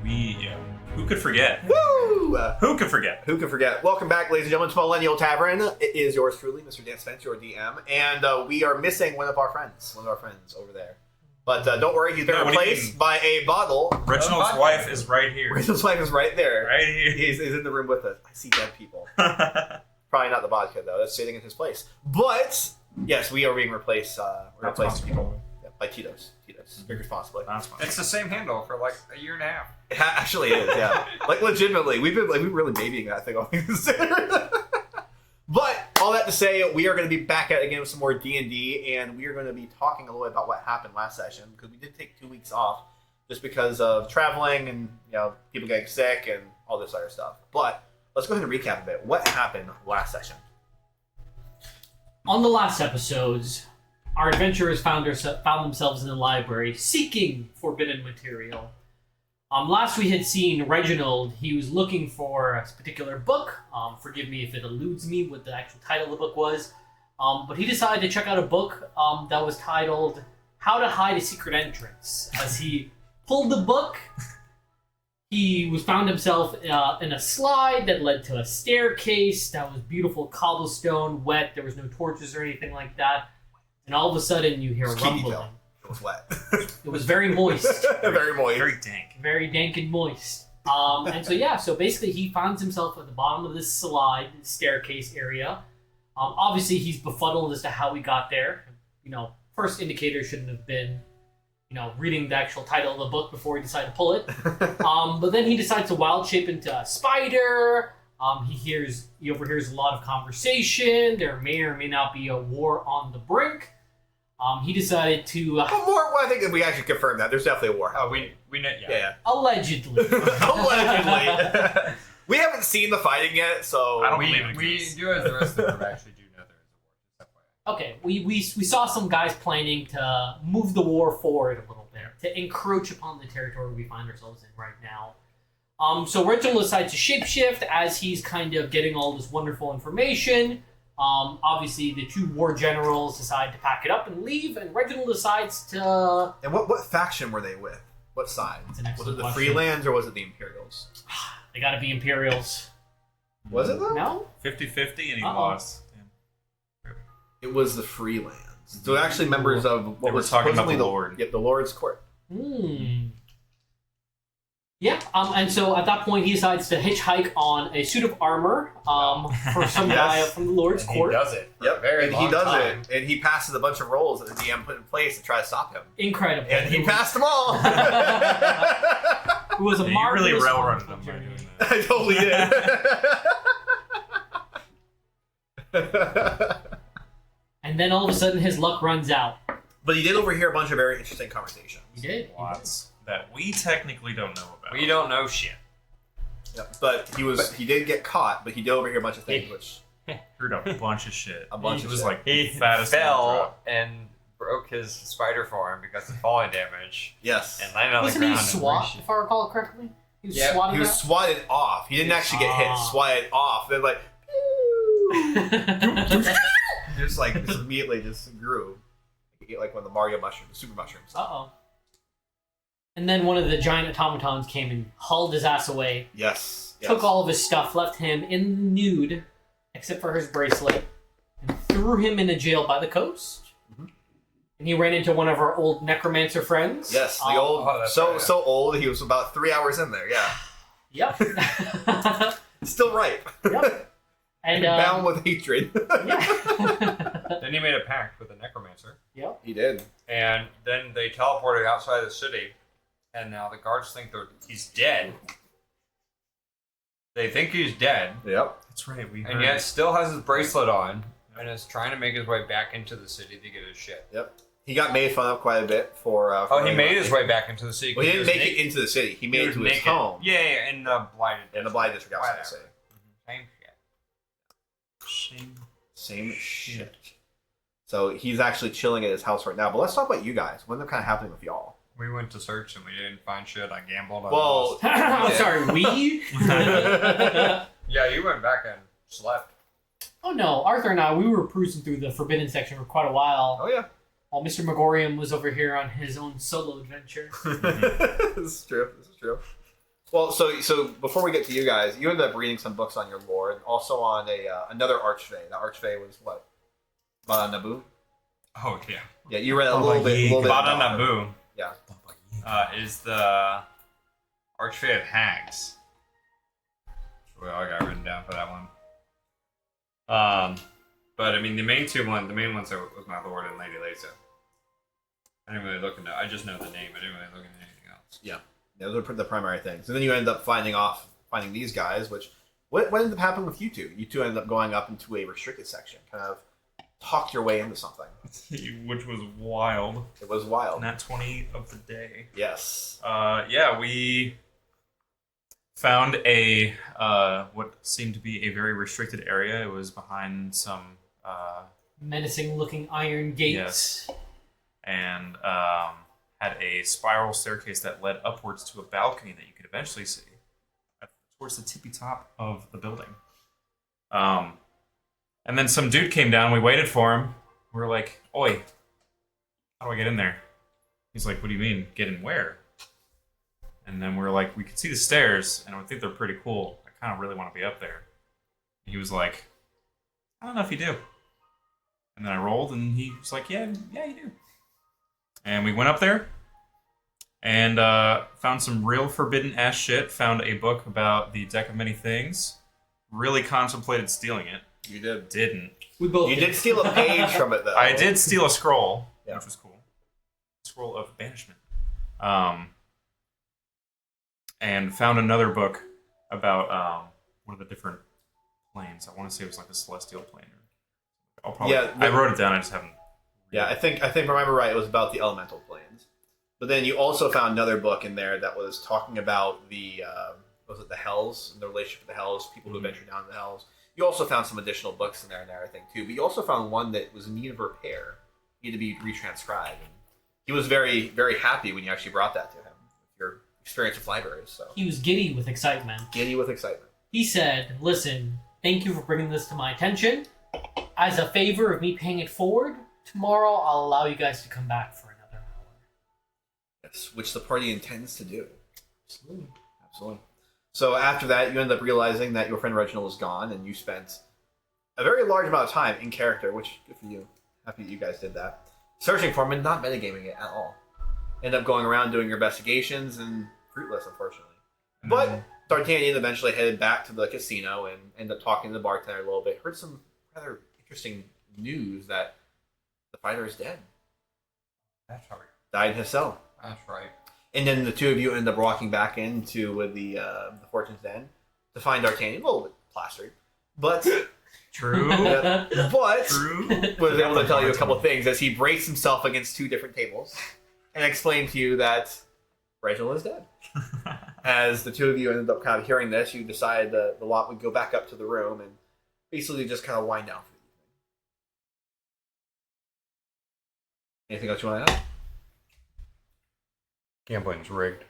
Who could forget? Woo! Who could forget? Who could forget? Welcome back, ladies and gentlemen, to Millennial Tavern. It is yours truly, Mr. Dan Spence, your DM, and we are missing one of our friends over there. But don't worry, he's been replaced by a bottle. Reginald's wife is right here. Reginald's wife is right there. Right here. He's in the room with us. I see dead people. Probably not the vodka, though. That's sitting in his place. But, yes, we are being replaced. We're replacing people. Yeah, by Tito's. Drink responsibly. It's the same handle for like a year and a half. It actually is, yeah. Like, legitimately. We've been really babying that thing all But, all that to say, we are going to be back at it again with some more D&D, and we are going to be talking a little bit about what happened last session, because we did take 2 weeks off, just because of traveling and, people getting sick and all this other stuff. But, let's go ahead and recap a bit. What happened last session? On the last episodes, our adventurers found themselves in the library seeking forbidden material. Last we had seen Reginald. He was looking for a particular book. Forgive me if it eludes me what the actual title of the book was. But he decided to check out a book that was titled How to Hide a Secret Entrance. As he pulled the book, he found himself in a slide that led to a staircase that was beautiful cobblestone, wet. There was no torches or anything like that. And all of a sudden, you hear rumbling. It was wet. It was very moist. Very moist. Very dank. Very dank and moist. So basically he finds himself at the bottom of this slide, staircase area. Obviously he's befuddled as to how he got there. First indicator shouldn't have been, reading the actual title of the book before he decided to pull it. But then he decides to wild shape into a spider. He overhears a lot of conversation. There may or may not be a war on the brink. He decided to... Well, I think that we actually confirmed that. There's definitely a war. Oh, we know, yeah. Allegedly. Allegedly. We haven't seen the fighting yet, so... I don't believe it we exists. do, as the rest of the group, actually do know there is a war. Okay, we saw some guys planning to move the war forward a little bit, to encroach upon the territory we find ourselves in right now. So Reginald decides to shapeshift as he's kind of getting all this wonderful information. Obviously, the two war generals decide to pack it up and leave, and Reginald decides to... And what faction were they with? What side? Was it the Freelands or was it the Imperials? They gotta be Imperials. Was it though? No? 50-50 and he lost. Yeah. It was the Freelands. So actually members of what was talking about supposedly the Lord. Yep, the Lord's Court. Yeah, and so at that point he decides to hitchhike on a suit of armor for some guy from the Lord's Court. He does it. Yep, and he does it. And he passes a bunch of rolls that the DM put in place to try to stop him. Incredible. And he passed them all! It was a marvelous... You really railroaded him by doing that. I totally did. And then all of a sudden his luck runs out. But he did overhear a bunch of very interesting conversations. He did. Lots that we technically don't know about. We don't know shit. Yep. But he did get caught, but he did overhear a bunch of things, which... Heard a bunch of shit. A bunch It of was shit. like He fattest fell and broke his spider form because of falling damage. Yes. And landed on Wasn't the he ground. swat, if I recall correctly? He was swatted He was out? swatted off. He didn't actually get hit. Swatted off. Then just immediately just grew. Like one of the Mario mushrooms, super mushrooms. Uh-oh. And then one of the giant automatons came and hauled his ass away. Yes. Took all of his stuff, left him in nude, except for his bracelet, and threw him into jail by the coast. Mm-hmm. And he ran into one of our old necromancer friends. Yes, the old, so old, he was about 3 hours in there, yeah. Yep. Still ripe. Yep. And bound with hatred. Yeah. Then he made a pact with a necromancer. Yep. He did. And then they teleported outside the city. And now the guards think he's dead. They think he's dead. Yep. That's right. And yet still has his bracelet on. And is trying to make his way back into the city to get his shit. Yep. He got made fun of quite a bit for he made his way back into the city. Well, he didn't make it into the city. He made it to his home. Yeah, in the blighted district. In the blighted district outside the city. Same shit. Same shit. So he's actually chilling at his house right now. But let's talk about you guys. What's kind of happening with y'all? We went to search and we didn't find shit. I gambled. Well, I'm sorry, we? Yeah, you went back and slept. Oh no, Arthur and I, we were cruising through the Forbidden section for quite a while. Oh yeah. While Mr. Megorium was over here on his own solo adventure. This is true. Well, so before we get to you guys, you ended up reading some books on your lore, and also on another archfey. That archfey was what? Bada Naboo? Oh, yeah. Yeah, you read a little bit. Bada about her. Naboo Yeah. is the Archfey of Hags. That's what I got written down for that one. But I mean, the main ones was my Lord and Lady Lisa. I didn't really look into. I just know the name. I didn't really look into anything else. Yeah, those are the primary things. And then you end up finding these guys. Which what ended up happening with you two? You two ended up going up into a restricted section, kind of talked your way into something. Which was wild. It was wild. Nat 20 of the day. Yes. Yeah, we found a what seemed to be a very restricted area. It was behind some menacing-looking iron gates. Yes. And had a spiral staircase that led upwards to a balcony that you could eventually see towards the tippy top of the building. And then some dude came down. We waited for him. We were like, "Oi, how do I get in there?" He's like, "What do you mean, get in where?" And then we were like, "We could see the stairs, and I think they're pretty cool. I kind of really want to be up there." And he was like, "I don't know if you do." And then I rolled, and he was like, "Yeah, you do." And we went up there, and found some real forbidden ass shit. Found a book about the Deck of Many Things. Really contemplated stealing it. You did. Didn't. We both You did steal a page from it, though. I did steal a scroll, Yeah. which was cool. Scroll of Banishment. And found another book about one of the different planes. I want to say it was like a celestial plane. I'll probably. Yeah, I wrote it down. I just haven't. Yeah, I think if I remember right, it was about the elemental planes. But then you also found another book in there that was talking about the was it the Hells and the relationship with the Hells, people who venture down to the Hells. You also found some additional books in there and everything too. But you also found one that was in need of repair, needed to be retranscribed. And he was very, very happy when you actually brought that to him. Your experience with libraries, so He was giddy with excitement. giddy with excitement. He said, "Listen, thank you for bringing this to my attention. As a favor of me paying it forward, tomorrow I'll allow you guys to come back for another hour." Yes, which the party intends to do. Absolutely. Absolutely. So after that, you end up realizing that your friend Reginald is gone, and you spent a very large amount of time in character, which, good for you. Happy that you guys did that. Searching for him and not metagaming it at all. End up going around doing your investigations, and fruitless, unfortunately. But D'Artagnan eventually headed back to the casino and ended up talking to the bartender a little bit. Heard some rather interesting news that the fighter is dead. That's right. Died in his cell. That's right. And then the two of you end up walking back into the Fortune's Den to find D'Artagnan, a little bit plastered, but True. but True. was able to tell you a couple of things as he braced himself against two different tables and explained to you that Reginald is dead. As the two of you ended up kind of hearing this, you decided the lot would go back up to the room and basically just kind of wind down for the evening. Anything else you want to add? Gambling's rigged.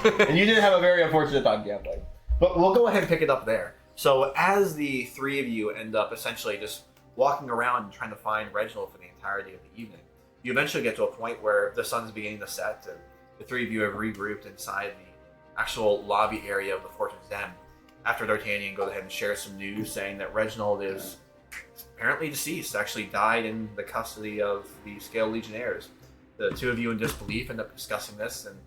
And you did have a very unfortunate time gambling. But we'll go ahead and pick it up there. So as the three of you end up essentially just walking around and trying to find Reginald for the entirety of the evening, you eventually get to a point where the sun's beginning to set and the three of you have regrouped inside the actual lobby area of the Fortune's Den. After D'Artagnan goes ahead and shares some news saying that Reginald is apparently deceased, actually died in the custody of the Scale Legionnaires. The two of you in disbelief end up discussing this and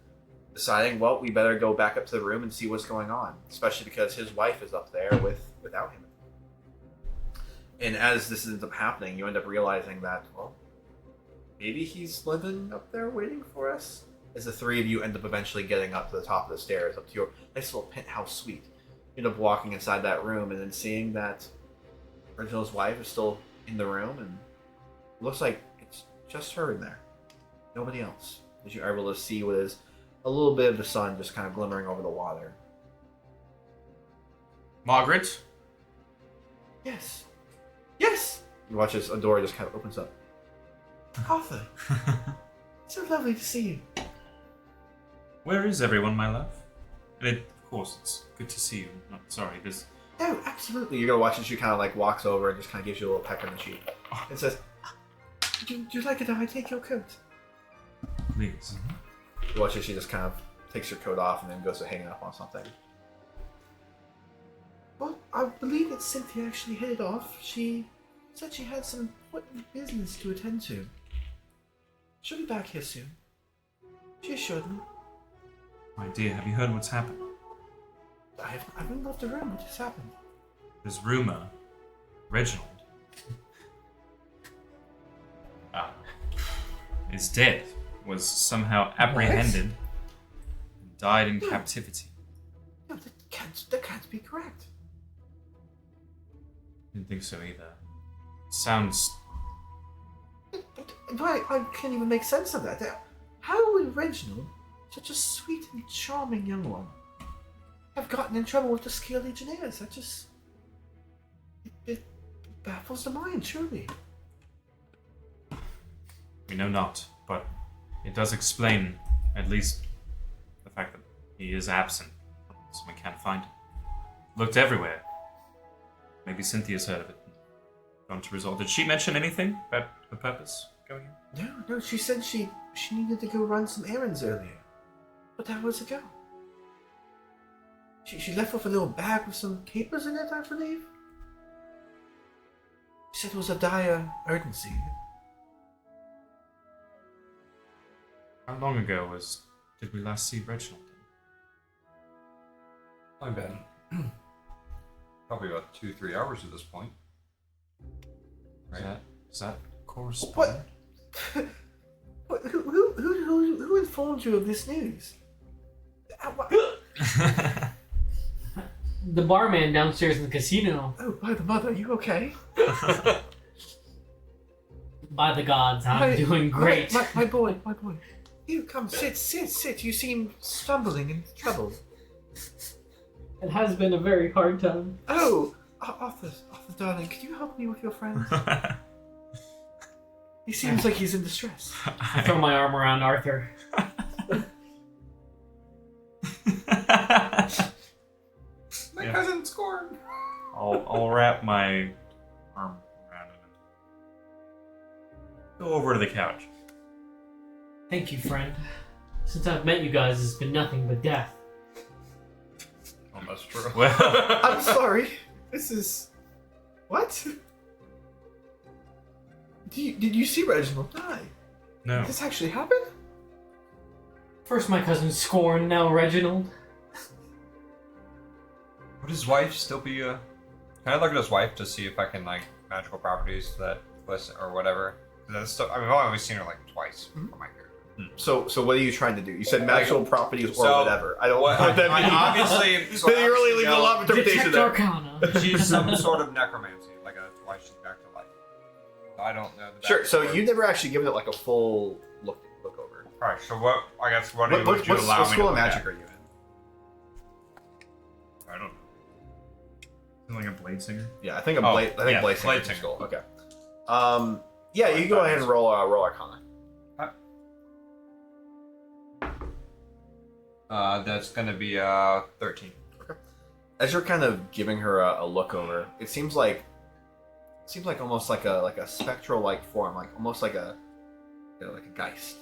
deciding, well, we better go back up to the room and see what's going on, especially because his wife is up there without him. And as this ends up happening, you end up realizing that, well, maybe he's living up there waiting for us. As the three of you end up eventually getting up to the top of the stairs, up to your nice little penthouse suite. You end up walking inside that room and then seeing that Reginald's wife is still in the room, and it looks like it's just her in there. Nobody else. As you are able to see what is a little bit of the sun just kind of glimmering over the water. Margaret? Yes. Yes! You watch as a door just kind of opens up. Arthur, so lovely to see you. Where is everyone, my love? And of course, it's good to see you. No, sorry, there's... Oh, absolutely. You're going to watch as she kind of like walks over and just kind of gives you a little peck on the cheek. And says, would you like it if I take your coat? Please. You watch as she just kind of takes her coat off and then goes to hanging up on something. Well, I believe that Cynthia actually hit it off. She said she had some important business to attend to. She'll be back here soon. She assured me. My dear, have you heard what's happened? I haven't left the room. What just happened? There's rumor. Reginald is dead. Was somehow apprehended and died in captivity. No, that can't be correct. Didn't think so either. Sounds. I can't even make sense of that. How would Reginald, such a sweet and charming young one, have gotten in trouble with the Scale Legionnaires? That just... It baffles the mind, surely. We know not, but it does explain, at least, the fact that he is absent, so we can't find him. Looked everywhere. Maybe Cynthia's heard of it. Gone to resolve. Did she mention anything about her purpose going here? No, she said she needed to go run some errands earlier. But that was ago. She left with a little bag with some papers in it, I believe. She said it was a dire urgency. How long ago did we last see Reginald? I've been probably about 2-3 hours at this point. Right? Does that correspond? What? Who informed you of this news? The barman downstairs in the casino. Oh, by the mother, you okay? By the gods, I'm doing great. My boy. You come, sit. You seem stumbling and troubled. It has been a very hard time. Oh, Arthur, darling, could you help me with your friend? He seems like he's in distress. I throw my arm around Arthur. My cousin scored. I'll wrap my arm around him and go over to the couch. Thank you, friend. Since I've met you guys, it's been nothing but death. Oh, that's true. Well, I'm sorry. This is... What? Did you see Reginald die? no. Did this actually happen? First my cousin Scorn, now Reginald. Would his wife still be Can I look at his wife to see if I can, like, magical properties that list or whatever? That's still, I mean, I've only seen her, like, twice for my character. So what are you trying to do? You said magical properties or So, whatever. I don't know What, what that I means. obviously... so Then you really leave a obviously lot of interpretation Detect there. Arcana. she's some sort of necromancy, like why she's back to life. I don't know. Sure, so backstory. you never actually given it like a full look over. Alright, so what, I guess, what would you What allow me to school of look magic at? are you in? I don't know. Is it like a blade singer? Yeah, I think Oh, Blade yeah, Blade Blade Singer Singer. school. Okay. Yeah, you can go ahead and roll Arcana. That's gonna be 13. As you're kind of giving her a look over, it seems like almost like a spectral like form, like almost like a like a geist.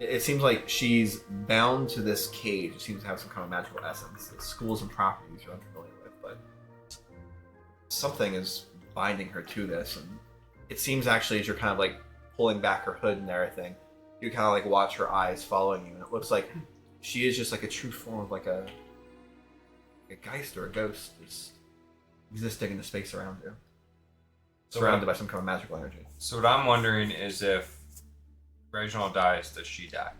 It seems like she's bound to this cage. It seems to have some kind of magical essence. It's schools and properties you're unfamiliar with, but something is binding her to this, and it seems actually as you're kind of like pulling back her hood and everything, you kind of like watch her eyes following you, and it looks like she is just like a true form of like a geist or a ghost just existing in the space around you, surrounded by some kind of magical energy. So what I'm wondering is if Reginald dies, does she die?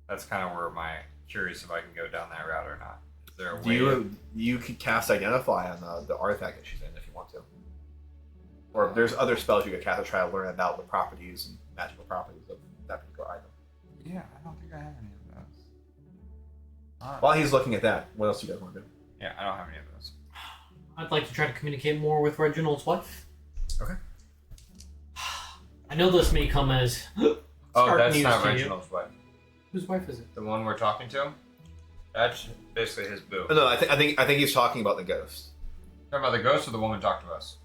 That's kind of where my curious if I can go down that route or not. Is there a way? You could cast Identify on the artifact that she's in if you want to, or there's other spells you could cast to try to learn about the properties and magical properties of that particular item. Yeah, I don't think I have any of those. While he's looking at that, what else do you guys want to do? Yeah, I don't have any of those. I'd like to try to communicate more with Reginald's wife. Okay. I know this may come as Oh, stark that's news not to you. Reginald's wife. Whose wife is it? The one we're talking to? That's basically his boo. No, I think he's talking about the ghost. Talking about the ghost or the woman talked to us?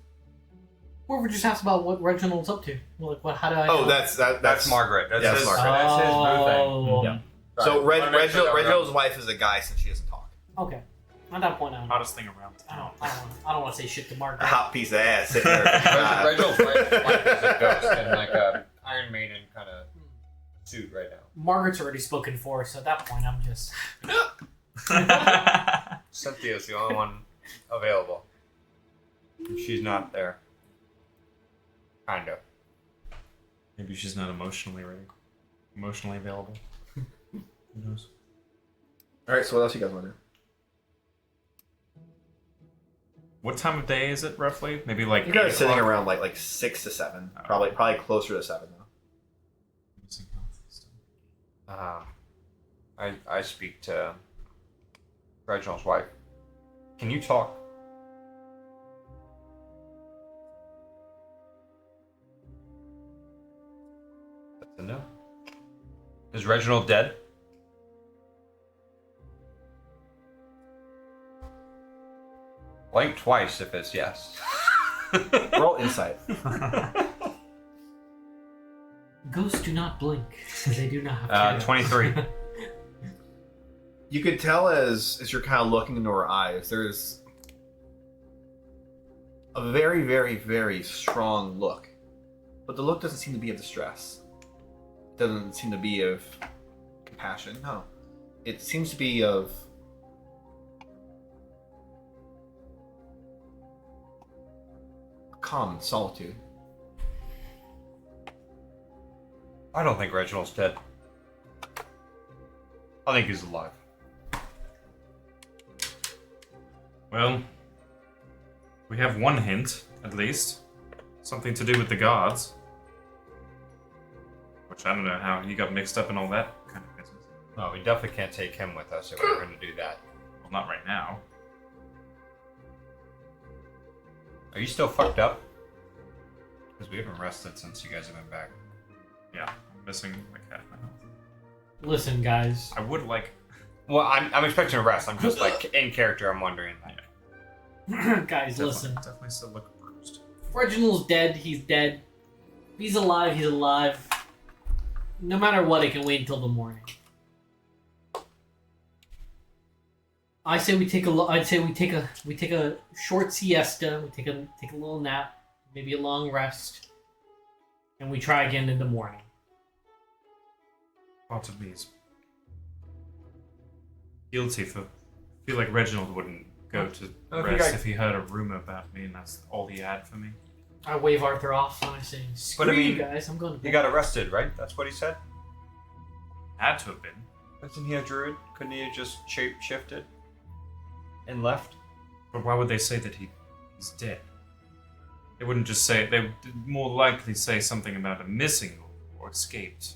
Whoever just asked about what Reginald's up to. Like, what? How do I? Oh, know? that's That's Margaret. That's Yeah, his, that's that's his boo thing. Oh, So Wanna make sure that we're- Reginald's wife is a guy since she doesn't talk. Okay. At that point, Hottest thing around I town. don't want to say shit to A Margaret. hot piece of ass sitting there. Reginald's wife is a ghost in like a Iron Maiden kind of suit right now. Margaret's already spoken for, so at that point, I'm just. Cynthia's the only one available. She's not there. Kind of. Maybe she's not emotionally ready. Emotionally available. Who knows? All right. So what else you guys want to do? What time of day is it roughly? Maybe like You guys are 8 sitting o'clock? around like 6 to 7. Probably closer to 7 though. Missing health. I speak to Reginald's wife. Can you talk? That's a no. Is Reginald dead? Blink twice if it's yes. Roll insight. Ghosts do not blink. They do not have 23. You could tell as you're kind of looking into her eyes, there's a very, very, very strong look. But the look doesn't seem to be of distress. It doesn't seem to be of compassion, no. It seems to be of calm and solitude. I don't think Reginald's dead. I think he's alive. Well, we have one hint, at least. Something to do with the gods. Which I don't know how he got mixed up in all that kind of business. No, we definitely can't take him with us if we're going to do that. Well, not right now. Are you still fucked up? Because we haven't rested since you guys have been back. Yeah, I'm missing like half my health. Listen, guys. I would like... Well, I'm expecting a rest. I'm just like in character. I'm wondering. Like, Guys, listen. Definitely still look bruised. Reginald's dead. He's dead. If he's alive. He's alive. No matter what, it can wait until the morning. I say we take a. I'd say we take a short siesta. We take a little nap, maybe a long rest, and we try again in the morning. Part of me is guilty for... I feel like Reginald wouldn't go to I think rest I- if he heard a rumor about me and that's all he had for me. I wave Arthur off and I say, "Screw But I mean, you guys! I'm going to bed." you got arrested, right? That's what he said. Had to have been. Wasn't he a druid? Couldn't he have just shape shifted and left? But why would they say that he's dead? They wouldn't just say... They would more likely say something about him missing or escaped.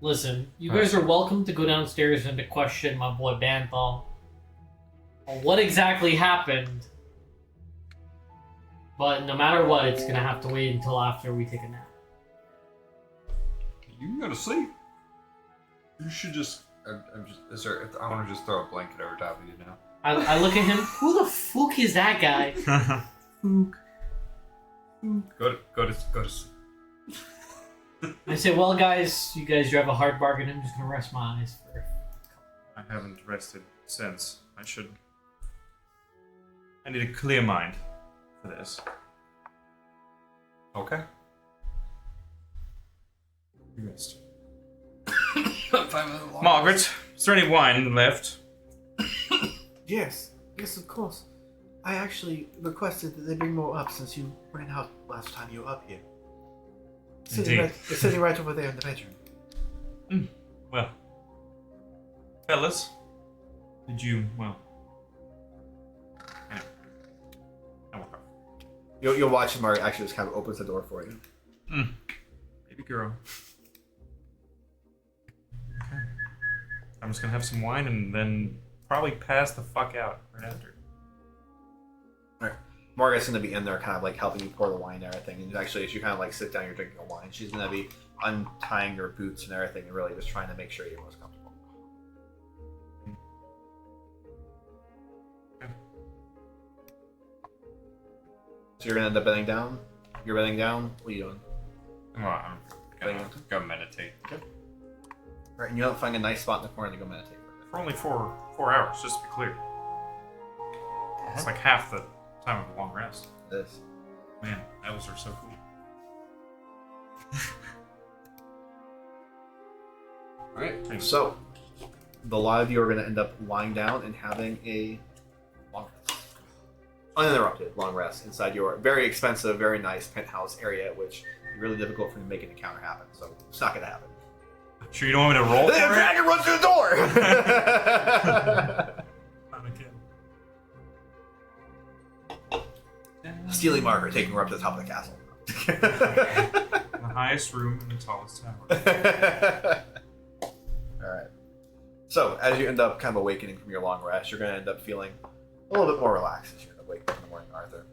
Listen, you guys are welcome to go downstairs and to question my boy Banthal on what exactly happened. But no matter what, it's gonna have to wait until after we take a nap. You can go to sleep. You should just. I'm just. Is there? I want to just throw a blanket over top of you now. I look at him. Who the fuck is that guy? Go to sleep. I say, well, guys, you guys drive a hard bargain. I'm just gonna rest my eyes for. I haven't rested since. I need a clear mind for this. Okay. You rest. Margaret. Margaret, is there any wine left? Yes, of course. I actually requested that they bring more up since you ran out last time you were up here. Indeed. It's sitting right over there in the bedroom. Well, fellas, did you, well... Anyway. I woke up. You'll watch him actually just kind of opens the door for you. Baby girl. Okay. I'm just gonna have some wine and then probably pass the fuck out right after. Margaret's gonna be in there kind of like helping you pour the wine and everything. And actually, as you kind of like sit down, you're drinking a wine. She's gonna be untying your boots and everything and really just trying to make sure you're most comfortable. Okay. So you're gonna end up bedding down? You're bedding down? What are you doing? Well, I'm gonna go meditate. Right, and you don't find a nice spot in the corner to go meditate For only 4 hours, just to be clear. It's like half the time of a long rest. for a bit. This. Man, elves are so cool. Alright, so the lot of you are going to end up lying down and having a long rest. Uninterrupted long rest inside your very expensive, very nice penthouse area, which is really difficult for you to make an encounter happen, so it's not going to happen. Sure you don't want me to roll The for it? dragon runs through the door! Not again. Stealing Margaret, taking her up to the top of the castle. The highest room in the tallest tower. Alright. So, as you end up kind of awakening from your long rest, you're going to end up feeling a little bit more relaxed as you awake in the morning, Arthur.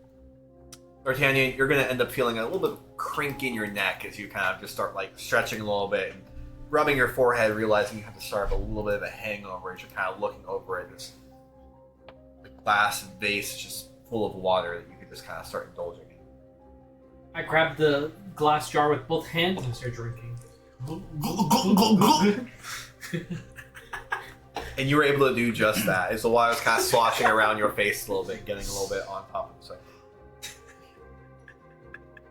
D'Artagnan, you're going to end up feeling a little bit of crink in your neck as you kind of just start like stretching a little bit and rubbing your forehead, realizing you have to start a little bit of a hangover as you're kind of looking over it. This glass and vase is just full of water that you could just kind of start indulging in. I grabbed the glass jar with both hands and start drinking. And you were able to do just that as the water was kind of sloshing around your face a little bit, getting a little bit on top of it.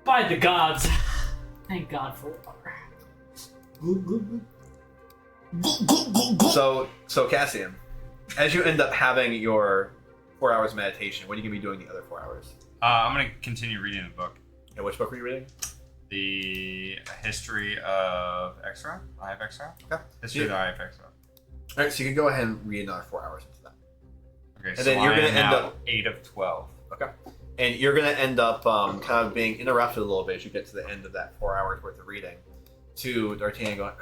By the gods. Thank God for water. So Cassian, as you end up having your 4 hours of meditation, what are you going to be doing the other 4 hours? I'm gonna continue reading the book. Yeah, which book were you reading? The history of Extra. Eye of Extra. Okay. History of the Eye of Extra. Alright, so you can go ahead and read another 4 hours into that. Okay, And so then you're I gonna am end now up- 8 of 12. Okay. And you're going to end up kind of being interrupted a little bit as you get to the end of that 4 hours worth of reading. To D'Artagnan going,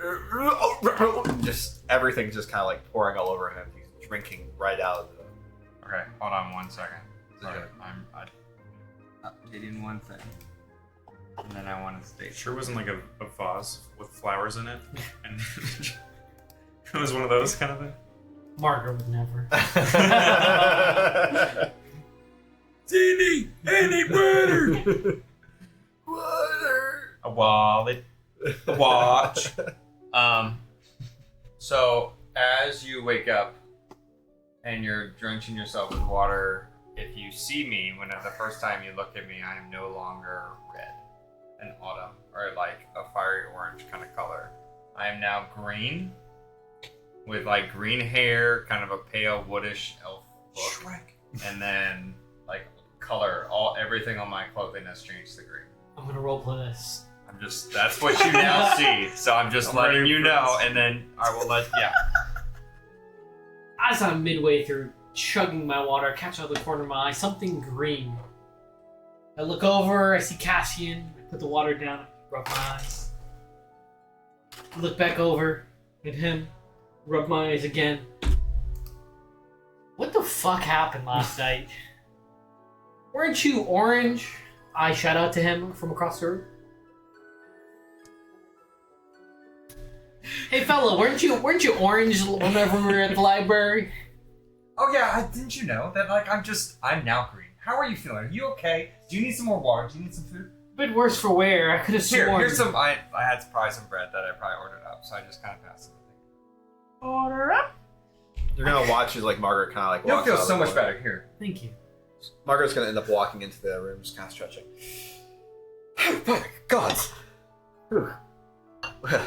and just everything's just kind of like pouring all over him. He's drinking right out of the. Okay, hold on 1 second. Sorry, Okay. I'm updating one thing, and then I want to state. Sure wasn't like a vase with flowers in it? And it was one of those kind of thing? Margaret would never. Teeny, any water? Water. A wallet, a watch. So as you wake up and you're drenching yourself with water, if you see me when the first time you look at me, I am no longer red and autumn or like a fiery orange kind of color. I am now green with like green hair, kind of a pale woodish elf look. Shrek. And then like color, everything on my clothing has changed to green. I'm gonna roleplay this. That's what you now see. So I'm just I'm letting ready you for know, this. and then I will let, yeah. As I'm midway through chugging my water, I catch out of the corner of my eye something green. I look over, I see Cassian, I put the water down, rub my eyes. I look back over at him, rub my eyes again. What the fuck happened last night? Weren't you orange? I shout out to him from across the room. Hey fella, weren't you orange whenever we were at the library? Oh yeah, didn't you know that I'm now green. How are you feeling? Are you okay? Do you need some more water? Do you need some food? Bit worse for wear. I could have sworn. Here's some, I had surprise some bread that I probably ordered up, so I just kind of passed it. Order up. You're gonna watch as like Margaret kind of like. You'll walks feel out of so the much door. better here. Thank you. Margaret's gonna end up walking into the room, just kind of stretching. Oh my God! Whew. Well,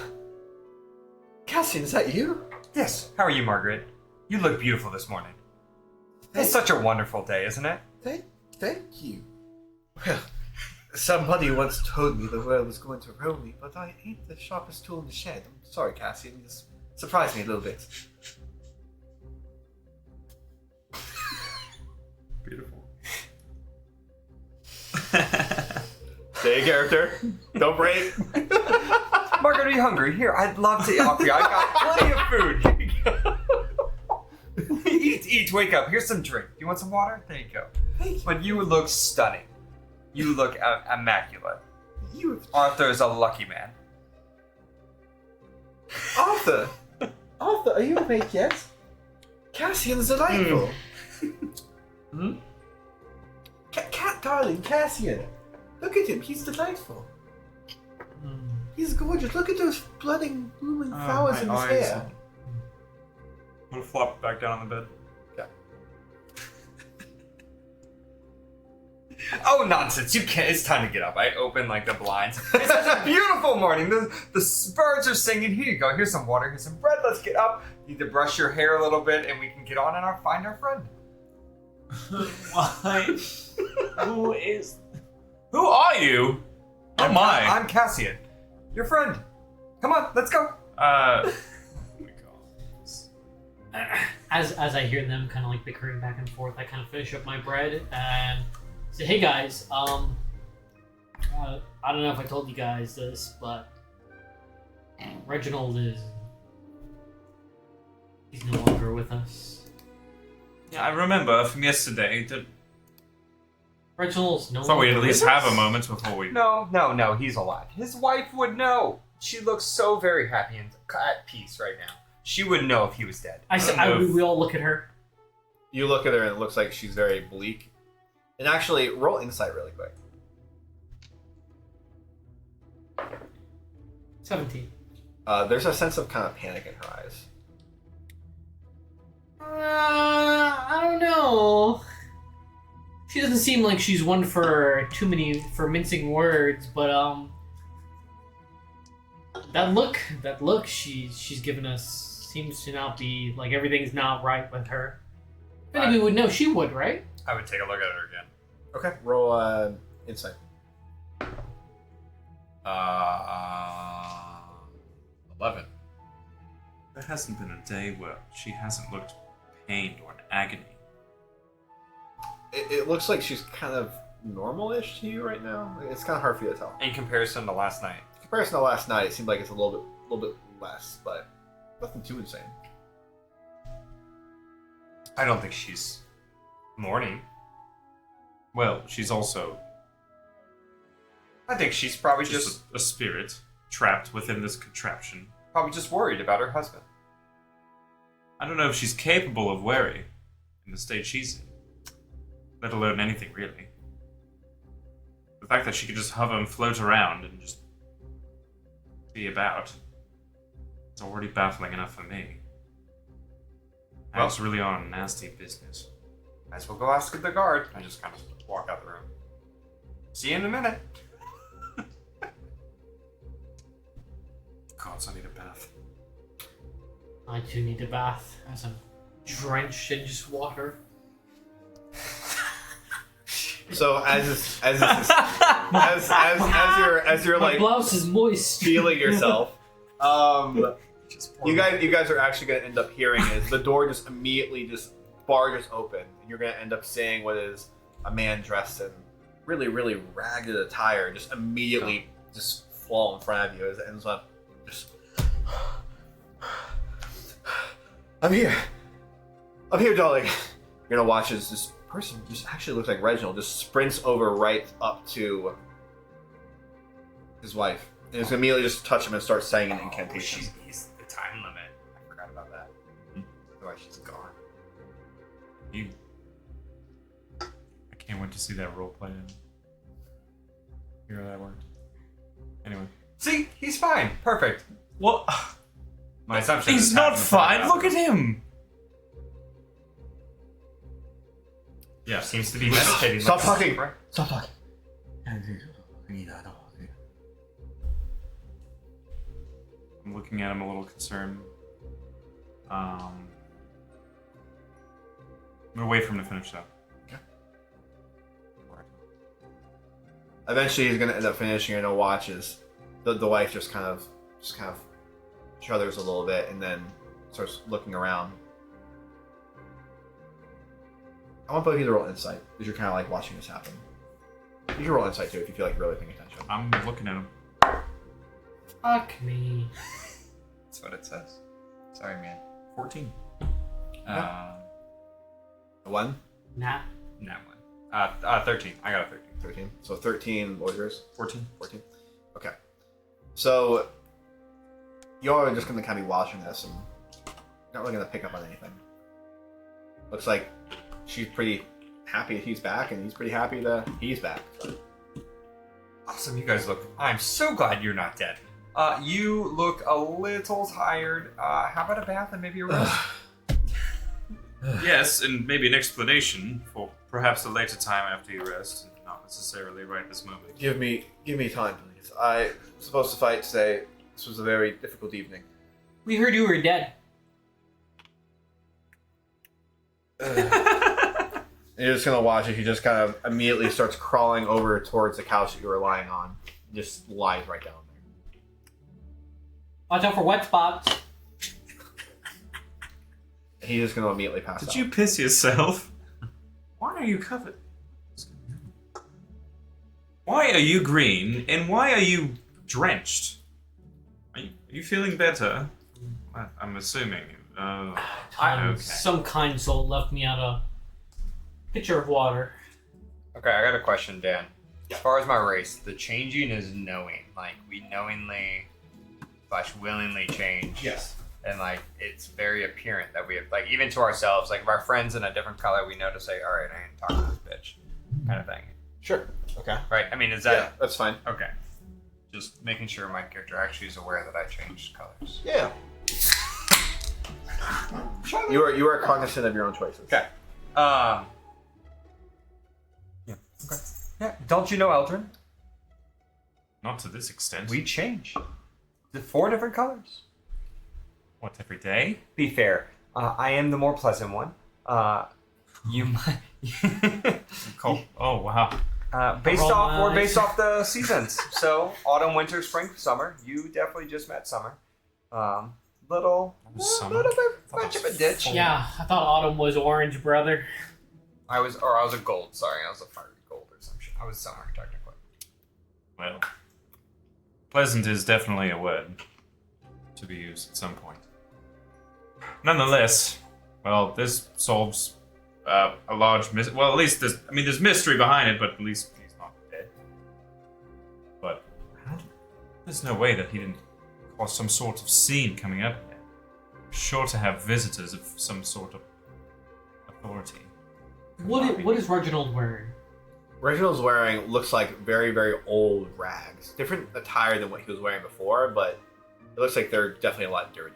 Cassian, is that you? Yes. How are you, Margaret? You look beautiful this morning. It's such a wonderful day, isn't it? Thank you. Well, somebody once told me the world was going to roll me, but I ain't the sharpest tool in the shed. I'm sorry, Cassian. You just surprised me a little bit. Beautiful. Stay character. Don't break. Margaret, are you hungry? Here, I'd love to offer you. I got plenty of food. Here you go. Eat, wake up. Here's some drink. You want some water? There you go. But you look stunning. You look immaculate. Arthur's a lucky man. Arthur! Arthur, are you awake yet? Cassian's delightful. Cat darling, Cassian. Look at him, he's delightful. He's gorgeous. Look at those blooming flowers in his my eyes. hair. I'm gonna flop back down on the bed. Oh, nonsense. You can't. It's time to get up. I open like the blinds. It's such a beautiful morning. The birds are singing. Here you go. Here's some water. Here's some bread. Let's get up. You need to brush your hair a little bit and we can get on and find our friend. Why? Who are you? Oh my. I'm Cassian. Your friend. Come on, let's go. As I hear them kind of like bickering back and forth, I kind of finish up my bread and say, "Hey guys, I don't know if I told you guys this, but Reginald he's no longer with us. Yeah, I remember from yesterday that Reginald's no thought longer we'd at least with have us. a moment before we. No, he's alive. His wife would know. She looks so very happy and at peace right now. She would know if he was dead. We all look at her. You look at her and it looks like she's very bleak. And actually, roll insight really quick. 17. There's a sense of kind of panic in her eyes. I don't know. She doesn't seem like she's one for mincing words, but that look she's given us seems to not be like everything's not right with her. If anybody would know, she would, right? I would take a look at her again. Okay, roll insight. 11. There hasn't been a day where she hasn't looked pained or in agony. It looks like she's kind of normal-ish to you right now. It's kind of hard for you to tell. In comparison to last night. In comparison to last night, it seemed like it's a little bit less, but nothing too insane. I don't think she's mourning. Well, she's also I think she's probably just a spirit trapped within this contraption. probably just worried about her husband. I don't know if she's capable of worry in the state she's in, let alone anything really. The fact that she could just hover and float around and just be about is already baffling enough for me. And Well- it's really on nasty business. Might as well go ask the guard. I just kind of walk out the room. See you in a minute. Gods, I need a bath. I too need a bath as I'm drenched in just water. So as you're My like blouse is moist. feeling yourself, you guys are actually going to end up hearing is the door just immediately just barges open, and you're going to end up seeing what is a man dressed in really, really ragged attire just immediately just fall in front of you as it ends up just. I'm here, darling. You're gonna watch as this person just actually looks like Reginald just sprints over right up to his wife and is gonna immediately just touch him and start saying an incantation. He's the time limit. I forgot about that. Otherwise she's gone. You. I can't wait to see that role play and hear how that worked. Anyway. See? He's fine. Perfect. What? My assumption He's is not happened fine. for Look at him. Yeah. Seems to be meditating. Stop like- talking. Right? Stop talking. I'm looking at him a little concerned. I'm gonna wait for him to finish that. Eventually, he's gonna end up finishing and he'll watch as the wife just kind of shudders a little bit and then starts looking around. I want both of you to roll insight because you're kind of like watching this happen. You can roll insight too if you feel like you're really paying attention. I'm looking at him. Fuck me. That's what it says. Sorry, man. 14. A 1, Nah. Not one. 13. I got a 13. 13. So 13, what was yours? 14. 14. Okay. So y'all are just gonna kind of be watching this and not really gonna pick up on anything. Looks like she's pretty happy he's back, and he's pretty happy that he's back. So. Awesome, you guys look. I'm so glad you're not dead. You look a little tired. How about a bath and maybe a rest? Yes, and maybe an explanation for perhaps a later time after you rest, and not necessarily right this moment. Give me time, please. I was supposed to fight today. This was a very difficult evening. We heard you were dead. You're just gonna watch it. He just kind of immediately starts crawling over towards the couch that you were lying on. Just lies right down there. Watch out for wet spots. He's just gonna immediately pass out. Did you piss yourself? Why are you covered? Why are you green, and why are you drenched? Are you feeling better? I'm assuming. Okay. Some kind soul left me out a pitcher of water. Okay, I got a question, Dan. As far as my race, the changing is knowing. Like, we knowingly / willingly change. Yes. And, like, it's very apparent that we have, like, even to ourselves, like, if our friend's in a different color, we know to say, all right, I ain't talking to this bitch, kind of thing. Sure. Okay. Right? I mean, is that... Yeah, that's fine. Okay. Just making sure my character actually is aware that I changed colors. Yeah. You are cognizant of your own choices. Okay. Yeah. Okay. Yeah. Don't you know, Eldrin? Not to this extent. We change. The 4 different colors. What, every day? Be fair. I am the more pleasant one. You might... Oh, wow. Based off the seasons. So autumn, winter, spring, summer. You definitely just met summer. Little Summer? bit much of a ditch. Yeah, I thought autumn was orange, brother. I was a gold. Sorry, I was a fiery gold or some shit. I was summer technically. Well, pleasant is definitely a word to be used at some point. Nonetheless, well, this solves a large well, at least there's mystery behind it, but at least he's not dead. But there's no way that he didn't cause some sort of scene coming up here. Sure to have visitors of some sort of authority. What is Reginald wearing? Reginald's wearing looks like very, very old rags. Different attire than what he was wearing before, but it looks like they're definitely a lot dirtier.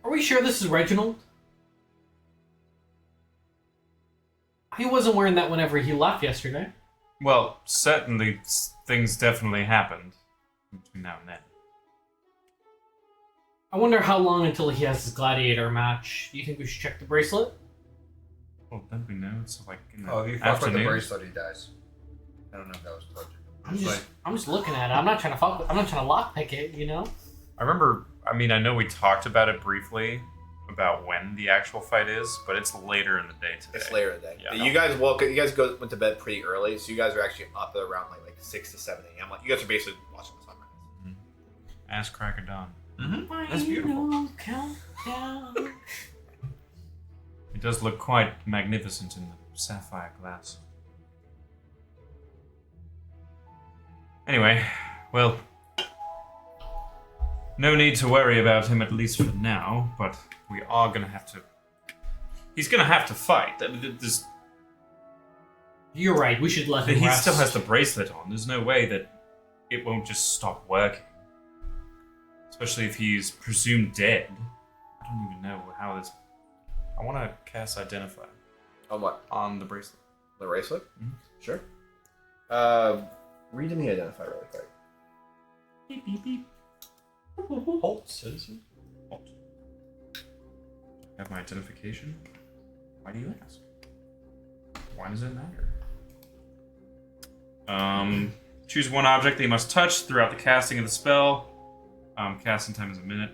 Are we sure this is Reginald? He wasn't wearing that whenever he left yesterday. Well, certainly things definitely happened between now and then. I wonder how long until he has his gladiator match. Do you think we should check the bracelet? Well, don't we know? It's like in the Oh, if you fuck with the afternoon. bracelet, he dies. I don't know if that was told you. I'm just looking at it. I'm not trying to lockpick it, you know? I remember, I know we talked about it briefly, about when the actual fight is, but it's later in the day today. It's later in the day. Yeah. You guys went to bed pretty early, so you guys are actually up at around like 6 to 7 a.m. Like, you guys are basically watching the sunrise. Ass crack of dawn. That's beautiful. Countdown. It does look quite magnificent in the sapphire glass. Anyway, well, no need to worry about him, at least for now, but we are gonna have to... He's gonna have to fight. You're right. We should let him He rest. still has the bracelet on. There's no way that it won't just stop working. Especially if he's presumed dead. I don't even know how this... I want to cast Identify On what? on the bracelet. The bracelet? Mhm. Sure. Read me identify really quick. Beep, beep, beep. Holt, citizen. Halt. Have my identification? Why do you ask? Why does it matter? Choose one object that you must touch throughout the casting of the spell. Casting time is a minute.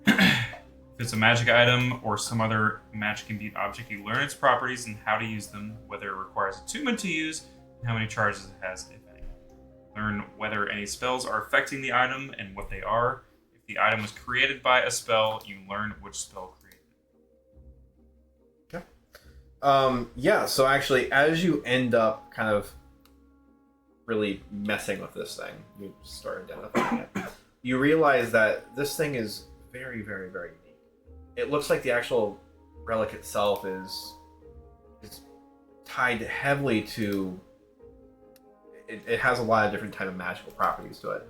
If it's a magic item or some other magic-imbued object, you learn its properties and how to use them, whether it requires attunement to use, and how many charges it has, if any. Learn whether any spells are affecting the item and what they are. If the item was created by a spell, you learn which spell created it. Yeah, so actually, as you end up kind of really messing with this thing, you start identifying it. you realize that this thing is very, very, very unique. It looks like the actual relic itself is tied heavily to. It has a lot of different type of magical properties to it.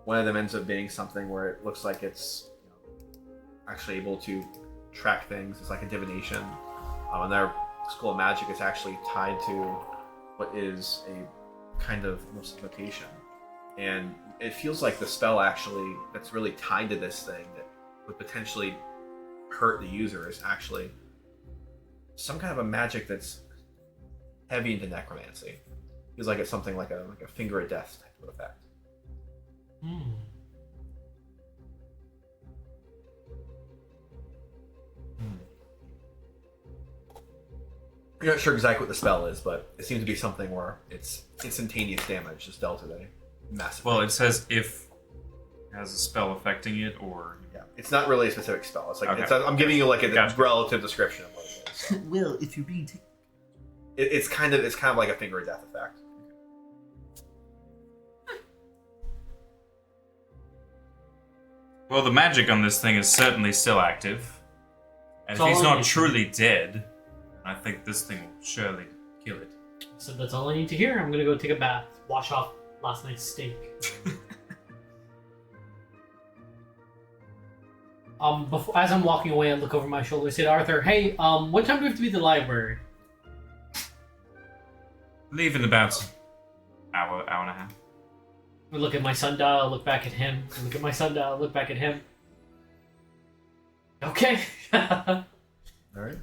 One of them ends up being something where it looks like it's actually able to track things. It's like a divination. Another school of magic is actually tied to what is a kind of almost invocation. And it feels like the spell actually that's really tied to this thing that would potentially hurt the user is actually some kind of a magic that's heavy into necromancy. Feels like it's something like a finger of death type of effect. You're not sure exactly what the spell is, but it seems to be something where it's instantaneous damage just dealt at a massive. Well, it says if it has a spell affecting it, or yeah, it's not really a specific spell. It's like Okay. I'm giving you like a Gotcha. relative description of what it is. So. Well, if you're being It's kind of like a finger of death effect. well, the magic on this thing is certainly still active, and That's if he's all I not need. truly dead, I think this thing will surely kill it. So that's all I need to hear. I'm gonna go take a bath, wash off last night's steak. As I'm walking away, I look over my shoulder and say to Arthur, "Hey, what time do we have to be at the library?" Leave in about hour and a half. I look at my sundial, look back at him. I look at my sundial, look back at him. Okay. All right.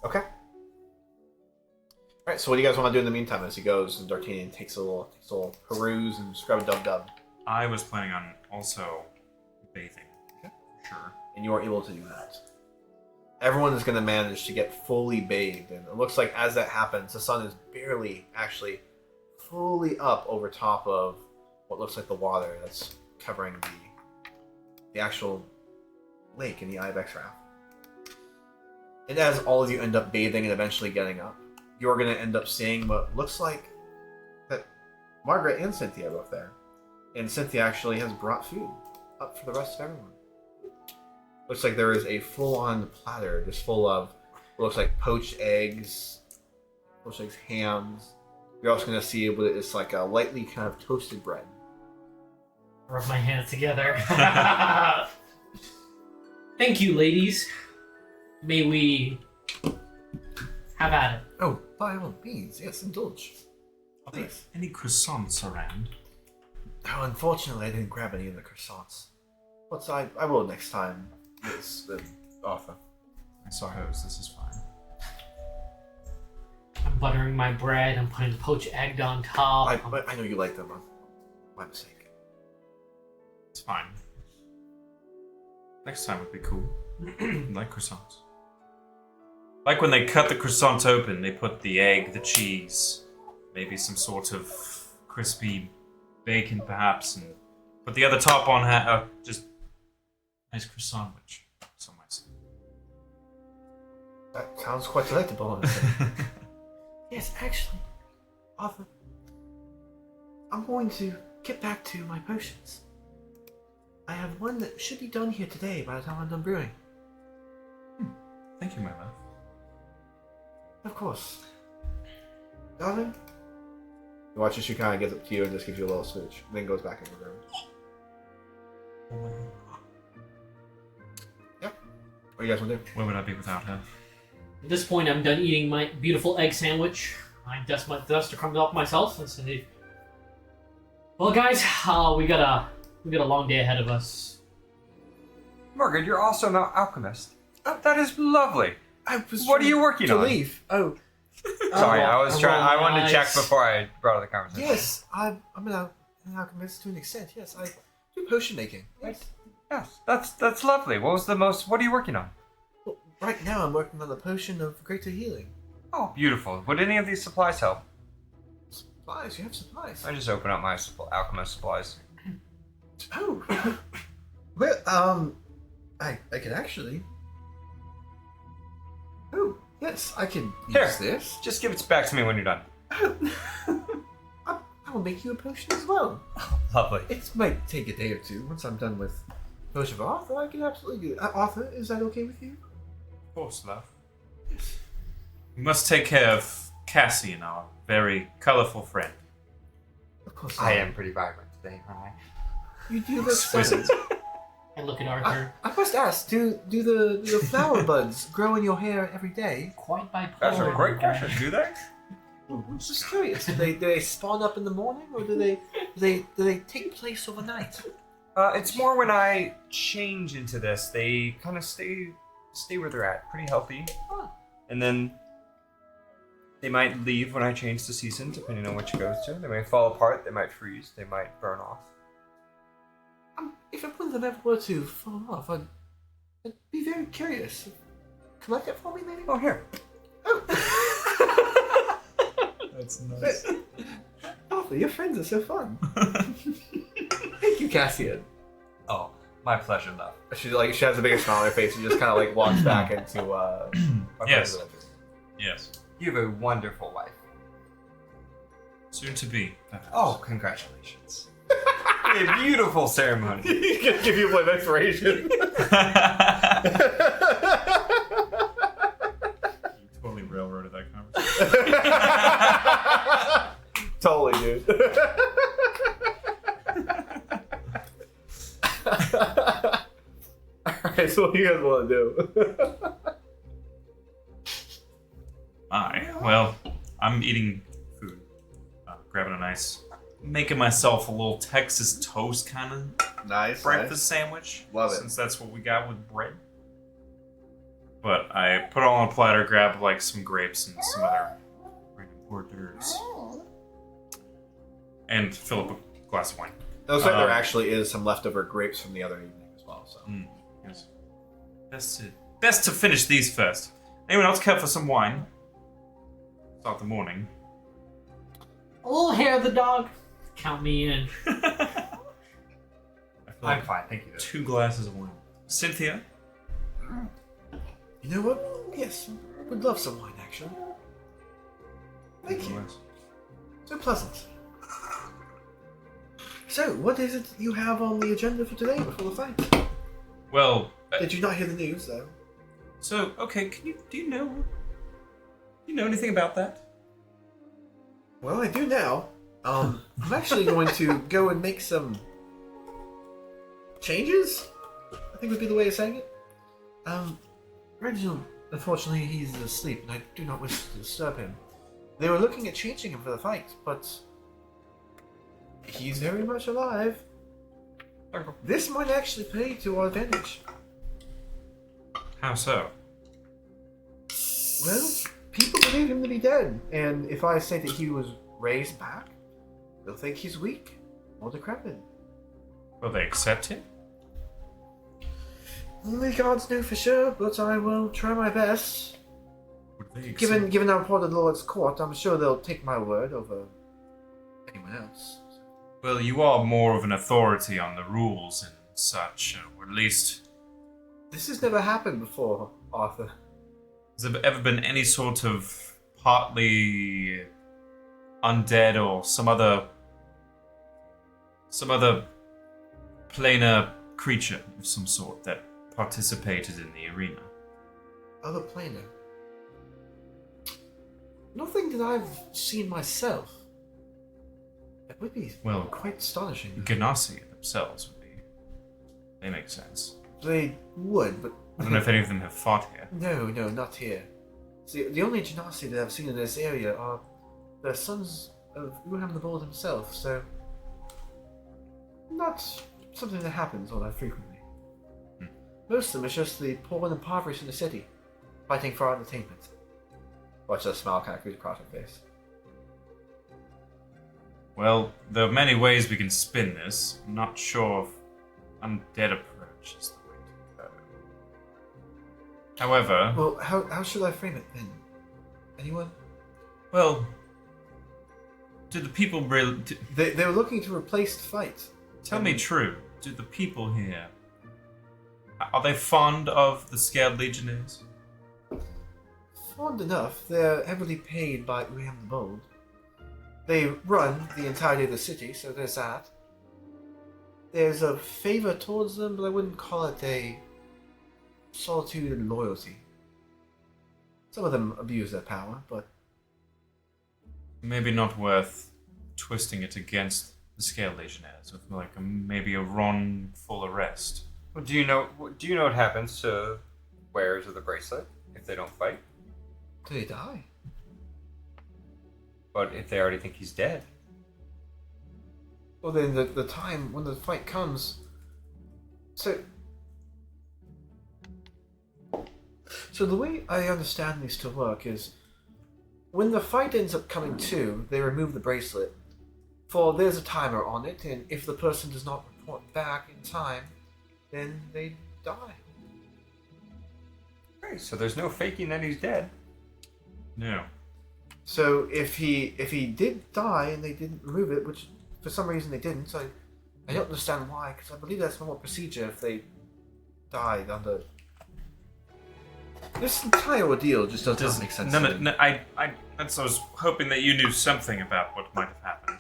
Okay. All right. So what do you guys want to do in the meantime as he goes and D'Artagnan takes a little peruse and scrub-a-dub-dub, I was planning on also bathing. Okay. Sure. and you are able to do that. Everyone is going to manage to get fully bathed, and it looks like as that happens, the sun is barely actually fully up over top of what looks like the water that's covering the actual lake in the Ibex Raft. And as all of you end up bathing and eventually getting up, you're going to end up seeing what looks like that Margaret and Cynthia are both there. And Cynthia actually has brought food up for the rest of everyone. Looks like there is a full-on platter just full of what looks like poached eggs, hams. You're also going to see what is like a lightly kind of toasted bread. Rub my hands together. Thank you, ladies. May we have at it. Oh, by all means, yes, indulge. Are there Please. any croissants around? Oh, unfortunately, I didn't grab any of the croissants. But I will next time. It's the offer. I saw hers. This is fine. I'm buttering my bread. I'm putting poached egg on top. I know you like them. My mistake. It's fine. Next time would be cool. Like croissants. Like when they cut the croissant open, they put the egg, the cheese, maybe some sort of crispy bacon perhaps, and put the other top on just nice croissant, which some might say. That sounds quite delectable, honestly. Yes, actually, Arthur, I'm going to get back to my potions. I have one that should be done here today by the time I'm done brewing. Thank you, my love. Of course. Darling? You watch as she kind of gets up to you and just gives you a little smooch, and then goes back in the room. Yep. What do you guys want to do? Where would I be without her? At this point, I'm done eating my beautiful egg sandwich. I dust the crumbs off myself and say, "Well, guys, we got a long day ahead of us." Margaret, you're also an alchemist. Oh, that is lovely. What are you working to on? leave. Oh. Sorry, I wanted to check Nice. before I brought up the conversation. Yes, I'm an alchemist to an extent. Yes, I do potion making. Yes. Yes, that's lovely. What are you working on? Well, right now, I'm working on the potion of greater healing. Oh, beautiful. Would any of these supplies help? Supplies. You have supplies. I just open up my alchemist supplies. Oh. Well, I can actually. Oh, yes, I can use this. Just give it back to me when you're done. I will make you a potion as well. Lovely. It might take a day or two. Once I'm done with Potion of Arthur, I can absolutely do it. Arthur, is that okay with you? Of course, love. Yes. We must take care of Cassian, our very colorful friend. Of course. I am pretty vibrant today, aren't I? You do this. Exquisite. I look at Arthur. I must ask, do the flower buds grow in your hair every day? Quite bipolar. That's a great question. Do they? I'm just curious. Do they spawn up in the morning, or do they take place overnight? It's more when I change into this. They kind of stay where they're at, pretty healthy, and then they might leave when I change the season, depending on which it goes to. They may fall apart. They might freeze. They might burn off. If one of them ever were to fall off, I'd be very curious. Collect it for me, maybe? Oh, here. Oh. That's nice. Arthur, your friends are so fun. Thank you, Cassian. Oh, my pleasure, love. She has the biggest smile on her face and just kind of like walks back into our Yes. bedroom. Yes. You have a wonderful wife. Soon to be. Oh, congratulations. A beautiful ceremony. He's gonna give you a point of inspiration. Totally railroaded that conversation. Totally, dude. Alright, so what do you guys want to do? Well, I'm eating food. Grabbing a nice... Making myself a little Texas toast kind of Nice. breakfast sandwich. Love it. Since that's what we got with bread. But I put it all on a platter, grab like some grapes and some other random hors d'oeuvres. And fill up a glass of wine. It looks like there actually is some leftover grapes from the other evening as well. So. Yes. Best to finish these first. Anyone else care for some wine? Start the morning. A little hair of the dog. Count me in. I feel I'm like fine, thank you. 2 glasses of wine. Cynthia? You know what? Yes, would love some wine actually. Thank you. So pleasant. So, what is it you have on the agenda for today before the fight? Well, Did you not hear the news though? so okay. Do you know anything about that? Well, I do now. I'm actually going to go and make some changes. I think would be the way of saying it. Reginald, unfortunately, he's asleep, and I do not wish to disturb him. They were looking at changing him for the fight, but he's very much alive. This might actually play to our advantage. How so? Well, people believe him to be dead, and if I say that he was raised back, they'll think he's weak or decrepit. Will they accept him? Only gods know for sure, but I will try my best. Would they accept? Given I'm part of the Lord's court, I'm sure they'll take my word over anyone else. Well, you are more of an authority on the rules and such, or at least This has never happened before, Arthur. has there ever been any sort of partly undead or some other planar creature of some sort that participated in the arena? Other planar. Nothing that I've seen myself. It would be Well, quite astonishing. Ganassi themselves would be. They make sense. They would, but I don't know if any of them have fought here. no, not here. See, the only Genasi that I've seen in this area are the sons of Uram the Bold himself, so not something that happens all that frequently. Most of them is just the poor and impoverished in the city, fighting for our entertainment. Watch that smile kind of goes across her face. Well, there are many ways we can spin this. I'm not sure if undead approach is the way to go. However, Well, how should I frame it then? Anyone? well, do the people really... They were looking to replace the fight. Tell me true, do the people here... Are they fond of the Scaled Legionnaires? Fond enough, they're heavily paid by Uram the Bold. They run the entirety of the city, so there's that. there's a favor towards them, but I wouldn't call it a solitude and loyalty. Some of them abuse their power, but Maybe not worth twisting it against the Scale Legionnaires with like maybe a wrongful arrest. Well, do you know what happens to wearers of the bracelet if they don't fight? do they die? But if they already think he's dead, Well, then the time when the fight comes. So the way I understand these to work is, when the fight ends up coming to, they remove the bracelet. For there's a timer on it, and if the person does not report back in time, then they die. okay, so there's no faking that he's dead. No. So if he did die and they didn't remove it, which for some reason they didn't, so I don't understand why, because I believe that's normal procedure if they died under. This entire ordeal just does not make sense. to me. No, I was hoping that you knew something about what might have happened.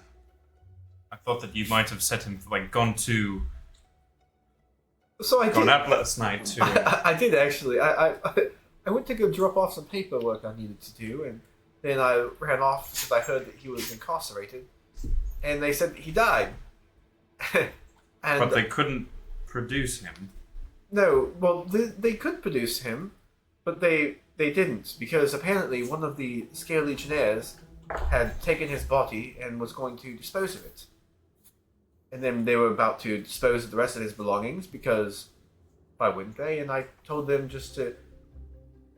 I thought that you might have set him, like, gone So I did. out last night to. I did actually. I went to go drop off some paperwork I needed to do, and then I ran off because I heard that he was incarcerated, and they said he died. and But they couldn't produce him. no, well, they could produce him, but they didn't, because apparently one of the Scale Legionnaires had taken his body and was going to dispose of it. And then they were about to dispose of the rest of his belongings, because why wouldn't they? And I told them just to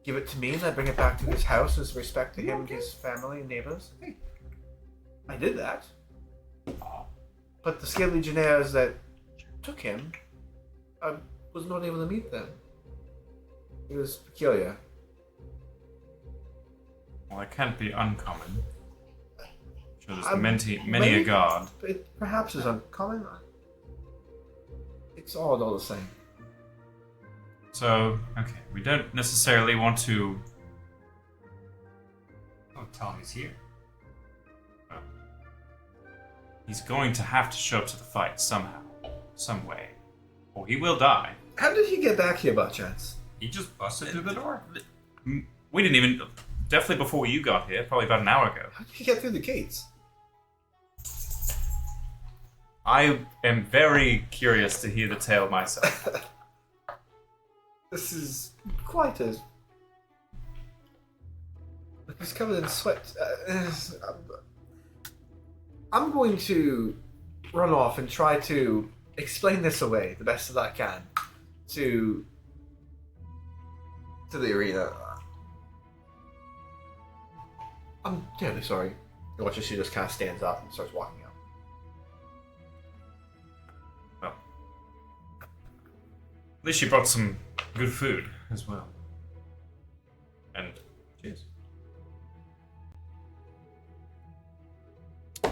give it to me and I bring it back to his house as respect to him and his family and neighbors. Hey, I did that. But the Scale Legionnaires that took him, I was not able to meet them. It was peculiar. Well, it can't be uncommon. Sure, there's I'm- many a maybe- guard. It perhaps is uncommon. It's all the same. So, okay, we don't necessarily want to. Oh, tell him he's here. Well, he's going to have to show up to the fight somehow, some way, or he will die. How did he get back here by chance? He just busted through the door. We didn't even. Definitely before you got here, probably about an hour ago. How did he get through the gates? I am very curious to hear the tale myself. This is quite a. He's covered in sweat. I'm going to run off and try to explain this away the best that I can to the arena. I'm terribly sorry. You watch as she just kind of stands up and starts walking out. Well, at least you brought some good food as well. And cheers.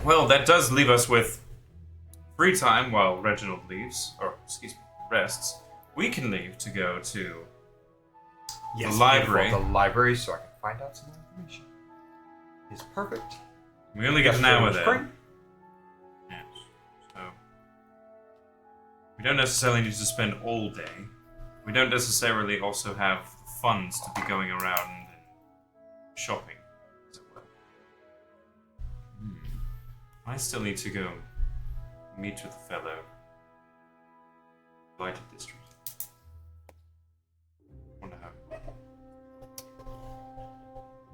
Well, that does leave us with free time while Reginald leaves, or excuse me, rests. We can leave to go to the library. The library, so I can find out some more information. It's perfect. We only get an hour there. Spring. Yes. So we don't necessarily need to spend all day. We don't necessarily also have the funds to be going around and shopping, as it were. I still need to go meet with a fellow Lighted District. Wonder how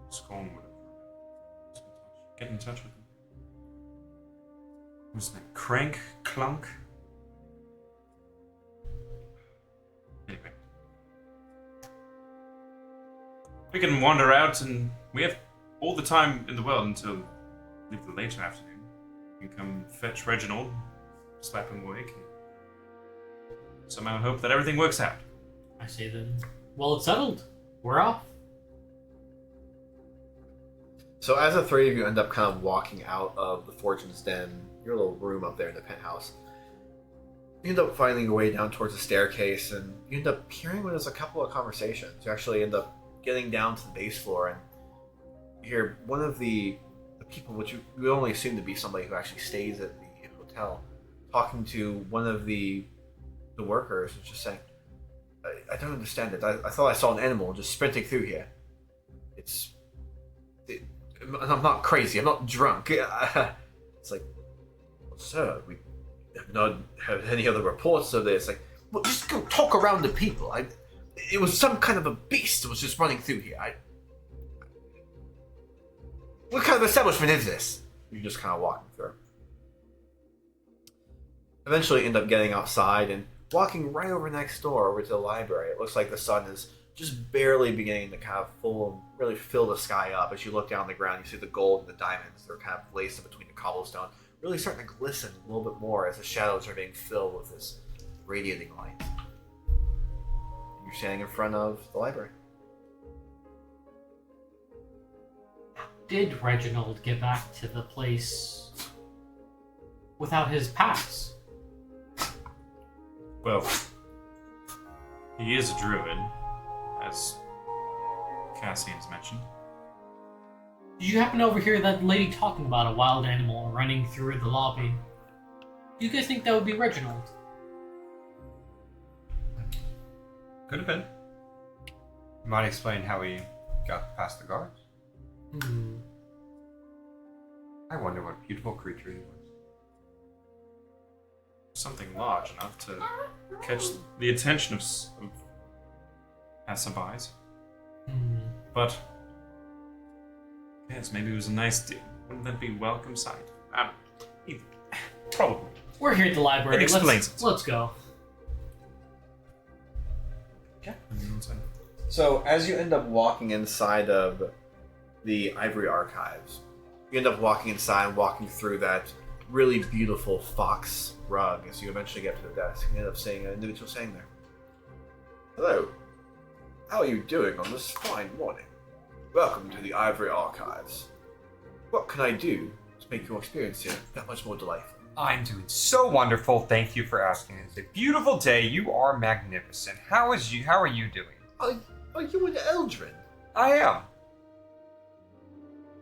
Scorn would have get in touch with him. Who's that? Crank? Clunk? Anyway. We can wander out and we have all the time in the world until the later afternoon. We can come fetch Reginald, slap him awake, and somehow hope that everything works out. I say then, well, it's settled. We're off. So as the three of you end up kind of walking out of the Fortune's Den, your little room up there in the penthouse, you end up finding your way down towards the staircase, and you end up hearing what is a couple of conversations. You actually end up getting down to the base floor, and you hear one of the people, which you only assume to be somebody who actually stays at the hotel, talking to one of the workers and just saying, I don't understand it. I thought I saw an animal just sprinting through here. And I'm not crazy. I'm not drunk. It's like, well, sir, we have not had any other reports of this. Like, well, just go talk around the people. It was some kind of a beast that was just running through here. What kind of establishment is this? You're just kind of walking through. Eventually end up getting outside and walking right over next door over to the library. It looks like the sun is just barely beginning to kind of really fill the sky up. As you look down the ground, you see the gold and the diamonds that are kind of laced in between the cobblestone, really starting to glisten a little bit more as the shadows are being filled with this radiating light. You're standing in front of the library. Did Reginald get back to the place without his pass? Well, he is a druid, as Cassian's mentioned. Did you happen to overhear that lady talking about a wild animal running through the lobby? Do you guys think that would be Reginald? Could have been. You might explain how he got past the guards. I wonder what beautiful creature he was. Something large enough to catch the attention of passerbys. But yes, maybe it was a nice deal. Wouldn't that be welcome sight? Probably. We're here at the library. It explains it. Let's go. Yeah. So as you end up walking inside of the Ivory Archives, you end up walking inside, walking through that really beautiful fox rug as you eventually get to the desk. You end up seeing an individual saying there, "Hello, how are you doing on this fine morning? Welcome to the Ivory Archives. What can I do to make your experience here that much more delightful?" I'm doing so wonderful. Thank you for asking. It's a beautiful day. You are magnificent. How are you doing? Are you an Eldrin? I am.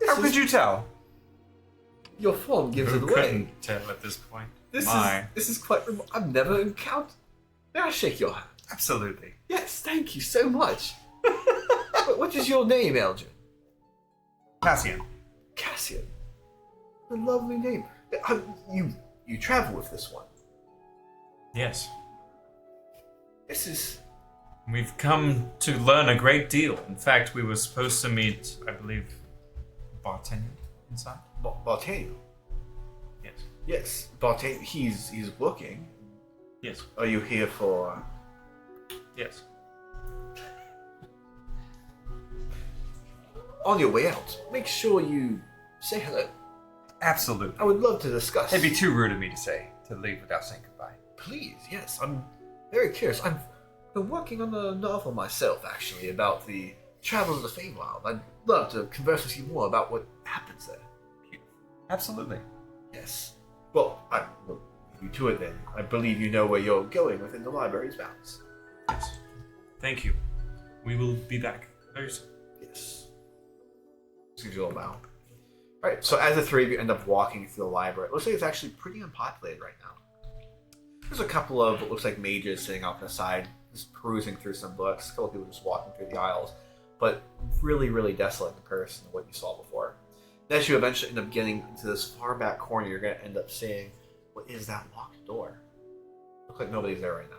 How could you tell? Your form gives it Who away. couldn't tell at this point? This is quite. I've never encountered. May I shake your hand? Absolutely. Yes, thank you so much. What is your name, Eldrin? Cassian. Cassian. A lovely name. You travel with this one. Yes. This is. We've come to learn a great deal. In fact, we were supposed to meet, I believe, Bartender inside. Bartaniel. Yes. Yes, Bartaniel. He's working. Yes. Are you here for? Yes. On your way out, make sure you say hello. Absolutely. I would love to discuss. It'd be too rude of me to leave without saying goodbye. Please, yes. I'm very curious. I've been working on a novel myself, actually, about the travels of the Feywild. I'd love to converse with you more about what happens there. Absolutely. Yes. Well, I will leave you to it then. I believe you know where you're going within the library's bounds. Yes. Thank you. We will be back very soon. Yes. Just gives you a little bow. Alright, so as the three of you end up walking through the library, it looks like it's actually pretty unpopulated right now. There's a couple of what looks like mages sitting off to the side, just perusing through some books, a couple of people just walking through the aisles, but really, really desolate in comparison to what you saw before. And as you eventually end up getting into this far back corner, you're going to end up seeing what is that locked door. Looks like nobody's there right now.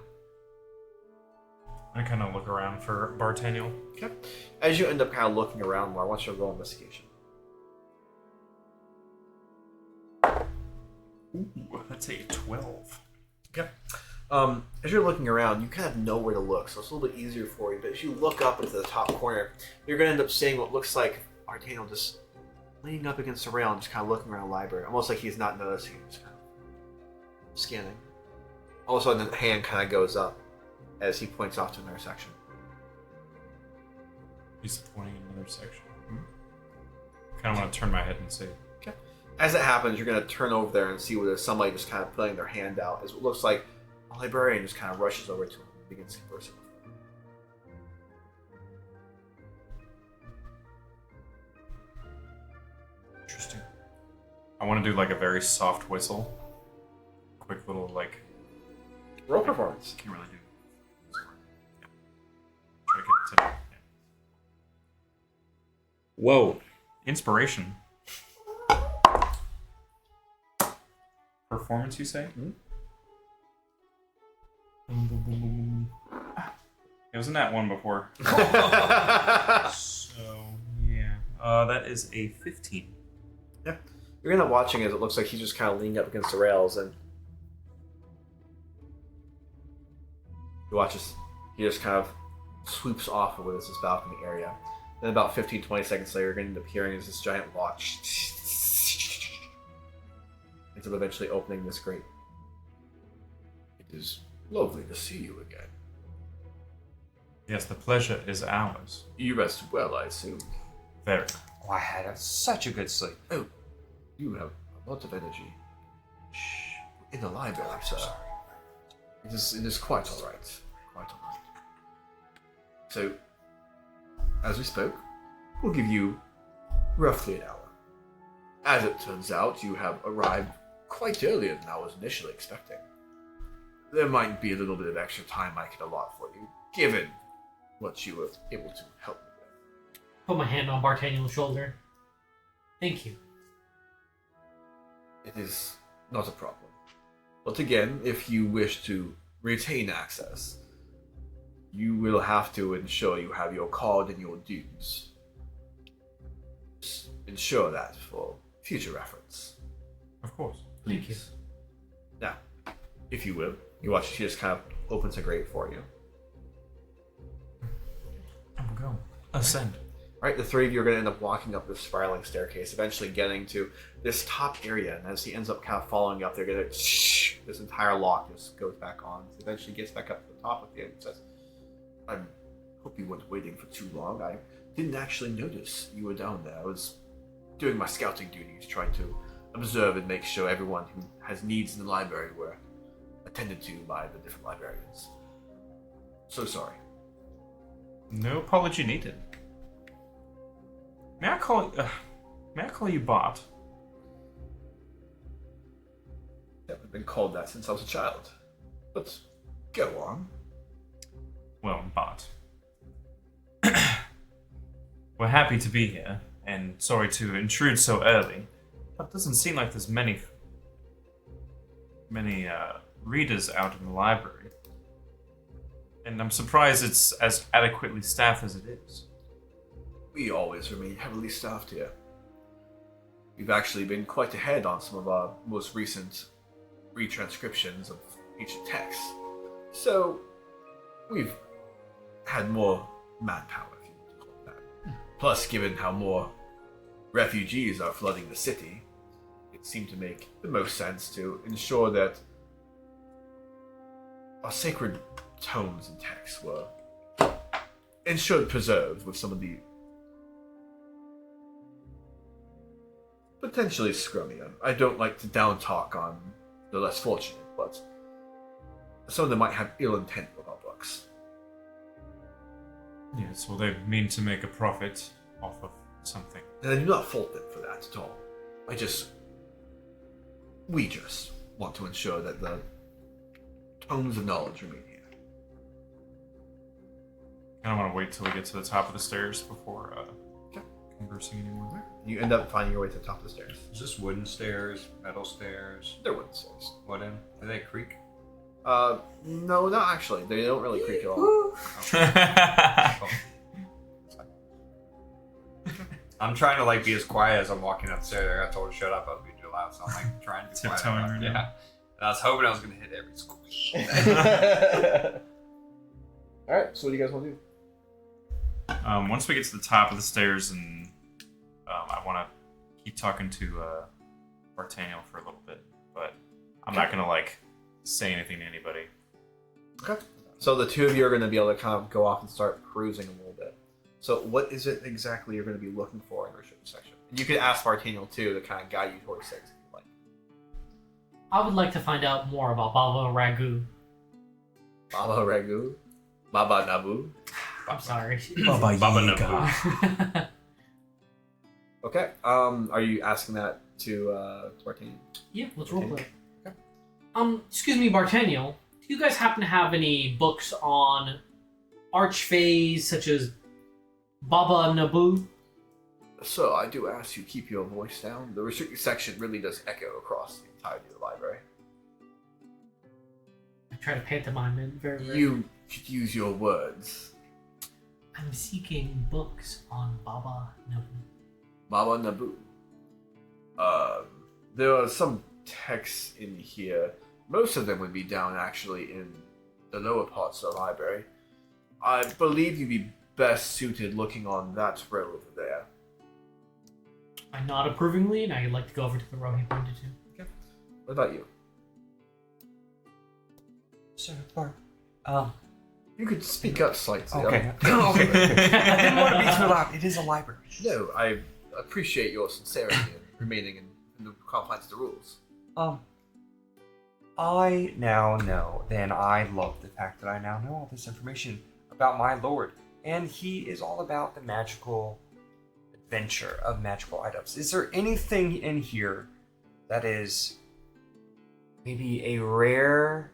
I kind of look around for Bartaniel. Okay. As you end up kind of looking around more, I want you to roll investigation. Ooh, that's a 12. Okay. As you're looking around, you kind of know where to look, so it's a little bit easier for you. But as you look up into the top corner, you're going to end up seeing what looks like Bartaniel just leaning up against the rail and just kind of looking around the library, almost like he's not noticing you, just kind of scanning. All of a sudden, the hand kind of goes up as he points off to another section. He's pointing in another section. Kind of want to turn my head and see. Okay. As it happens, you're going to turn over there and see where there's somebody just kind of putting their hand out. As it looks like a librarian just kind of rushes over to him and begins conversing with him. Interesting. I want to do like a very soft whistle. Quick little like Roll performance. can't really do. Yeah. Try to get it to. Yeah. Whoa! Inspiration. Performance, you say? Mhm. It wasn't that one before. So yeah, that is a 15. You're gonna watching as it looks like he's just kind of leaning up against the rails, and you watch as he just kind of swoops off of this balcony area. Then about 15-20 seconds later, you're going to end up hearing as this giant lock until eventually opening this grate. It is lovely to see you again. Yes, the pleasure is ours. You rest well, I assume. Very. Oh, I had such a good sleep. You have a lot of energy. Shh. In the library, sir. It is quite all right. Quite all right. So, as we spoke, we'll give you roughly an hour. As it turns out, you have arrived quite earlier than I was initially expecting. There might be a little bit of extra time I could allot for you, given what you were able to help me with. Put my hand on Bartaniel's shoulder. Thank you. It is not a problem. But again, if you wish to retain access, you will have to ensure you have your card and your dues. Just ensure that for future reference. Of course. Thank you. Now, If you will. You watch as he just kind of opens a grate for you. And we'll go. Ascend. Right, the three of you are going to end up walking up this spiraling staircase, eventually getting to this top area. And as he ends up kind of following you up, they're going to this entire lock just goes back on. He eventually gets back up to the top with you and says, I hope you weren't waiting for too long. I didn't actually notice you were down there. I was doing my scouting duties, trying to observe and make sure everyone who has needs in the library were attended to by the different librarians. So sorry. No apology needed. May I call you Bot? I've been called that since I was a child. But go on. Well, Bot. We're happy to be here, and sorry to intrude so early. But it doesn't seem like there's many readers out in the library. And I'm surprised it's as adequately staffed as it is. We always remain heavily staffed here. We've actually been quite ahead on some of our most recent retranscriptions of ancient texts. So, we've had more manpower, if you want to call it that. Plus, given how more refugees are flooding the city, it seemed to make the most sense to ensure that our sacred tomes and texts were ensured preserved with some of the potentially scrummier. I don't like to down talk on the less fortunate, but some of them might have ill intent with our books. Yes, well, they mean to make a profit off of something. And I do not fault them for that at all. We just want to ensure that the tomes of knowledge remain here. I don't want to wait till we get to the top of the stairs before conversing anymore. you end up finding your way to the top of the stairs. Is this wooden stairs, metal stairs, They're wooden stairs. wooden? Do they creak? No, not actually. They don't really creak at all. I'm trying to be as quiet as I'm walking upstairs. I got told to shut up. I was being too loud, so I'm trying to be quiet. Tiptoeing right now. Yeah. And I was hoping I was going to hit every squeak. Alright, so what do you guys want to do? Once we get to the top of the stairs, and I want to keep talking to Bartaniel for a little bit, but I'm not gonna say anything to anybody. Okay. So the two of you are going to be able to kind of go off and start cruising a little bit. So what is it exactly you're going to be looking for in the research section? And you could ask Bartaniel too to kind of guide you towards things if you like. I would like to find out more about Baba Ragu. Baba Ragu? Baba Nabu? I'm sorry. Baba Yaga. Okay. Are you asking that to Bartaniel? Yeah, let's roleplay. Excuse me, Bartaniel. Do you guys happen to have any books on archfays such as Baba Nabu? So I do ask you keep your voice down. The restricted section really does echo across the entirety of the library. I try to pantomime it very. You should use your words. I'm seeking books on Baba Nabu. Baba Nabu. There are some texts in here. Most of them would be down actually in the lower parts of the library. I believe you'd be best suited looking on that row over there. I nod approvingly, and I'd like to go over to the row he pointed to. Okay. What about you? Sir, Bart. You could speak up slightly. Okay. Okay. I didn't want to be too loud. It is a library. No, I appreciate your sincerity in remaining in the confines of the rules. I now know, and I love the fact that I now know all this information about my lord, and he is all about the magical adventure of magical items. Is there anything in here that is maybe a rare,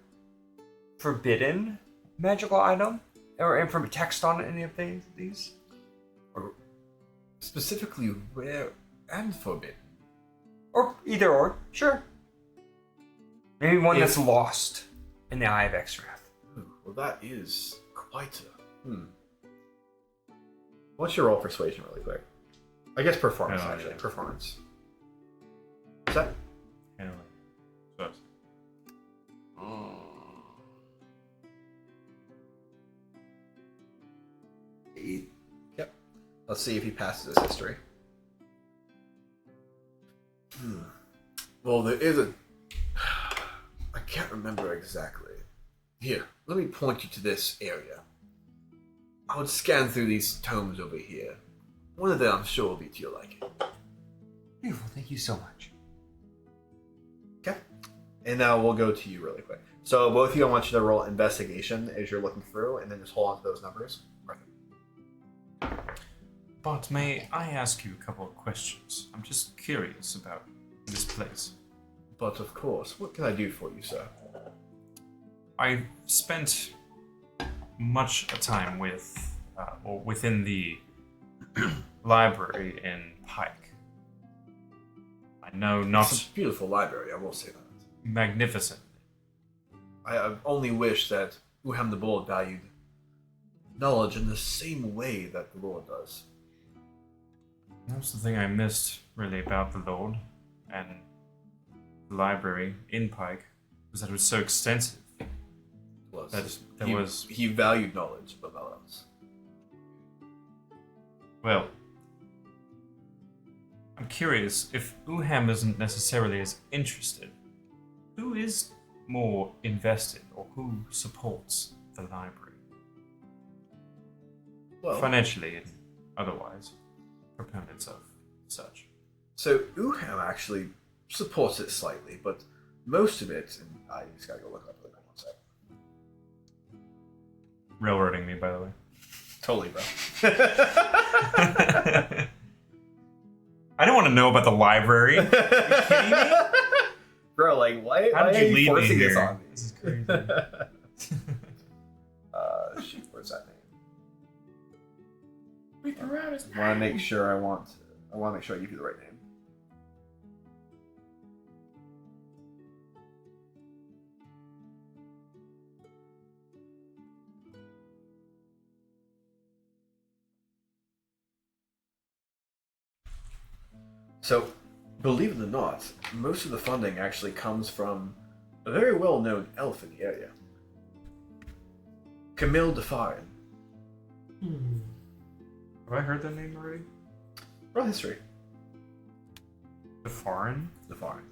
forbidden magical item, or from text on any of these? Or specifically rare and forbidden. Or either or, sure. Maybe one If- that's lost in the Eye of Extrath. Ooh, well, that is quite a... What's your roll for persuasion, really quick? I guess performance, Oh, actually. yeah. Performance. Is that? Anyway, so it's- Yep. Let's see if he passes his history. Well, there is a... I can't remember exactly. Here, let me point you to this area. I would scan through these tomes over here. One of them I'm sure will be to your liking. Beautiful, thank you so much. Okay. And now we'll go to you really quick. So both of you, I want you to roll investigation as you're looking through, and then just hold on to those numbers. But may I ask you a couple of questions? I'm just curious about this place. But of course, what can I do for you, sir? I spent much time with, or within the library in Pike. I know not It's a beautiful library, I will say that. magnificent. I only wish that Uham the Bold valued knowledge in the same way that the Lord does. That's the thing I missed really about the Lord and the library in Pike, was that it was so extensive. Was He valued knowledge above all else. Well, I'm curious, if Uham isn't necessarily as interested, who is more invested or who supports the library? Well, Financially and otherwise, proponents of such. so Uham actually supports it slightly, but most of it, and I just gotta go look up the one sec. Railroading me, by the way. Totally, bro. I don't want to know about the library. Are you kidding me? Bro, like, why, How why did are you you lead me forcing this here? on me? This is crazy. Shoot, where's that name? We threw out his I want to make sure I want to make sure I give you the right name. So, believe it or not, most of the funding actually comes from a very well-known elf in the area. Camille Defiant. Have I heard that name already? Roll history. The foreign? Defiant.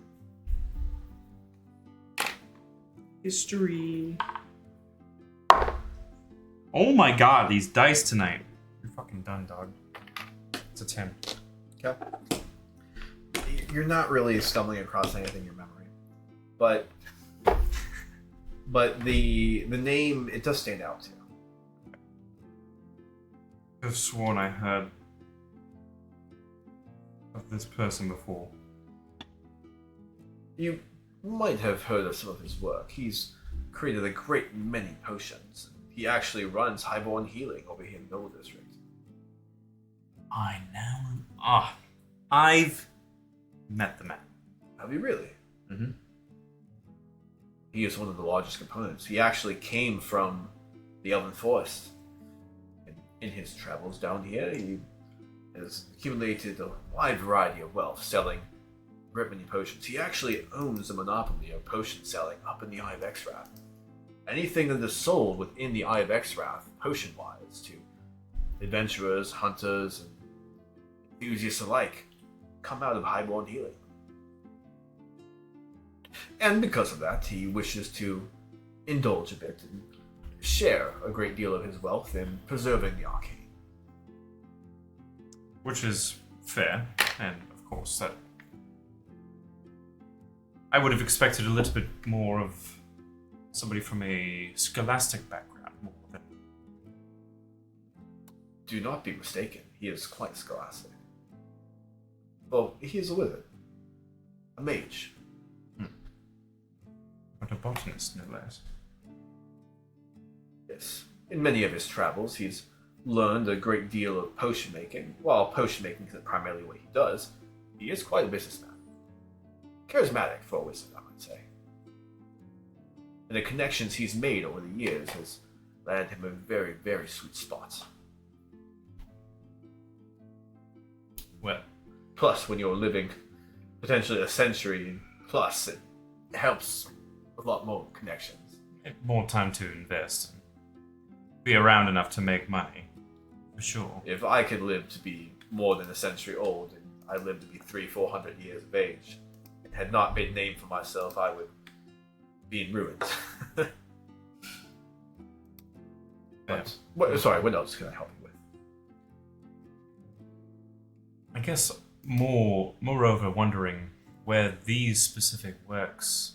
History. Oh my god, these dice tonight. You're fucking done, dog. It's a 10. Okay. You're not really stumbling across anything in your memory, but the name, it does stand out to you. I've sworn I heard of this person before. You might have heard of some of his work. He's created a great many potions. He actually runs highborn healing over here in the Noble District. I now. I've met the man. Have you really? Mm-hmm. He is one of the largest components. He actually came from the Elven Forest. In his travels down here, he has accumulated a wide variety of wealth selling great many potions. He actually owns a monopoly of potion selling up in the Eye of Exrath. Anything that is sold within the Eye of Exrath, potion-wise, to adventurers, hunters, and enthusiasts alike, come out of highborn healing. And because of that, he wishes to indulge a bit and share a great deal of his wealth in preserving the arcane. Which is fair, and of course that I would have expected a little bit more of somebody from a scholastic background more than. Do not be mistaken, he is quite scholastic. Well, he is a wizard. A mage. But a botanist, no less. Yes. In many of his travels, he's learned a great deal of potion making. While potion making isn't primarily what he does, he is quite a businessman. Charismatic for a wizard, I might say. And the connections he's made over the years has landed him a very, very sweet spot. Well, Plus, when you're living potentially a century plus, it helps a lot more connections. more time to invest and be around enough to make money, for sure. If I could live to be more than a century old, and I lived to be 300-400 years of age, and had not made a name for myself, I would be in ruins. But, what else can I help you with? I guess moreover, wondering where these specific works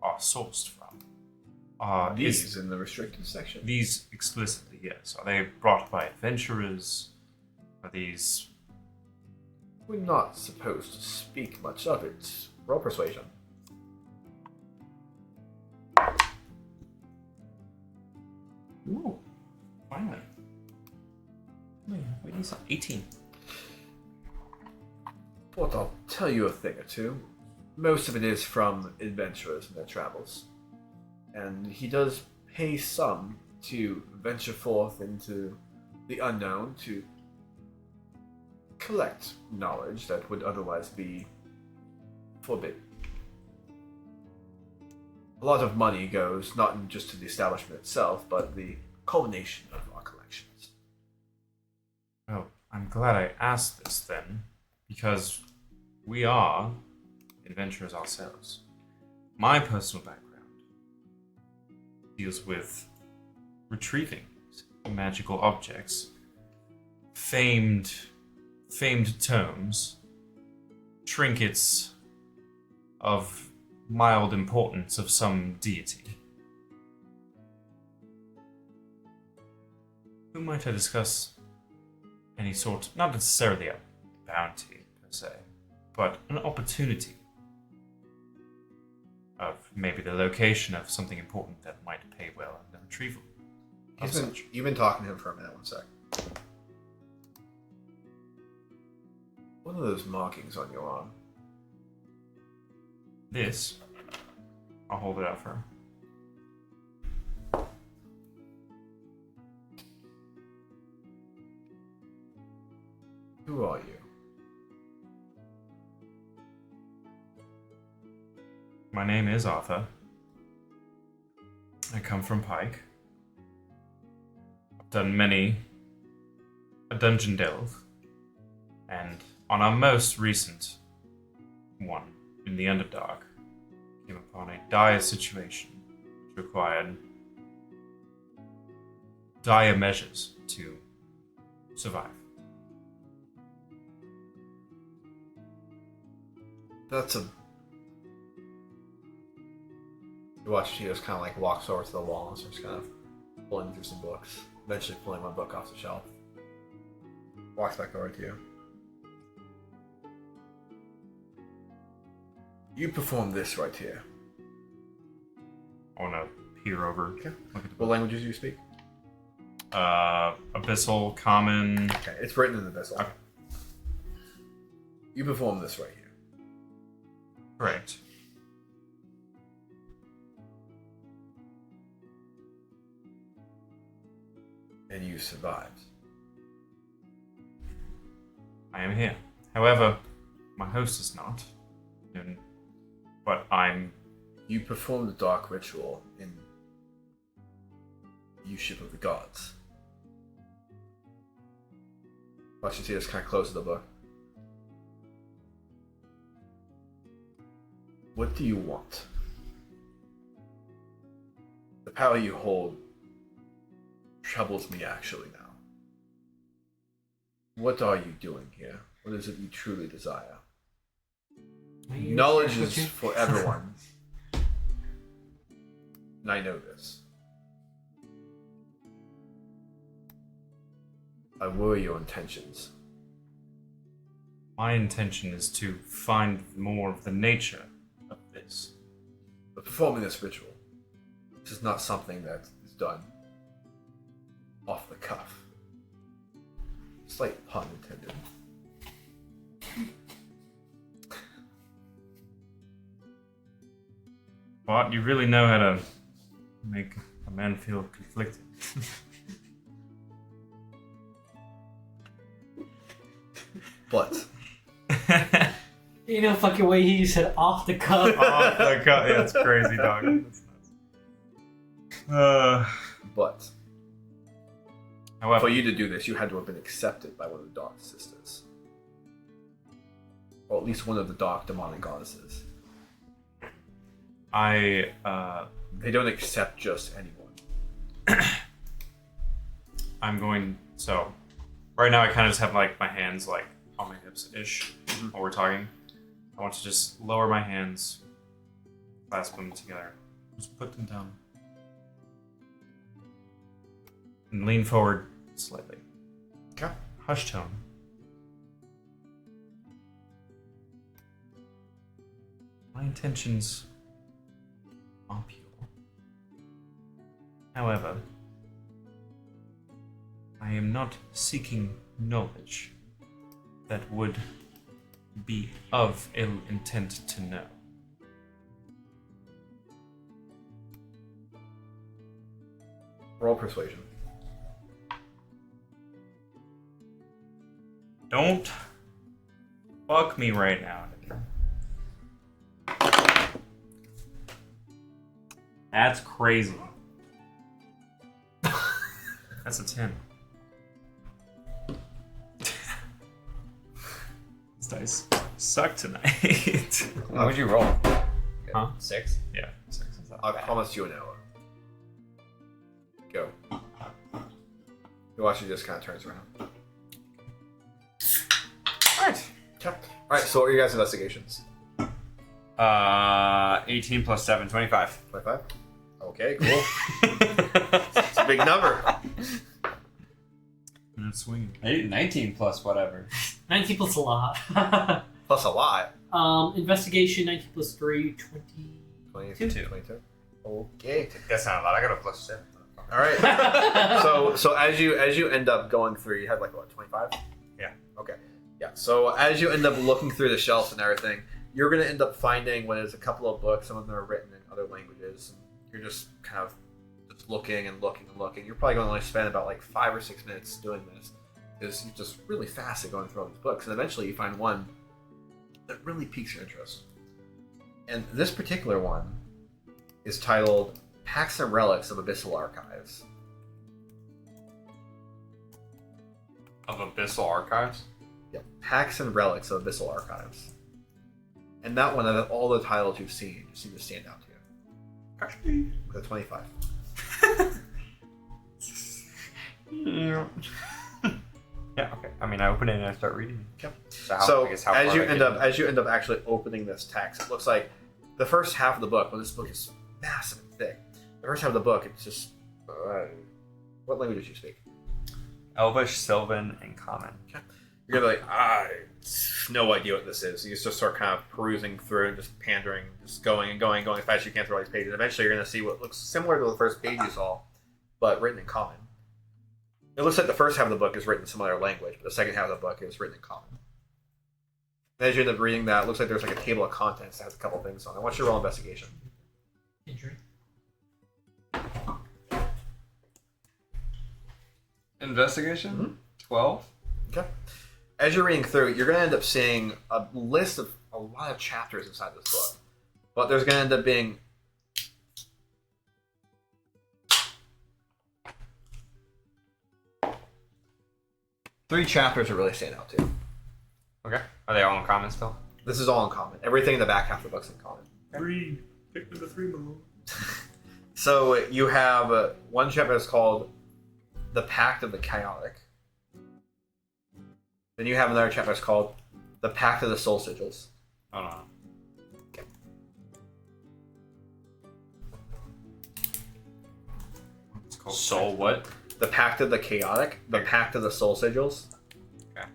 are sourced from. These in the restricted section? These explicitly, yes. Are they brought by adventurers? Are these... We're not supposed to speak much of it. Roll persuasion. Ooh, finally. Wait, he's 18. But I'll tell you a thing or two. Most of it is from adventurers and their travels. And he does pay some to venture forth into the unknown to collect knowledge that would otherwise be forbidden. A lot of money goes not just to the establishment itself, but the culmination of our collections. Oh, I'm glad I asked this then, because we are adventurers ourselves. My personal background deals with retrieving magical objects, famed tomes, trinkets of mild importance of some deity. Who might I discuss any sort, not necessarily a bounty per se, but an opportunity of maybe the location of something important that might pay well in the retrieval of such. You've been talking to him for a minute, one sec. What are those markings on your arm? This, I'll hold it out for him. Who are you? My name is Arthur. I come from Pike. I've done many a dungeon delve, and on our most recent one, in the Underdark, came upon a dire situation which required dire measures to survive. That's a... You watch she just kind of like walks over to the wall and starts kind of pulling through some books. Eventually pulling one book off the shelf. Walks back over to you. You perform this right here. I want to peer over. Okay. Look at the What languages do you speak? Abyssal, Common. Okay, it's written in the vessel. Okay. You perform this right here. Correct. And you survived. I am here. However, my host is not. But I'm. You perform the dark ritual in U-ship of the gods. Watch you see this kind of close to the book. What do you want? The power you hold troubles me actually now. What are you doing here? What is it you truly desire? Knowledge is for everyone. And I know this. I worry your intentions. My intention is to find more of the nature of this. But performing this ritual, this is not something that is done off the cuff. Slight pun intended. But you really know how to make a man feel conflicted. But You know, fucking way he said off the cuff. Off the cut. Yeah, it's crazy, dog. That's nuts. but However, for you to do this, you had to have been accepted by one of the Dark Sisters. Or at least one of the Dark Demonic Goddesses. I They don't accept just anyone. I'm going. So, right now I kind of just have like my hands like on my hips ish while we're talking. I want to just lower my hands, clasp them together, just put them down, and lean forward slightly. Okay. Hush tone. My intentions are pure. However, I am not seeking knowledge that would be of ill intent to know. Roll persuasion. Don't fuck me right now. That's crazy. That's a 10. These dice suck tonight. What would you roll? Huh? 6? Yeah. 6. I promise you an hour. Go. You watch, he just kind of turns around. Alright. Alright, so what are your guys' investigations? 18 plus 7, 25. 25? Okay, cool. It's a big number. I'm swinging. 19 plus whatever. 19 plus a lot. Plus a lot. Investigation, 19 plus 3, 20. 22. 22. Okay. That's not a lot. I got a plus 7. Alright. So as you end up going through, you had like what, 25? Yeah. Okay. Yeah. So as you end up looking through the shelves and everything, you're gonna end up finding what is a couple of books. Some of them are written in other languages. And you're just kind of just looking and looking and looking. You're probably going to only spend about like 5 or 6 minutes doing this, because you're just really fast at going through all these books. And eventually you find one that really piques your interest. And this particular one is titled Packs and Relics of Abyssal Archives. Of Abyssal Archives? Yeah, Packs and Relics of Abyssal Archives. And that one, out of all the titles you've seen, seem to stand out to you. With a 25. Yeah, okay. I mean, I open it and I start reading. Okay. So, I guess how as far you I end get up as you end up actually opening this text, it looks like the first half of the book. When this book is massive and thick, the first half of the book, it's just what language do you speak? Elvish, Sylvan, and Common. You're gonna be like, I no idea what this is. You just start kind of perusing through and just pandering, just going and going and going as fast as you can through all these pages. Eventually, you're gonna see what looks similar to the first page you saw, but written in common. It looks like the first half of the book is written in some other language, but the second half of the book is written in common. And as you end up reading that, it looks like there's like a table of contents that has a couple things on it. What's your roll investigation? Injury. Investigation? 12? Okay. As you're reading through, you're going to end up seeing a list of a lot of chapters inside this book. But there's going to end up being... three chapters that really stand out to you. Okay. Are they all in common still? This is all in common. Everything in the back half of the book's in common. Read. Pick number 3 below. So you have one chapter that's called The Pact of the Chaotic. Then you have another chapter that's called The Pact of the Soul Sigils. Hold on. It's called Soul what? The Pact of the Chaotic, The Pact of the Soul Sigils, Okay.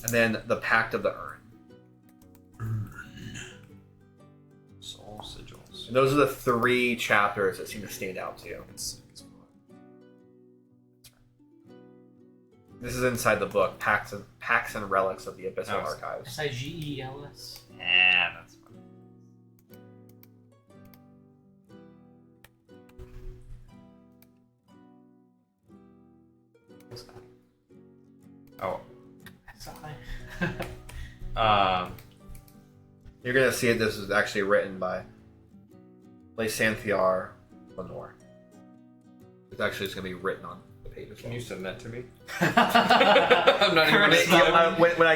and then The Pact of the Urn. Soul Sigils. And those are the three chapters that seem to stand out to you. This is inside the book, Pacts and Relics of the Abyssal Oh, Archives. Sigels. Yeah, that's fine. Oh. You're going to see it. This is actually written by Lysanthiar Lenore. It's actually just going to be written on the page as well. Can you send that to me? I'm not even When, when I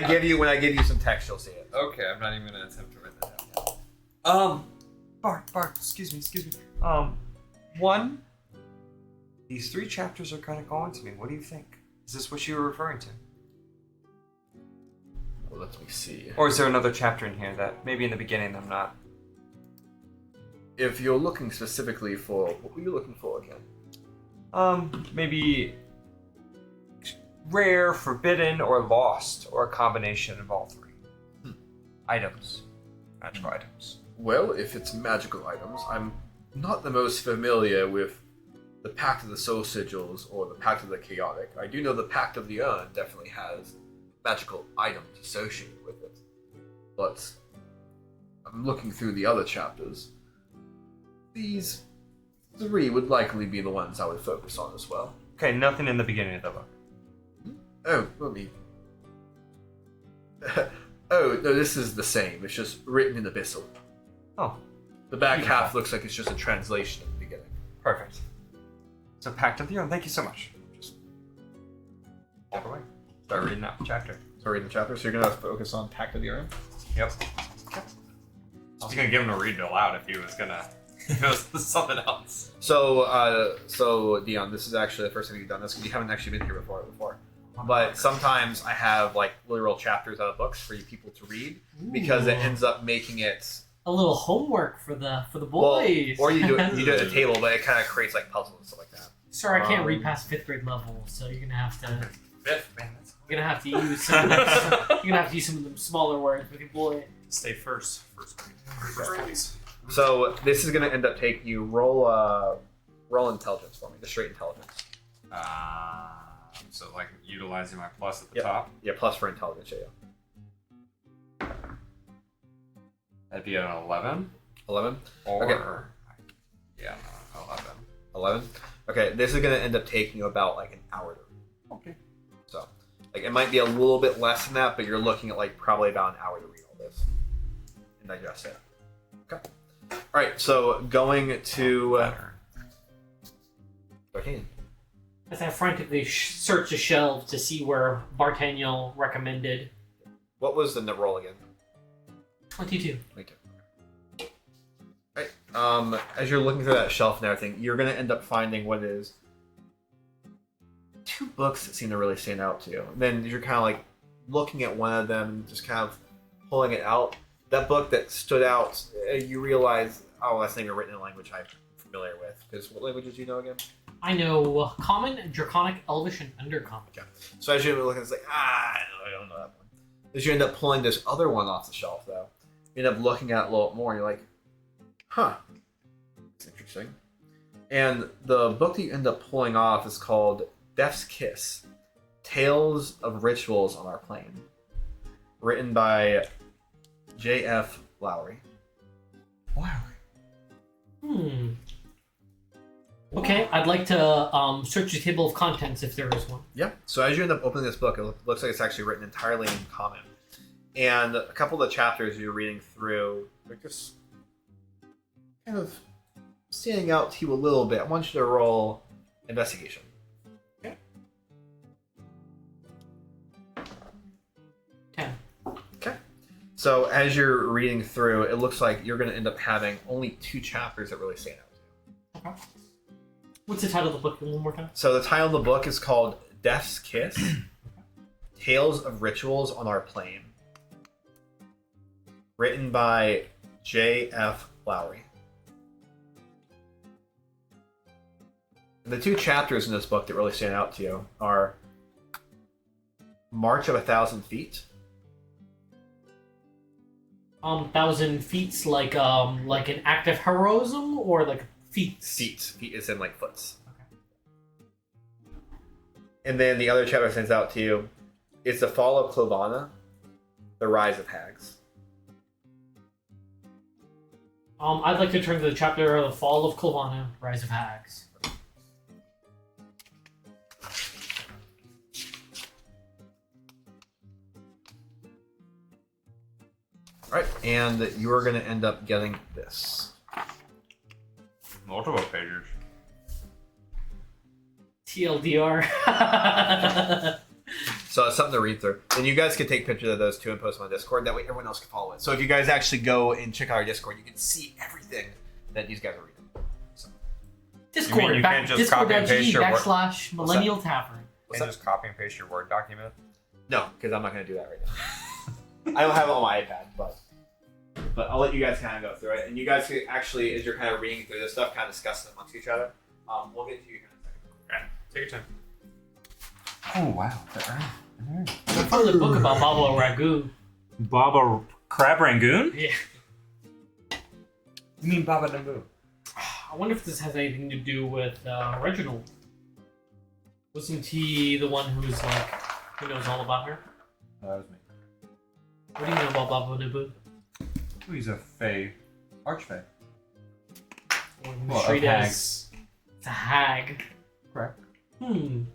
give you some text, you'll see it. Okay, I'm not even gonna attempt to write that down. Bart, excuse me. One, these three chapters are kind of calling to me. What do you think? Is this what you were referring to? Well, let me see. Or is there another chapter in here that maybe in the beginning I'm not? If you're looking specifically for, what were you looking for again? Maybe rare, forbidden, or lost, or a combination of all three. Items. Magical items. Well, if it's magical items, I'm not the most familiar with the Pact of the Soul Sigils or the Pact of the Chaotic. I do know the Pact of the Urn definitely has magical items associated with it. But I'm looking through the other chapters. These three would likely be the ones I would focus on as well. Okay, nothing in the beginning of the book. Oh, let me... oh, no, this is the same. It's just written in Abyssal. Oh, The back Beautiful. half looks like it's just a translation at the beginning. perfect. So, Pact of the Urn, thank you so much. Just walk away. Start reading that chapter. So reading the chapter, so you're going to focus on Pact of the Urn? Yep. I was gonna give him to read it aloud if he was gonna. If it was something else. So Dion, this is actually the first time you've done this because you haven't actually been here before. But sometimes I have like literal chapters out of books for you people to read because it ends up making it a little homework for the well, boys. or you do it at the table, but it kind of creates like puzzles and stuff like that. Sorry, I can't read past 5th grade level, so you're gonna have to. Fifth, man. That's... You're gonna have to use some. Of those, you're gonna have to use some of the smaller words with your boy. Stay first. First grade, please. So this is going to end up taking you roll intelligence for me, the straight intelligence. So like utilizing my plus at the Yep. top. Yeah, plus for intelligence, yeah. That'd be an 11. 11. Or Okay. yeah, no, 11. 11. Okay, this is going to end up taking you about like an hour to read. Okay. So, like, it might be a little bit less than that, but you're looking at like probably about an hour to read all this and digest it. Okay. All right. So going to Better. Darkane. As I frantically search the shelves to see where Bartaniel recommended. What was the roll again? 22. Okay. Right. As you're looking through that shelf and everything, you're gonna end up finding what is two books that seem to really stand out to you. And then you're kind of like looking at one of them and just kind of pulling it out. That book that stood out, you realize, oh, that's not even written in a language I'm familiar with. Because what languages do you know again? I know Common, Draconic, Elvish, and Undercommon. Okay. So as you're looking, it's like, I don't know that one. As you end up pulling this other one off the shelf, though, you end up looking at it a little more, and you're like, huh, that's interesting. And the book that you end up pulling off is called Death's Kiss, Tales of Rituals on Our Plane, written by J.F. Lowry. Okay, I'd like to search the table of contents if there is one. Yeah. So as you end up opening this book, it looks like it's actually written entirely in common. And a couple of the chapters you're reading through, they're just kind of standing out to you a little bit. I want you to roll investigation. Okay. 10. Okay. So as you're reading through, it looks like you're going to end up having only 2 chapters that really stand out. Okay. What's the title of the book one more time? So the title of the book is called Death's Kiss, Tales of Rituals on Our Plane, written by J.F. Lowry. The 2 chapters in this book that really stand out to you are March of 1,000 Feet. 1,000 feet's like an act of heroism or like feats? Feet is in like foots. And then the other chapter that stands out to you is The Fall of Clovana, The Rise of Hags. I'd like to turn to the chapter of The Fall of Clovana, Rise of Hags. All right, and you are going to end up getting this. Multiple pages. TLDR. So it's something to read through. And you guys can take pictures of those too and post them on Discord. That way everyone else can follow it. So if you guys actually go and check out our Discord, you can see everything that these guys are reading. So, Discord, You mean you back, can't just copy and discord.gg paste your work- / Millennial Tavern. What's Can that? just copy and paste your Word document? No, because I'm not going to do that right now. I don't have it on my iPad, but I'll let you guys kind of go through it. And you guys can actually, as you're kind of reading through this stuff, kind of discuss it amongst each other. We'll get to you here in a second. Okay, take your time. Oh wow. I found a book about Baba Ragu. Baba Crab Rangoon? Yeah. You mean Baba Naboo? I wonder if this has anything to do with Reginald. Wasn't he the one who's like, who knows all about her? No, that was me. What do you know about Baba Naboo? Oh, he's a Fey. Archfey. Well, of as it's a hag. Correct. Hmm. You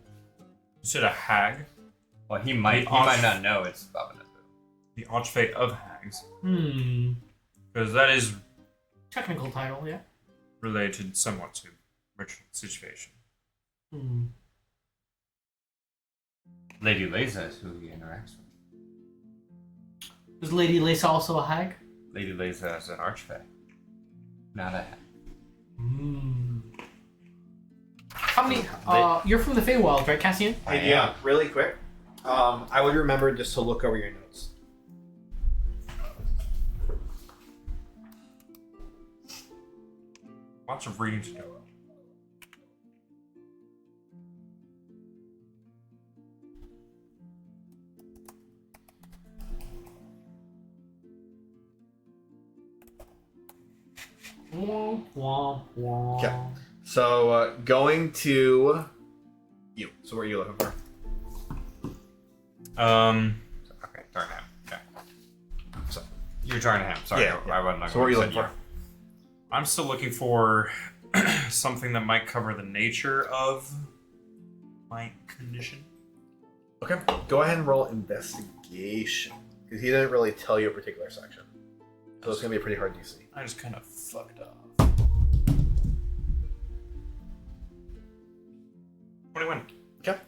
said a hag? Well, he might not know it's Baba Naboo. The Archfey of Hags. Hmm. Because that is Technical title, yeah. related somewhat to Richard's situation. Hmm. Lady Leza is who he interacts with. Is Lady Lace also a hag? Lady Leza is an archfey. Not a hag. Hmm. How many? You're from the Feywild, right, Cassian? And yeah, really quick. I would remember just to look over your notes. Lots of reading to do. Womp, womp, womp. Okay. So going to you. So what are you looking for? Okay, turn to him. Okay. So, You're turning to him. Sorry, Yeah, I wasn't. So what are you looking for? I'm still looking for something that might cover the nature of my condition. Okay. Go ahead and roll investigation because he didn't really tell you a particular section, so it's gonna be a pretty hard DC. I just kind of fucked up. 21. Okay.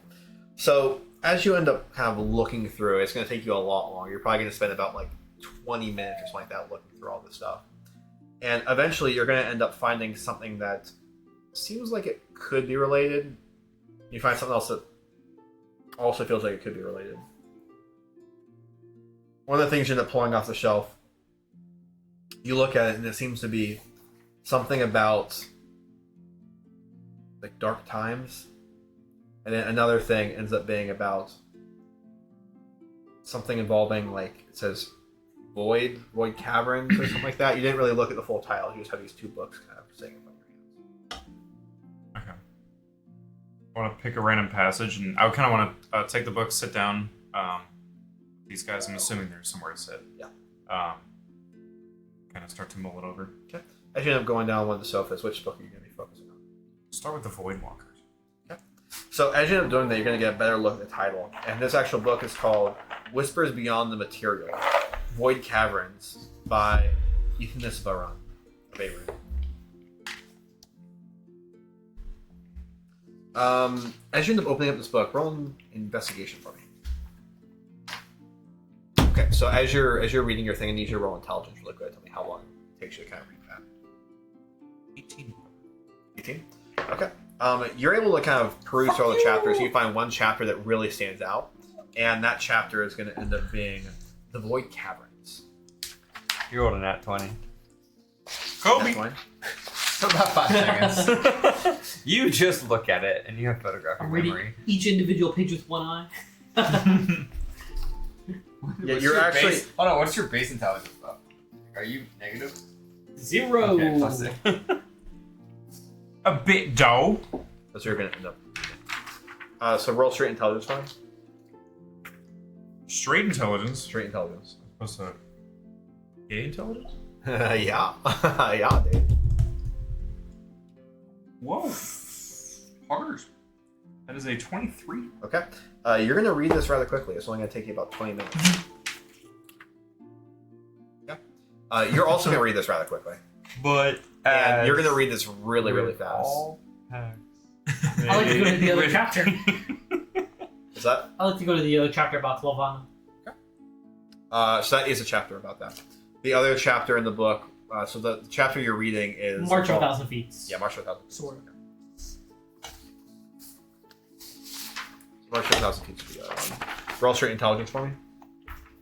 So as you end up kind of looking through, it's going to take you a lot longer. You're probably going to spend about like 20 minutes or something like that looking through all this stuff. And eventually you're going to end up finding something that seems like it could be related. You find something else that also feels like it could be related. One of the things you end up pulling off the shelf, you look at it and it seems to be something about like dark times, and then another thing ends up being about something involving like it says void caverns or something like that. You didn't really look at the full title. You just have these two books kind of sitting in front of your hands. Okay. I want to pick a random passage, and I kind of want to take the book, sit down. These guys, I'm assuming there's somewhere to sit. Yeah. Kind of start to mull it over. Okay. As you end up going down one of the sofas, which book are you going to be focusing on? Start with the Void Walkers. Okay. So as you end up doing that, you're going to get a better look at the title. And this actual book is called Whispers Beyond the Material, Void Caverns by Ethanis Baron of Aerun. As you end up opening up this book, roll an investigation for me. Okay, so as you're reading your thing, I need you to roll intelligence really quick. Tell me how long it takes you to kind of read that. 18. 18? Okay. You're able to kind of peruse through all the chapters. You find one chapter that really stands out, and that chapter is going to end up being the Void Caverns. You rolled a nat 20. Kobe! That's one. For about 5 seconds. You just look at it and you have photographic I'm reading memory. each individual page with one eye. Yeah, What's you're your actually... base- Hold on, what's your base intelligence though? Are you negative? 0. Okay, plus 6. A bit dull. That's where you're going to end up. So roll straight intelligence for me. Straight intelligence. Straight intelligence. What's that? Gay intelligence? Yeah. Yeah, dude. Whoa. Hard. That is a 23. Okay. You're going to read this rather quickly. It's only going to take you about 20 minutes. Yeah. You're also going to read this rather quickly. But And you're going to read this really, really fast. I like to go to the other chapter. Is that? I like to go to the other chapter about Slovana. So that is a chapter about that. The other chapter in the book, so the chapter you're reading is... March of 1,000 Feet. Yeah, March of 1,000 Feet. Sword. March of 1,000 Feet is the other one. Roll straight intelligence for me.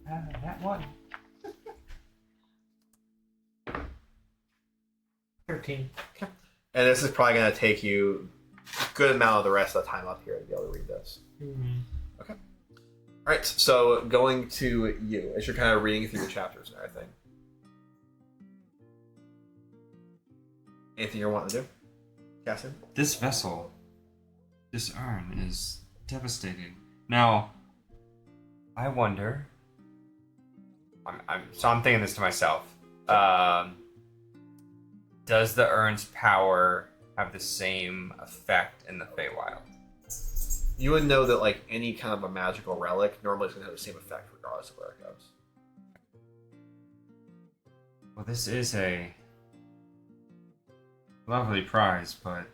that one. 13. And this is probably going to take you a good amount of the rest of the time up here to be able to read this. Mm-hmm. All right, so going to you, as you're kind of reading through the chapters and everything. Anything you're wanting to do? Cassian? This vessel, this urn is devastating. Now, I wonder. I'm thinking this to myself. Does the urn's power have the same effect in the Feywild? You would know that like any kind of a magical relic normally is going to have the same effect regardless of where it goes. Well, this is a lovely prize, but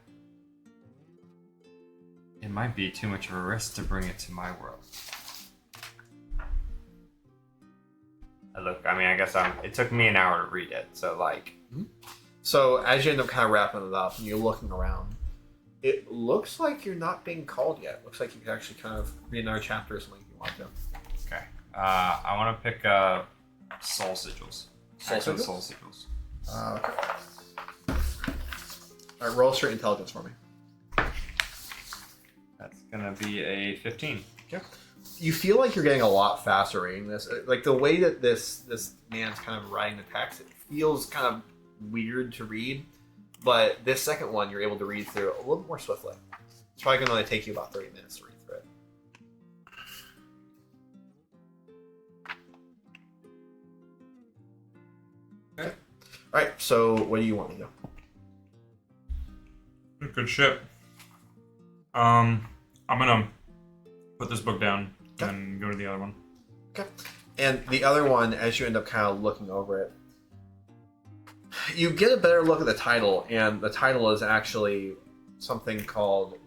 it might be too much of a risk to bring it to my world. Look, I mean, I guess it took me an hour to read it, so like... So as you end up kind of wrapping it up and you're looking around, it looks like you're not being called yet. Looks like you could actually kind of read another chapter or something if you want to. Okay. I want to pick Soul Sigils. Actual Sigils? Soul Sigils. Okay. All right, roll straight intelligence for me. That's gonna be a 15. You feel like you're getting a lot faster reading this. Like the way that this man's kind of writing the text, it feels kind of weird to read. But this second one, you're able to read through a little more swiftly. It's probably going to only take you about 30 minutes to read through it. Okay. All right. So, what do you want to do? Good ship. I'm gonna put this book down and go to the other one. Okay. And the other one, as you end up kind of looking over it, you get a better look at the title, and the title is actually something called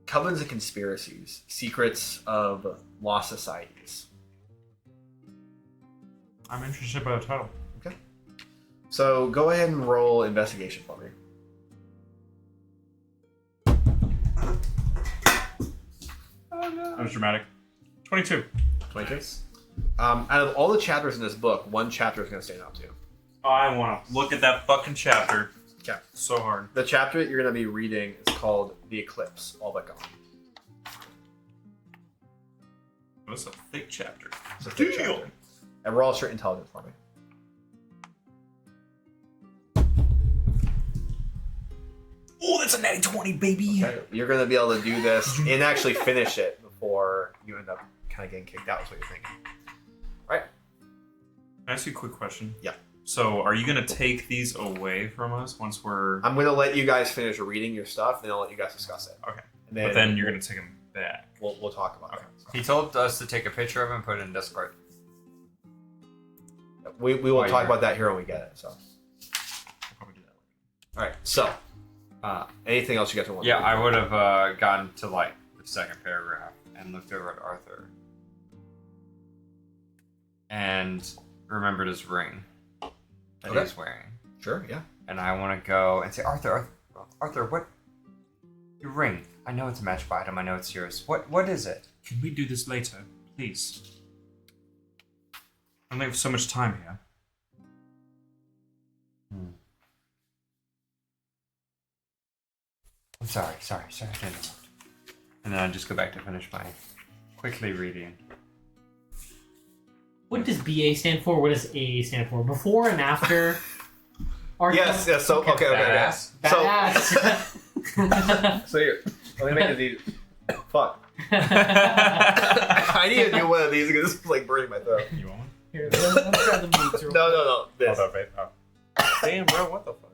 Covens and Conspiracies, Secrets of Lost Societies. I'm interested by the title. Okay. So go ahead and roll investigation for me. That was dramatic. 22. 22. Out of all the chapters in this book, one chapter is going to stand out to you. I want to look at that fucking chapter. Okay. So hard. The chapter that you're going to be reading is called The Eclipse, All But Gone. That's a thick chapter. It's a thick chapter. And roll straight intelligence for me. Oh, that's a natty 20, baby. Okay. You're going to be able to do this and actually finish it before you end up kind of getting kicked out, is what you're thinking. Right? Can I ask you a quick question? Yeah. So, are you going to take these away from us once we're... I'm going to let you guys finish reading your stuff, and I'll let you guys discuss it. Okay. And then, But then you're going to take them back. we'll talk about Okay. it. He told us to take a picture of him and put it in Discord. We will While talk you're- about that here when we get it. So, I'll probably do that. all right. So, anything else you guys want? Yeah, I would have gotten to like the second paragraph and looked over at Arthur and remembered his ring that Okay. he was wearing. Sure. Yeah. And I want to go and say, Arthur, what? Your ring. I know it's a magical item. I know it's yours. What is it? Can we do this later, please? I only have so much time here. I'm sorry. I didn't know. And then I just go back to finish my quickly reading. What does BA stand for? What does AA stand for? Before and after? Yes. Yes. So okay. Badass. Badass. So here, let me make it easy. Fuck. I need to do one of these because this is like burning my throat. You want one? Here, let's try the moods real No. This. Hold up, babe. Oh. Damn, bro, what the fuck?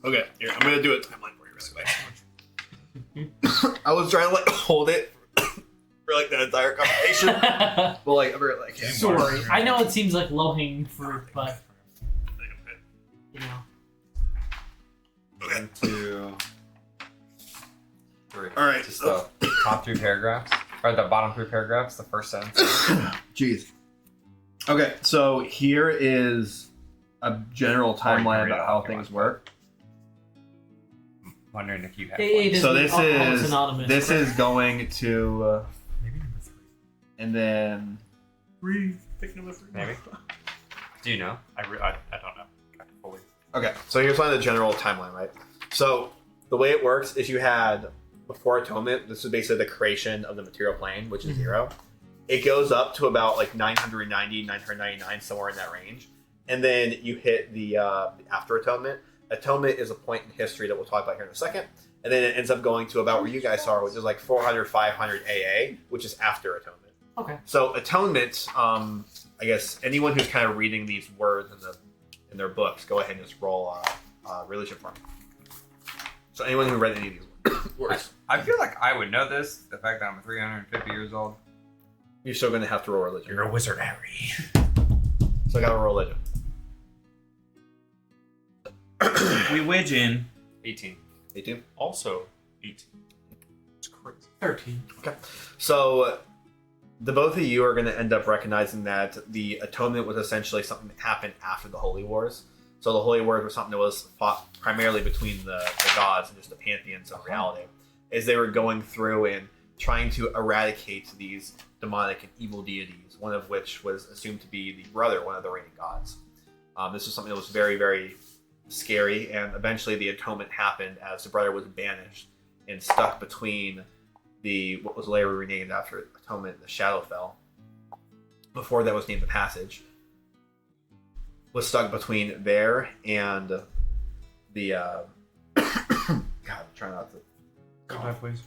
Okay. Here, I'm gonna do a timeline for you really quick. I was trying to like hold it for like the entire conversation, quick. but like I'm really like. Sorry. I know it seems like low-hanging fruit, but, you know. 1, 2, 3. All right. Just the top 3 paragraphs, or the bottom 3 paragraphs. The first sentence. Jeez. Okay, so here is a general timeline about how things work. Wondering if you have AA one. doesn't So mean this Alcoholics is Anonymous, this correct? is going to, Maybe number 3. and then 3. Pick number 3. Maybe. Do you know? I don't know. Fully. okay. So here's one of the general timeline, right? So the way it works is you had before atonement. This is basically the creation of the material plane, which is 0. It goes up to about like 990, 999, somewhere in that range, and then you hit the after atonement. Atonement is a point in history that we'll talk about here in a second, and then it ends up going to about where you guys are, which is like 400, 500 AA, which is after atonement. Okay. So atonement, I guess anyone who's kind of reading these words in their books, go ahead and just roll religion for me. So anyone who read any of these words, I feel like I would know this. The fact that I'm 350 years old. you're still going to have to roll religion. You're a wizard, Harry. So I got to roll religion. We wedge in. 18. 18. Also 18. It's crazy. 13. Okay. So the both of you are going to end up recognizing that the atonement was essentially something that happened after the Holy Wars. So the Holy Wars was something that was fought primarily between the gods and just the pantheons of reality, as they were going through and trying to eradicate these demonic and evil deities, one of which was assumed to be the brother, one of the reigning gods. This was something that was very, very scary, and eventually the atonement happened as the brother was banished and stuck between what was later renamed after atonement, the Shadowfell. Before that was named the Passage. Was stuck between there and the God, I'm trying not to. Go ahead, please.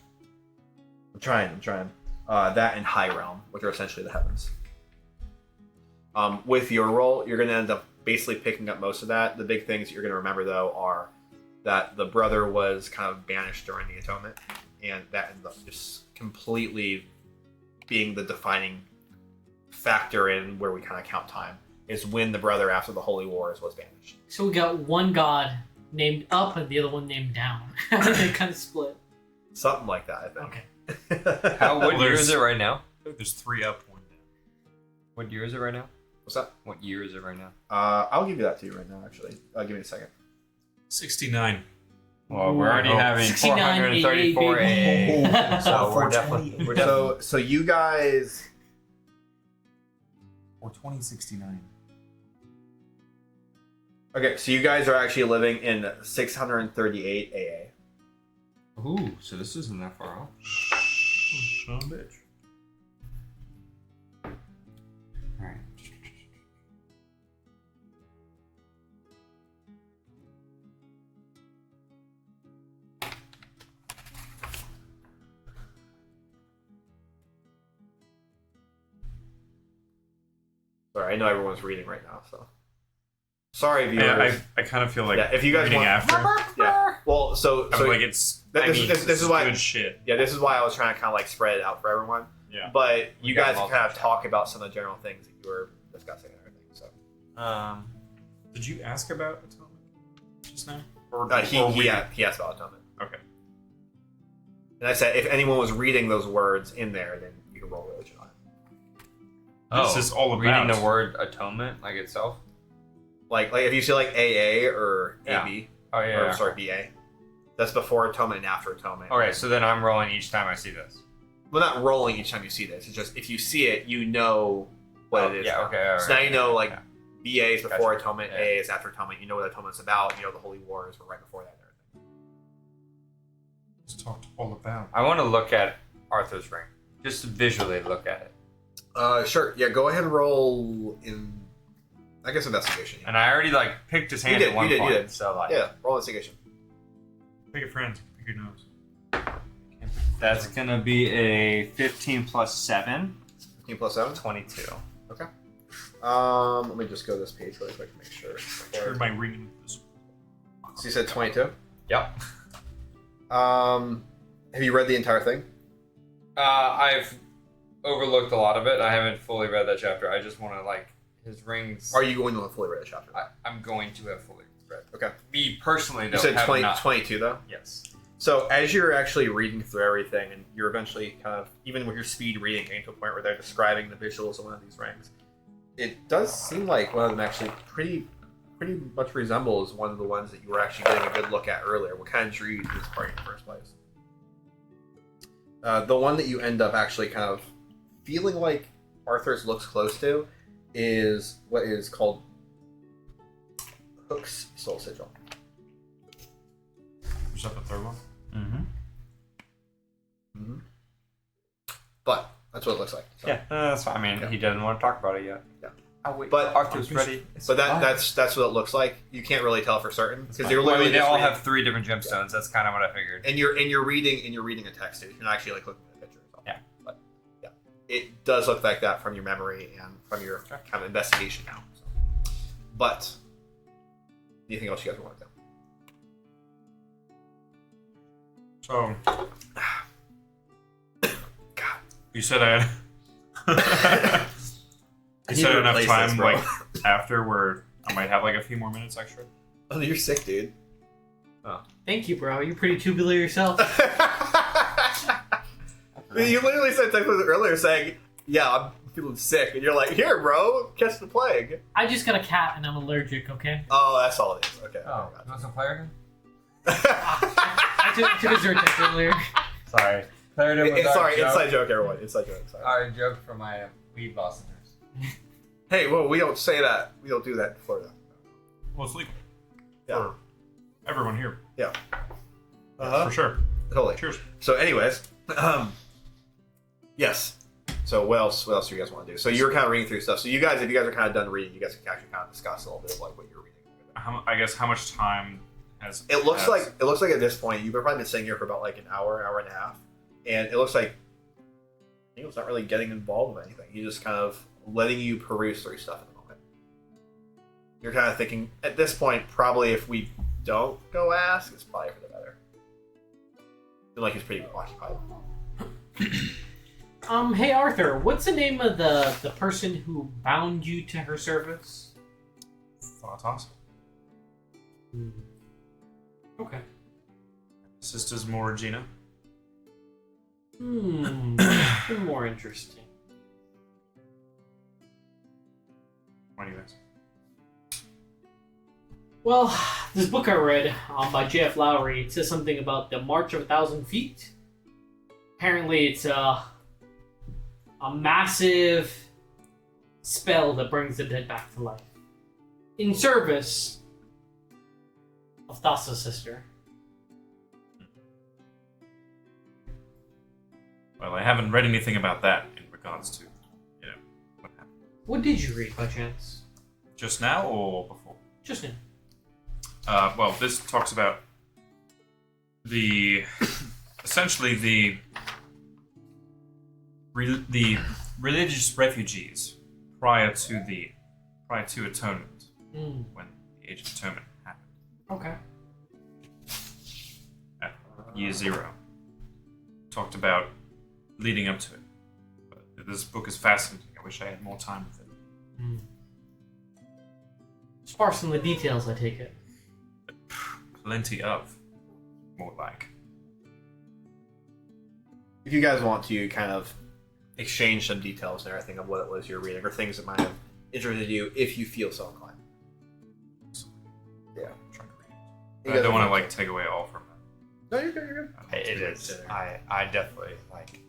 I'm trying. That and High Realm, which are essentially the heavens. With your roll, you're going to end up basically picking up most of that. The big things you're going to remember, though, are that the brother was kind of banished during the atonement, and that ended up just completely being the defining factor in where we kind of count time, is when the brother after the Holy Wars was banished. So we got one god named up and the other one named down. They kind of split. Something like that, I think. Okay. What year there's- is it right now? There's 3 up, 1 down. What year is it right now? What's that? What year is it right now? I'll give you that to you right now, actually. Give me a second. 69. Well, we're already Oh. having 69 434 AA. AA. So we're definitely. So you guys. Or 2069. Okay, so you guys are actually living in 638 AA. Ooh, so this isn't that far off. Son of a bitch. Alright. Sorry, I know everyone's reading right now, so. Sorry, viewers. Yeah, I kind of feel like if you guys reading want, after. yeah. Well, so Like it's. this is why. Good shit. Yeah, this is why I was trying to kind of like spread it out for everyone. Yeah. But We you got guys can multiple kind of talk about some of the general things that you were discussing and everything. So. Did you ask about atonement just now? He asked about atonement. Okay. And I said if anyone was reading those words in there, then you can roll religion on it. This is all about reading the word atonement, like itself. Like if you see like AA or Yeah. AB, Oh yeah. or sorry, BA, that's before atonement and after atonement. Okay, so then I'm rolling each time I see this. Well, not rolling each time you see this. It's just if you see it, you know what it is. Yeah. Okay. All So right. now you know like Okay. BA is before Gotcha. atonement, Yeah. AA is after atonement. You know what atonement's about. You know the holy wars were right before that and everything. Just talked all about. I want to look at Arthur's ring. Just to visually look at it. Sure. Yeah, go ahead and roll in. I guess investigation. Yeah, And I already like picked his hand did, at one you point. did. So like, yeah, roll investigation. Pick a friend. Pick your nose. that's gonna be a 15 plus 7, 15 plus 7. 22. Let me just go to this page really quick to make sure. Heard my reading this. So you said 22. Yep. Have you read the entire thing? I've overlooked a lot of it. I haven't fully read that chapter. I just want to like his rings. Are you going to have fully read the chapter? I'm going to have fully read. Okay. Me personally, though, You said have 20, not. 22 though. Yes. So as you're actually reading through everything, and you're eventually kind of, even with your speed reading, getting to a point where they're describing the visuals of one of these rings, it does seem like one of them actually pretty much resembles one of the ones that you were actually getting a good look at earlier. What kind of drew you to this party in the first place? The one that you end up actually kind of feeling like Arthur's looks close to is what is called Hook's Soul Sigil. Was that the third one? Mm-hmm. But that's what it looks like. So. Yeah, that's fine. I mean, Yeah. he doesn't want to talk about it yet. Yeah. Oh wait, But- Arthur's ready. But that's what it looks like. You can't really tell for certain because you're Well, I literally mean, they just all reading- have 3 different gemstones. That's kind of what I figured. and you're reading a text. You're not actually like looking at a picture. Or something. Yeah. But yeah, it does look like that from your memory and from your kind of investigation now. So. But anything else you guys want to do? So, God, you said I had. I You need said to enough replace time, this, bro. like after where I might have like a few more minutes extra. Oh, you're sick, dude. Thank you, bro. You're pretty tubular yourself. You literally said text earlier saying, "Yeah, I'm feeling sick," and you're like, "Here, bro, catch the plague." I just got a cat and I'm allergic, okay? Oh, that's all it is. Okay. Oh, okay, you want some player? I took a Zyrtec earlier. Sorry. Player was our sorry, joke. inside joke, everyone. Inside joke. Sorry. Our joke for my weed listeners. Hey, well, we don't say that. We don't do that in Florida. Well, it's legal Yeah. for everyone here, Uh-huh. for sure. Totally. Cheers. So, anyways, yes. So, what else? What else do you guys want to do? So, you were kind of reading through stuff. So, you guys, if you guys are kind of done reading, you guys can actually kind of discuss a little bit of like what you're reading. I guess how much time has It looks passed? like at this point you've probably been sitting here for about like an hour and a half, and it looks like Neil's not really getting involved with anything. He's just kind of letting you peruse through stuff at the moment. You're kind of thinking at this point, probably if we don't go ask, it's probably for the better. Feel like he's pretty occupied. Hey Arthur, what's the name of the person who bound you to her service? Thoughtos. Okay. Sisters more Gina. More interesting. Why do you ask? Well, this book I read by J.F. Lowry, it says something about the March of 1,000 Feet. Apparently, it's a massive spell that brings the dead back to life. In service, of Thasa's sister. Well, I haven't read anything about that in regards to, what happened. What did you read by chance? Just now or before? Just now. Well, this talks about essentially the religious refugees prior to atonement, when the Age of Atonement happened Okay. at year 0. Talked about leading up to it. But this book is fascinating. I wish I had more time with it. Sparse in the details, I take it. Plenty of, more like. If you guys want to kind of exchange some details and everything of what it was you're reading, or things that might have interested you, if you feel so inclined. Yeah. I'm trying to read You it. I guys don't are want to fine. like take away all from it. No, you're good. You're good. It is. I definitely like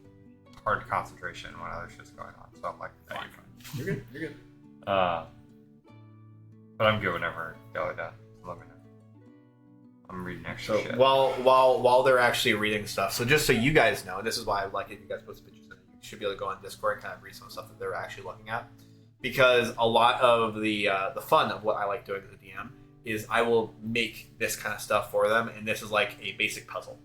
hard concentration when other shit's going on. So I'm like, Yeah, fine. you're fine. You're good. You're good. But I'm good whenever y'all are done. So let me know. I'm reading extra So shit. while they're actually reading stuff, so just so you guys know, and this is why I like if you guys put some pictures in it, you should be able to go on Discord and kind of read some stuff that they're actually looking at, because a lot of the fun of what I like doing as a DM is I will make this kind of stuff for them, and this is like a basic puzzle.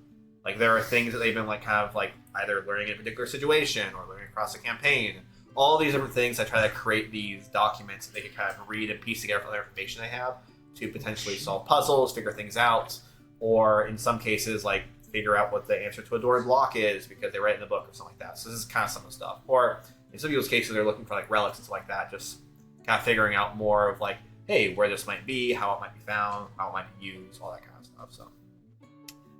Like there are things that they've been like kind of like either learning in a particular situation or learning across a campaign. All these different things, I try to create these documents that they can kind of read and piece together from the information they have to potentially solve puzzles, figure things out, or in some cases, like figure out what the answer to a door block is because they read it in the book or something like that. So this is kind of some of the stuff. Or in some people's cases, they're looking for like relics and stuff like that, just kind of figuring out more of like, hey, where this might be, how it might be found, how it might be used, all that kind of stuff. So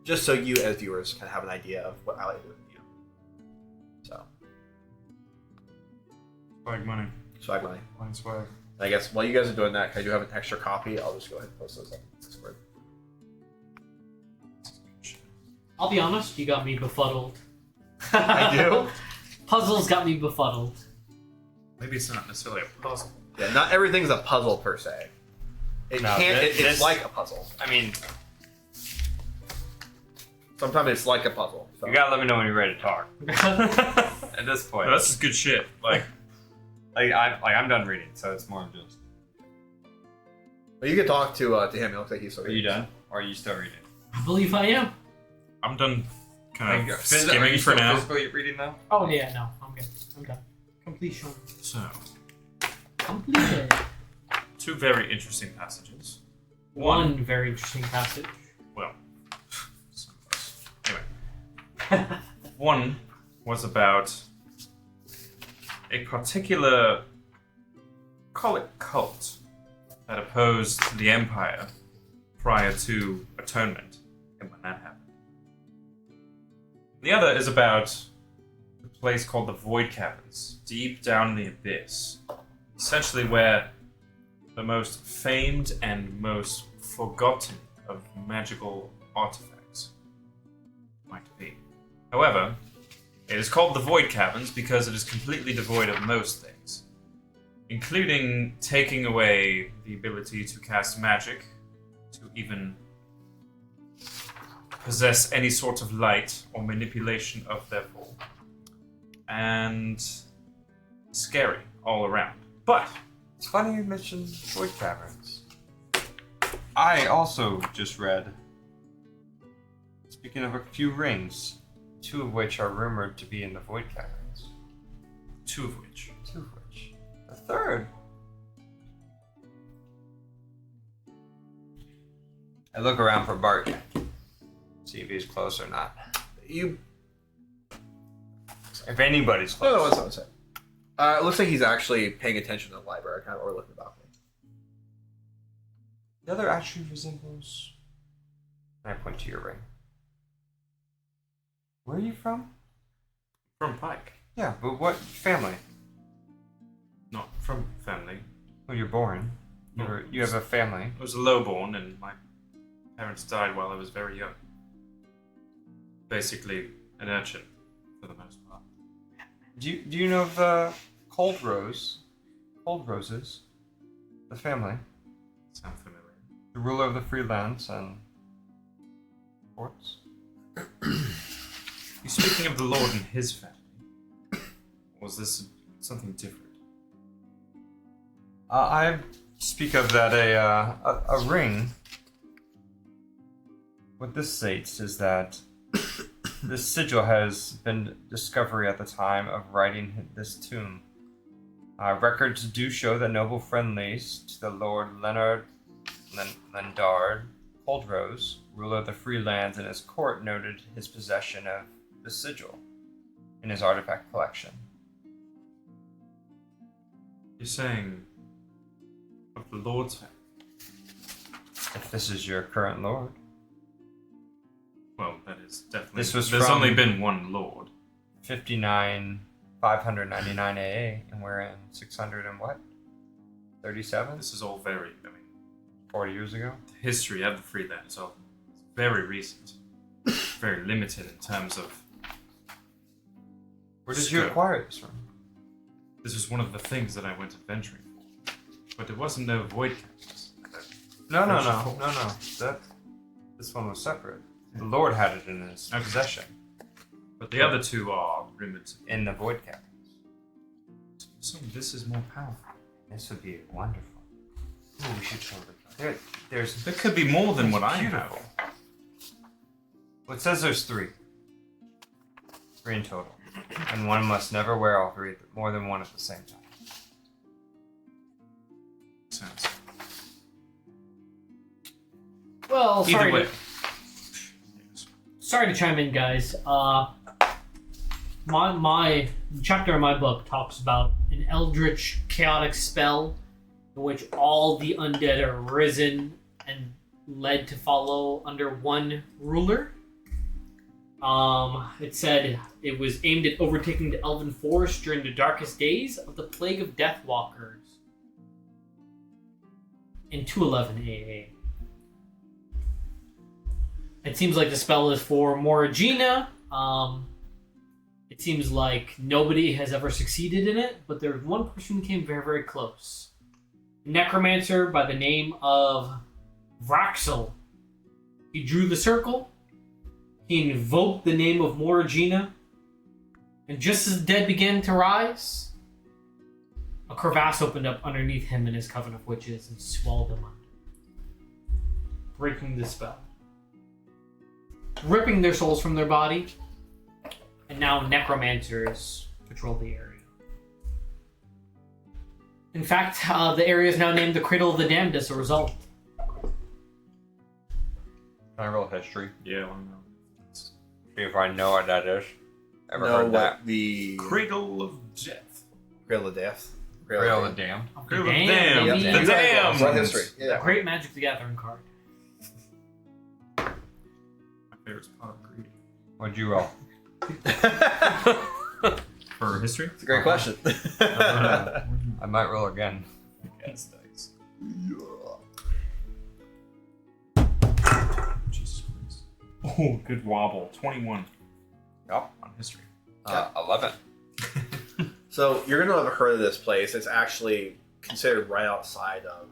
just so you as viewers kind of have an idea of what I like to do with you. So Swag money. swag money. Fine swag. And I guess while you guys are doing that, I do have an extra copy. I'll just go ahead and post those up in Discord. I'll be honest, you got me befuddled. I do? Puzzles got me befuddled. Maybe it's not necessarily a puzzle. Yeah, not everything's a puzzle per se. It No, can't. It's this- like a puzzle. I mean, Sometimes it's like a puzzle. So. you gotta let me know when you're ready to talk. At this point, No, this is good shit. Like, I'm done reading, so it's more just. But you can talk to him. It looks like he's still Are you done, or are you still reading? I believe I am. I'm done kind of Are skimming you for still now. physically reading though? Oh yeah, no, I'm good. I'm done. Completion. So, Completed. 2 very interesting passages. One very interesting passage. Well, some of us. Anyway. One was about a particular, call it cult, that opposed the Empire prior to Atonement, and when that happened. The other is about a place called the Void Caverns, deep down in the abyss, essentially where the most famed and most forgotten of magical artifacts might be. However, it is called the Void Caverns because it is completely devoid of most things, including taking away the ability to cast magic, to even possess any sort of light or manipulation of their form, and scary all around. But It's funny you mentioned Void Caverns. I also just read, speaking of a few rings, 2 of which are rumored to be in the Void Caverns. 2 of which. 2 of which. The third. I look around for Bart. See if he's close or not. You. If anybody's No, close. what's that? It looks like he's actually paying attention to the library, kind of overlooking the balcony. The other actually resembles. I point to your ring. Where are you from? From Pike. Yeah, but what family? Not from family. When you're born, you have a family. I was lowborn and my parents died while I was very young. Basically, an urchin, for the most part. Do you know of the Cold Roses? The family. Sound familiar? The ruler of the free lands and forts. You speaking of the Lord and his family? Or was this something different? I speak of that a ring. What this states is that this sigil has been discovery at the time of writing this tomb. Records do show that noble friendlies to the Lord Leonard Lendard Holdrose, ruler of the free lands, and his court noted his possession of the sigil in his artifact collection. You're saying of the Lord's family? If this is your current lord. Well, that is definitely. This was There's from- only been one Lord. 599 AA, and we're in 600 and what? 37? This is all very. I mean, 40 years ago? the history of the Freeland is all very recent. Very limited in terms of. Where did you Scope. acquire this from? This was one of the things that I went adventuring for, but there wasn't no void captures. No. Adventure This one was separate. The Lord had it in his Okay. possession, But the other two are rumored to be. in the void caverns. So this is more powerful. This would be wonderful. Ooh, we should totally go. There's There could be more than what I beautiful. have. Well, it says there's 3. 3 in total. And one must never wear all 3, more than one at the same time. Sounds. Well, Either sorry. way. Sorry to chime in, guys. My chapter in my book talks about an eldritch, chaotic spell in which all the undead are risen and led to follow under one ruler. It said it was aimed at overtaking the Elven Forest during the darkest days of the Plague of Deathwalkers in 211 AA. It seems like the spell is for Moragina. It seems like nobody has ever succeeded in it, but there's one person who came very, very close. A necromancer by the name of Vraxel. He drew the circle. He invoked the name of Moragina. And just as the dead began to rise, a crevasse opened up underneath him and his coven of witches and swallowed them under, breaking the spell, ripping their souls from their body, and now necromancers patrol the area. In fact, the area is now named the Cradle of the Damned as a result. Can I roll history? Yeah, I don't know. See if I know what that is. Ever know heard that? what the Cradle of Death. Cradle of Death? Cradle of the Damned. Cradle of Damn, Damn. baby. The Damn. What history? A Yeah. great Magic the Gathering card. My favorite part of Greedy. What'd you roll? For history? It's a great question. I might roll again. Yes, dice. Jesus Christ. Oh, good wobble. 21 Yep. on history. 11. So you're gonna have heard of this place. It's actually considered right outside of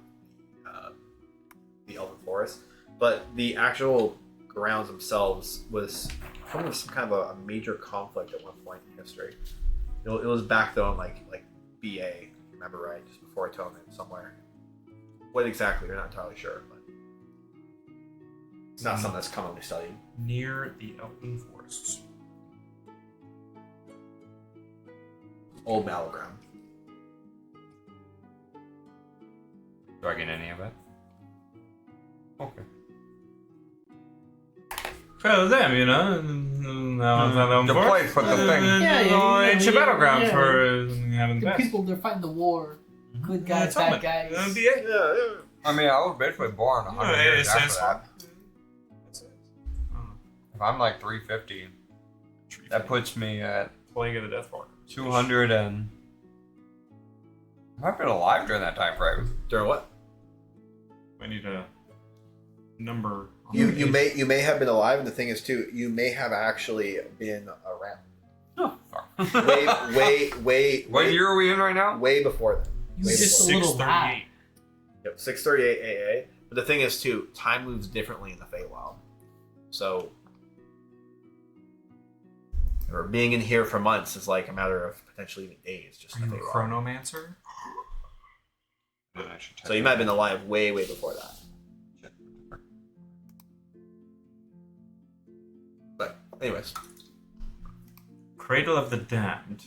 the Elven Forest, but the actual grounds themselves was from some kind of a major conflict at one point in history. It was back though in like BA, if you remember right, just before Atonement somewhere. What exactly? You're not entirely sure, but it's not something that's commonly studied. Near the Elven Forests. Old battleground. Do I get any of it? Okay. For them, you know. The place for the thing. Ancient battleground for having the The best. people, they're fighting the war. Good guys, Tell me. bad guys. BA. Yeah. I mean, I was basically born 100 Yeah, years it's after that. That's it. If I'm like 350, that puts me at Plague of the Deathwalker. 200 and... I've been alive during that time frame. During what? I need a number. on You the you may have been alive, and the thing is too, you may have actually been around. Way What year are we in right now? way before then. You Way just before. a little bad. 638. Yep, 638 AA. But the thing is, too, time moves differently in the Feywild. So, or being in here for months is like a matter of potentially even days. Just Are in you the a Feywild. chronomancer? Then I should check So you might have been alive way, way before that. But, anyways. Cradle of the Damned.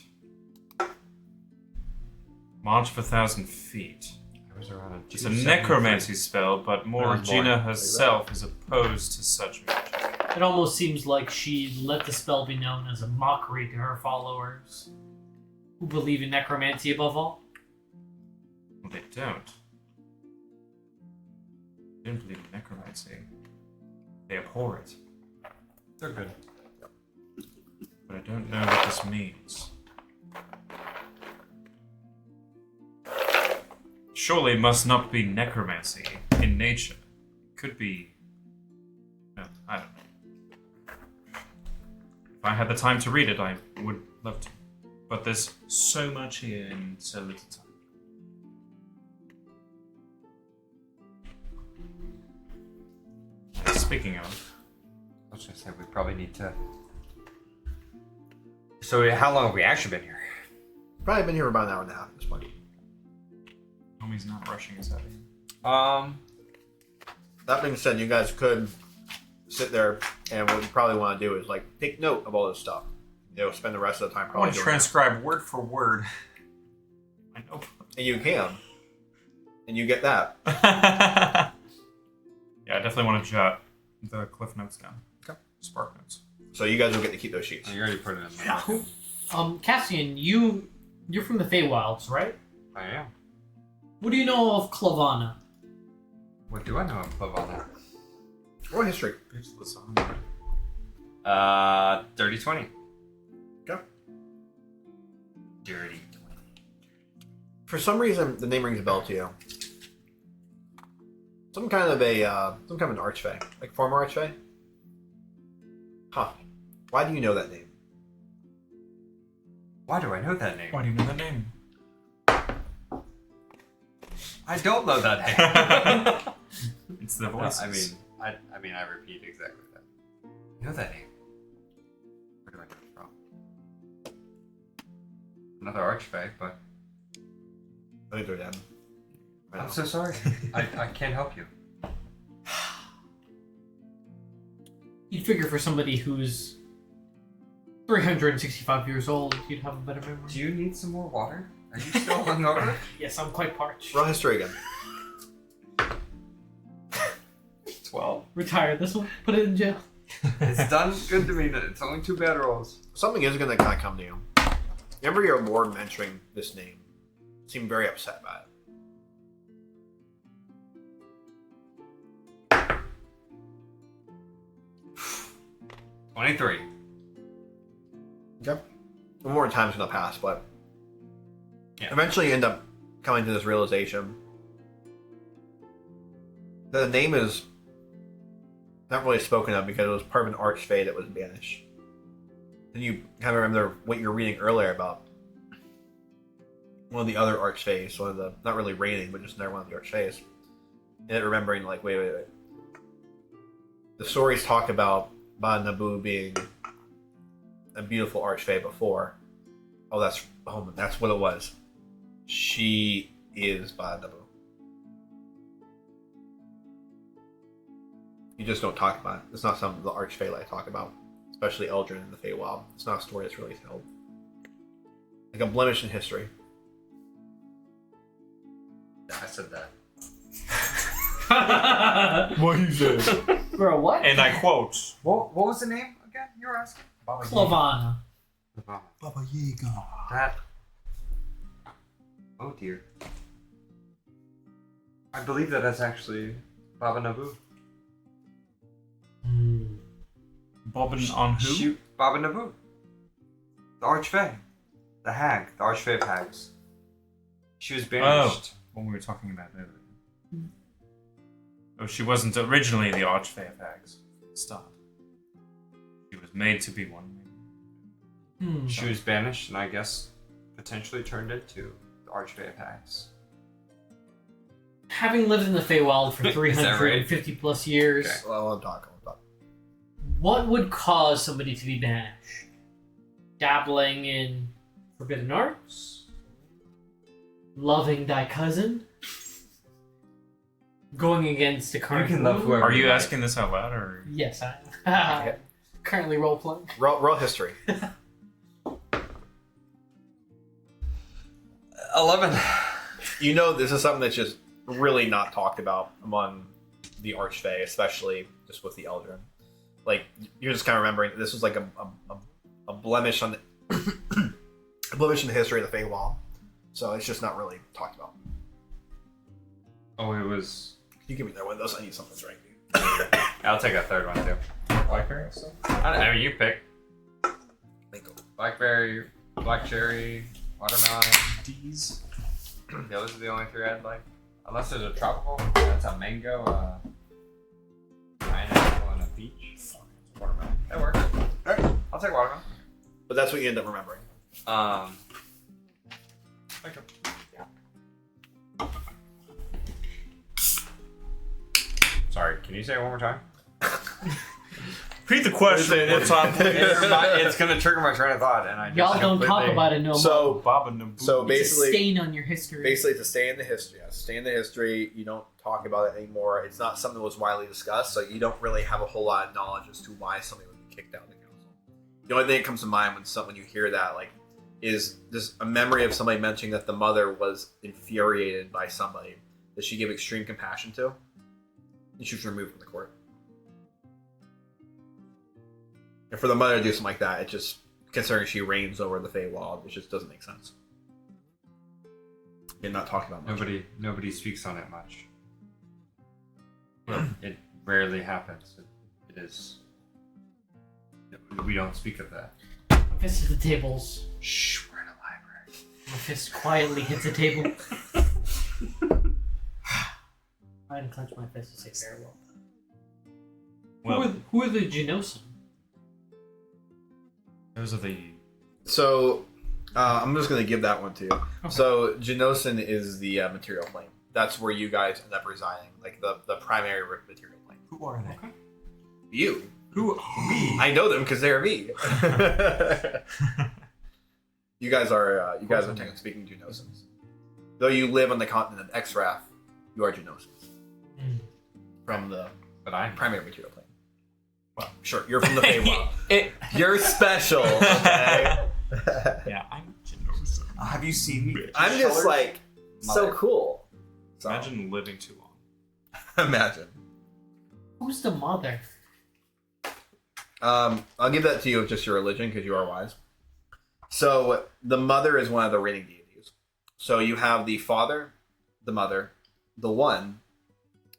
March of 1,000 feet. I was around a It's a necromancy spell, but I was born. Morgina herself is opposed to such magic. It almost seems like she let the spell be known as a mockery to her followers, who believe in necromancy above all. Well, they don't. They don't believe in necromancy. They abhor it. They're good. But I don't know what this means. Surely it must not be necromancy in nature. It could be... No, I don't know. If I had the time to read it, I would love to. But there's so much here in so little time. Speaking of, I was gonna say we probably need to. So how long have we actually been here? Probably been here about an hour and a half at this point. homie's not rushing his head. That being said, you guys could sit there, and what you probably want to do is like take note of all this stuff. You know, spend the rest of the time I probably want to doing transcribe word for word. I know. that. And you can, and you get that. Yeah, I definitely want to jot the cliff notes down. Okay. Spark notes. So you guys will get to keep those sheets. You already put it in there. Cassian, you're from the Feywilds, right? I am. What do you know of Clavana? What do I know of Clavana? Roll history. Useless. 30-20. Okay. Dirty 20. For some reason, the name rings a bell to you. Some kind of an archfey, like former archfey. Huh? Why do you know that name? Why do I know that name? Why do you know the name? I don't know that name. It's the No, voices. I mean, I repeat exactly that. I know that name. Where do I know it from? Another archfey, but I think they're dead. I know. I'm so sorry. I can't help you. You'd figure for somebody who's 365 years old, you'd have a better memory. Do you need some more water? Are you still hungover? Yes, I'm quite parched. Roll history again. 12. Retire this one, put it in jail. It's done good to me. It's only 2 bad rolls. Something is going to kind of come to you. Remember your lord mentioning this name. Seemed very upset by it. 23. Okay. One more time's going to pass, but Yeah. eventually you end up coming to this realization that the name is not really spoken of because it was part of an archfey that was banished. Then you kind of remember what you were reading earlier about one of the other archfays, one of the, not really reigning, but just another one of the archfays. And remembering, like, wait. The stories talk about Ba Nabu being a beautiful archfey before. Oh, that's what it was. She is Ba Nabu. You just don't talk about it. It's not something the archfey like talk about, especially Eldrin in the Feywild. It's not a story that's really told. Like a blemish in history. Yeah, I said that. What he said. Bro, what? And I quote. What was the name again? You were asking? Baba Clavana. Yaga. Baba Yaga. That. Oh dear. I believe that that's actually Baba Nabu. Bobbin on who? Shoot, Baba Nabu. The Archfey. The hag. The Archfey of hags. She was banished. What we were talking about earlier. Oh, she wasn't originally the Archfey of Hags. Stop. She was made to be one. She was banished and I guess potentially turned into the Archfey of hags. Having lived in the Feywild for that right? 350 plus years, Okay. Well, I'll talk. what would cause somebody to be banished? Dabbling in forbidden arts? Loving thy cousin? Going against the current can love rule? whoever. Are you asking this out loud or? Yes, I am. Currently role playing. Roll history. 11. You know, this is something that's just really not talked about among the Archfey, especially just with the Eldrin. Like, you're just kind of remembering that this was like a blemish on the a blemish in the history of the Feywild. So it's just not really talked about. Oh, it was. Can you give me that one of those? I need something right. I'll take a third one too. Blackberry still? I don't know. You pick. Blackberry, black cherry, watermelon. D's. Yeah, those are the only three I'd like. Unless there's a tropical. That's a mango, pineapple, and a peach. Watermelon. That works. Alright. I'll take watermelon. But that's what you end up remembering. Okay. Sorry, can you say it one more time? Repeat the question one time, please. It's gonna trigger my train of thought, and I just Y'all don't talk completely- about it no more. So, Baba Naboo. so It's a basically, stain on your history. basically to stay in the history. Yeah, stay in the history. You don't talk about it anymore. It's not something that was widely discussed, so you don't really have a whole lot of knowledge as to why somebody would be kicked out of the council. The only thing that comes to mind when you hear that, like, is just a memory of somebody mentioning that the mother was infuriated by somebody that she gave extreme compassion to, and she was removed from the court. And for the mother to do something like that, it just, considering she reigns over the Feywild, it just doesn't make sense. You're not talking about much. Nobody speaks on it much. It rarely happens. It is. We don't speak of that. My fist hits the tables. Shh, we're in a library. My fist quietly hits the table. I didn't clench my fist to say farewell. Well, Who are the Genosin? those are the. So, I'm just going to give that one to you. Okay. So, Genosin is the material plane. That's where you guys end up residing, like the primary material plane. Who are they? Okay. You. Who are we? I know them because they're me. You guys are technically speaking Genosins. Though you live on the continent of Exrath, you are Genosins. From the primary material plane. Well, sure, you're from the Feywild. You're special, okay? Yeah, I'm Genosin. Have you seen me? I'm just like, so cool. So, Imagine living too long. imagine. Who's the mother? I'll give that to you of just your religion because you are wise. So the mother is one of the reigning deities. So you have the father, the mother, the one,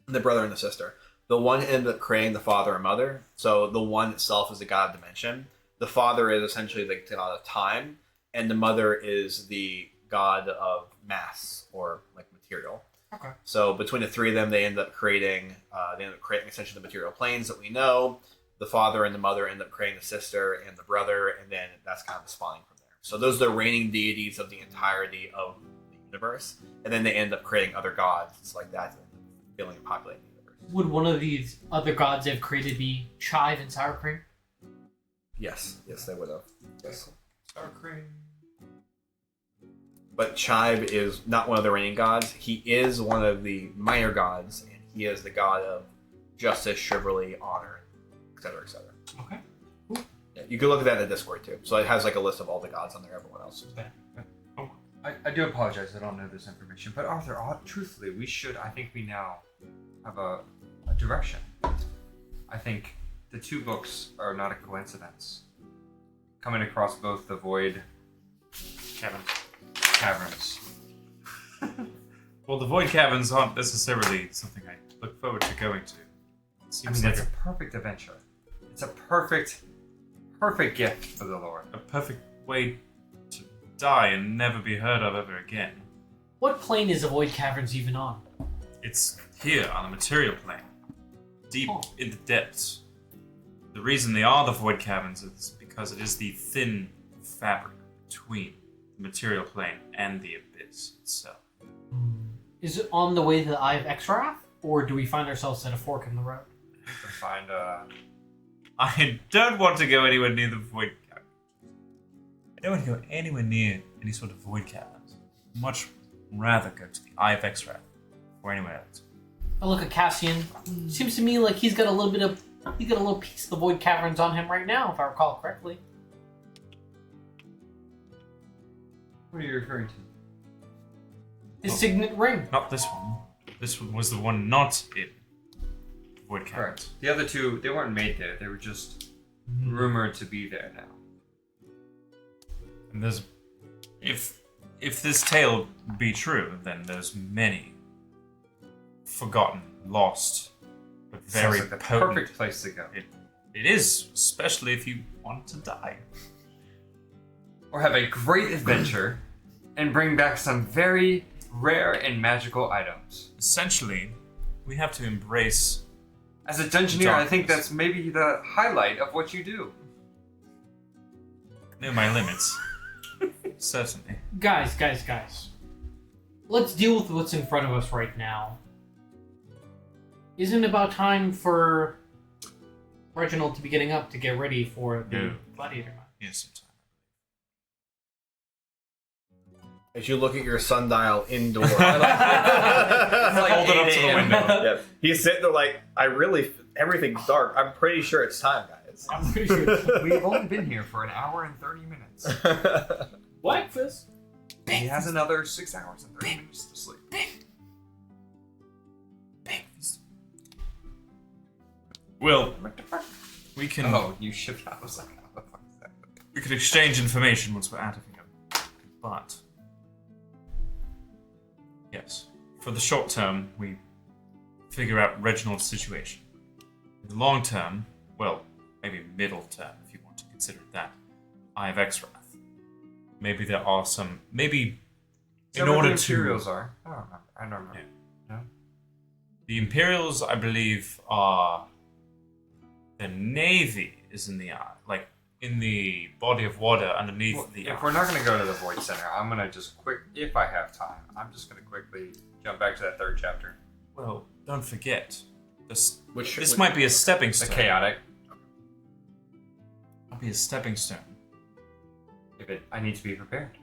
the brother, and the sister. The one ended up creating the father and mother. So the one itself is the god of dimension. The father is essentially the god of time, and the mother is the god of mass or like material. Okay. So between the three of them, they end up creating essentially the material planes that we know. The father and the mother end up creating the sister and the brother, and then that's kind of the spawning from there. So those are the reigning deities of the entirety of the universe, and then they end up creating other gods like that, filling and populating the universe. Would one of these other gods they've created be chive and sour cream? Yes, they would have. Yes. Sour cream. But Chive is not one of the reigning gods. He is one of the minor gods, and he is the god of justice, chivalry, honor, etc., etc. Okay. Yeah, you can look at that in the Discord too. So it has like a list of all the gods on there. Everyone else. I do apologize. I don't know this information, but Arthur, truthfully, I think we now have a direction. I think the two books are not a coincidence. Coming across both the Void Caverns. Well, the Void Caverns aren't necessarily something I look forward to going to. It seems like It's a perfect adventure. It's a perfect gift for the Lord. a perfect way to die and never be heard of ever again. What plane is the Void Caverns even on? It's here on the material plane, deep in the depths. The reason they are the Void Caverns is because it is the thin fabric between the material plane and the abyss itself. Is it on the way to the Eye of Exrath, or do we find ourselves at a fork in the road? We can find I don't want to go anywhere near the void cavern. I don't want to go anywhere near any sort of void caverns. Much rather go to the Eye of Exrath or anywhere else. I look at Cassian. Seems to me like he's got a little piece of the void caverns on him right now, if I recall correctly. What are you referring to? His signet ring. Not this one. This one was the one not in the void cavern. Correct. The other two, they weren't made there. They were just rumored to be there now. And there's, if this tale be true, then there's many forgotten, lost, but very Sounds like the potent. perfect place to go. It is, especially if you want to die. Or have a great adventure and bring back some very rare and magical items. Essentially, we have to embrace. As a dungeoneer, I think Darkness. that's maybe the highlight of what you do. Know my limits. Certainly. Guys. Let's deal with what's in front of us right now. Isn't it about time for Reginald to be getting up to get ready for the No. gladiator match? Yes, sometime. As you look at your sundial indoor. Hold it up to the window. Yeah. He's sitting there like, everything's dark. I'm pretty sure it's time, guys. I'm pretty sure. We've only been here for an hour and 30 minutes. Breakfast. He has another 6 hours and 30 minutes to sleep. Well, we can Oh, you shipped out. I was like, how the fuck is that? we could exchange information once we're out of here. But yes, for the short term, we figure out Reginald's situation. In the long term, well, maybe middle term, if you want to consider it that, Eye of Exrath. Maybe there are some. Maybe in order the to. Imperials are. I don't remember. I don't remember. Yeah. No? The Imperials, I believe, are. The Navy is in the eye, like in the body of water underneath Well, the if eye. we're not going to go to the Void Center, I'm going to just if I have time, I'm just going to quickly jump back to that third chapter. Well, don't forget, this Which might be a stepping The stone. chaotic. Might be a stepping stone. I need to be prepared.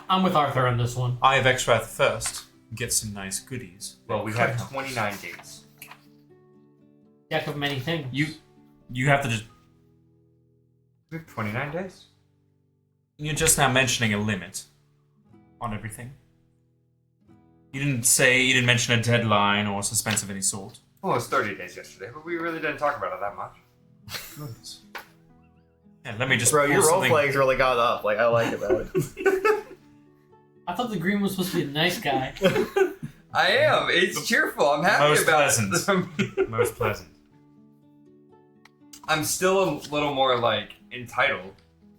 I'm with Arthur on this one. Eye of Exrath first. Get some nice goodies. Well, we have 29 days. Deck of many things. You have to just. We have 29 days. You're just now mentioning a limit on everything. You didn't mention a deadline or suspense of any sort. Well, it was 30 days yesterday, but we really didn't talk about it that much. Goodness. Yeah, let me just. Bro, pull your role something- playing's really got up. Like, I like it that way. I thought the green was supposed to be the nice guy. I am. It's cheerful. I'm happy Most about pleasant. it. Most pleasant. I'm still a little more like entitled.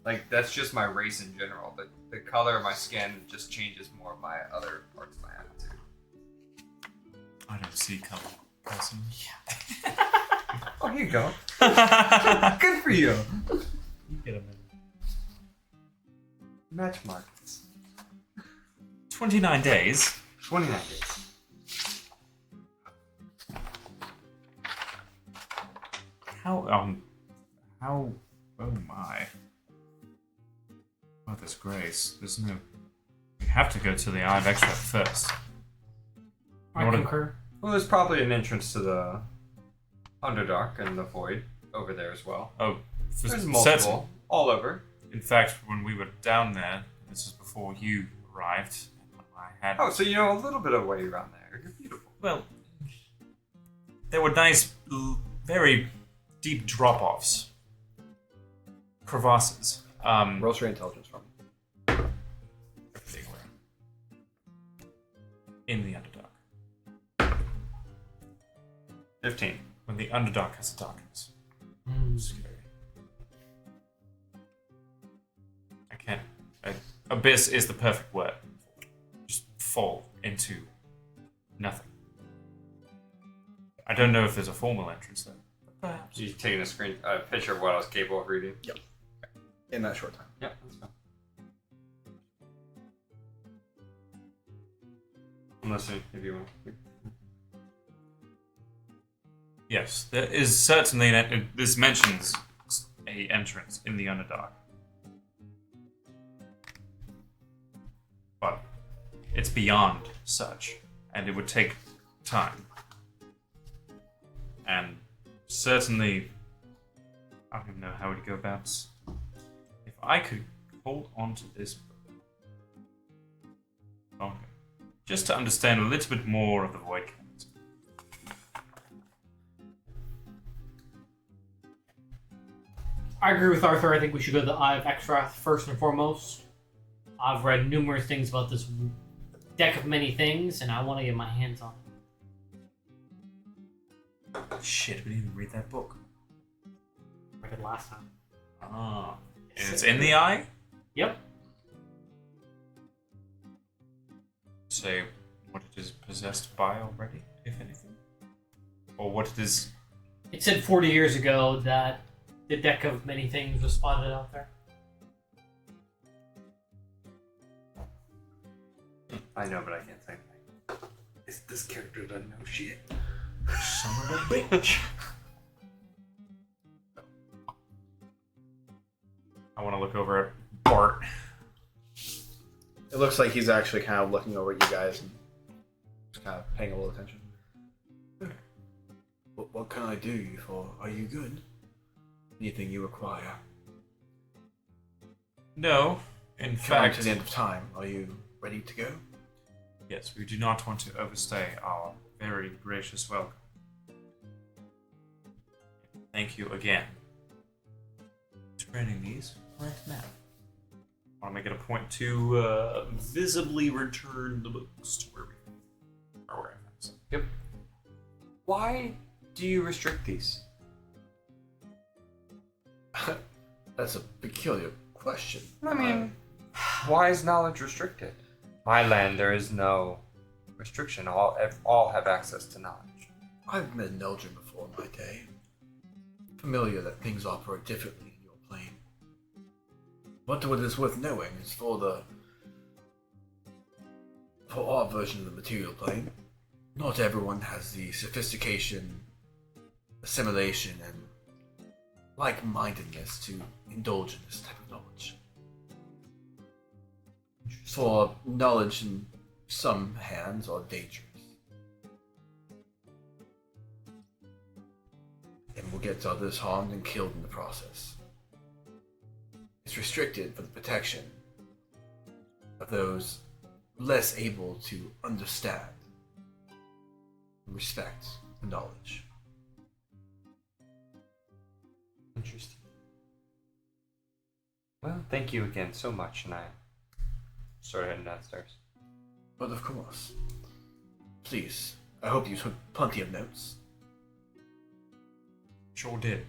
Like that's just my race in general. But the color of my skin just changes more of my other parts of my attitude. I don't see color, personally. Oh, here you go. Good for you. You get a minute. Match markets. 29 days. 29 days. How, oh my. Mother's grace. There's no. We have to go to the Eye of Extract first. I What a- concur. Well, there's probably an entrance to the Underdark and the Void over there as well. Oh, for There's certain. multiple all over. In fact, when we were down there, this is before you arrived. I had. Oh, so you know a little bit of way around there. You're beautiful. Well, there were nice, very deep drop-offs, crevasses. Roll your intelligence from me. Everywhere. In the Underdark. 15. When the Underdark has a darkness. Scary. I can't. Abyss is the perfect word. Just fall into nothing. I don't know if there's a formal entrance there. But perhaps. You taking a picture of what I was capable of reading? Yep. In that short time. Yeah, that's fine. I'm listening if you want. Yes, there is certainly this mentions a entrance in the Underdark. But it's beyond such, and it would take time. And certainly, I don't even know how we'd go about this. If I could hold on to this book longer, just to understand a little bit more of the Void Council. I agree with Arthur. I think we should go to the Eye of Extrath first and foremost. I've read numerous things about this deck of many things, and I want to get my hands on it. Shit, we didn't even read that book. Read it last time. Ah. And it's in the eye? Yep. Say what it is possessed by already, if anything? Or what it is. It said 40 years ago that the deck of many things was spotted out there. I know, but I can't say anything. This character doesn't know shit. Son of a bitch. I want to look over at Bart. It looks like he's actually kind of looking over at you guys and just kind of paying a little attention. What can I do you for? Are you good? Anything you require? No, in Coming fact, to the end of time, are you ready to go? yes, we do not want to overstay our very gracious welcome. Thank you again. Turning these right now. I want to make it a point to visibly return the books to where we are. Where I found them. Yep. Why do you restrict these? That's a peculiar question. I mean, why is knowledge restricted? My land, there is no restriction. All have access to knowledge. I've met an Elder before in my day. Familiar that things operate differently in your plane. But what is worth knowing is for our version of the material plane, not everyone has the sophistication, assimilation, and like-mindedness to indulge in this type of knowledge. For knowledge in some hands are dangerous. And will get others harmed and killed in the process. It's restricted for the protection of those less able to understand and respect the knowledge. Interesting. Well, thank you again so much, and I started heading downstairs. But of course, please, I hope you took plenty of notes. Sure did.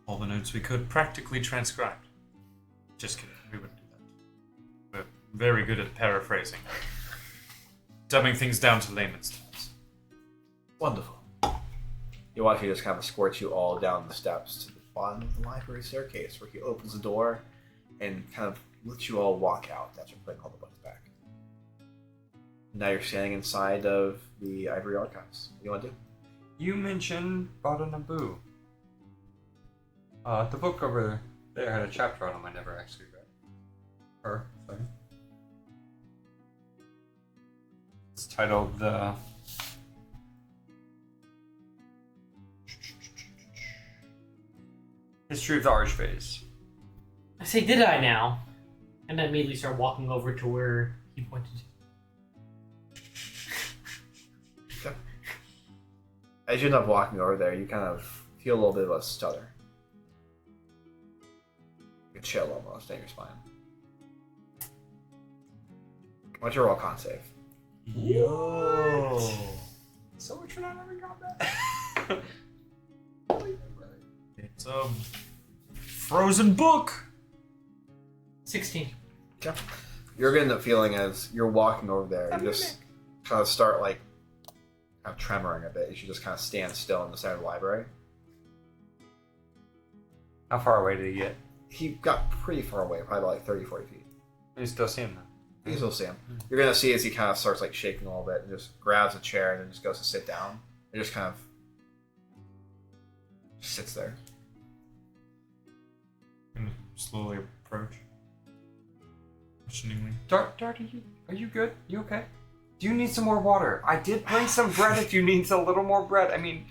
All the notes we could, practically transcribed. Just kidding, we wouldn't do that. We're very good at paraphrasing. Dumbing things down to layman's terms. Wonderful. You watch he just kind of escorts you all down the steps to the bottom of the library staircase, where he opens the door and kind of lets you all walk out after putting all the books back. Now you're standing inside of the Ivory Archives. What do you want to do? You mentioned Bada Naboo. The book over there had a chapter on him I never actually read. Sorry. It's titled The History of the Archphase. I say, did I now? And I immediately start walking over to where he pointed to. As you end up walking over there, you kind of feel a little bit of a stutter. A chill almost down your spine. What's your roll con save? Yo! So much for not having combat. It's a frozen book! 16. Okay. You're getting the feeling as you're walking over there, you just kind of start like kind of tremoring a bit as you just kind of stand still in the center of the library. How far away did he get? He got pretty far away, probably like 30, 40 feet. You still see him You can still see him. You're gonna see as he kind of starts like shaking a little bit and just grabs a chair and then just goes to sit down. And just kind of sits there. Gonna slowly approach. Questioningly. Dart, are you good? You okay? Do you need some more water? I did bring some bread if you need a little more bread. I mean,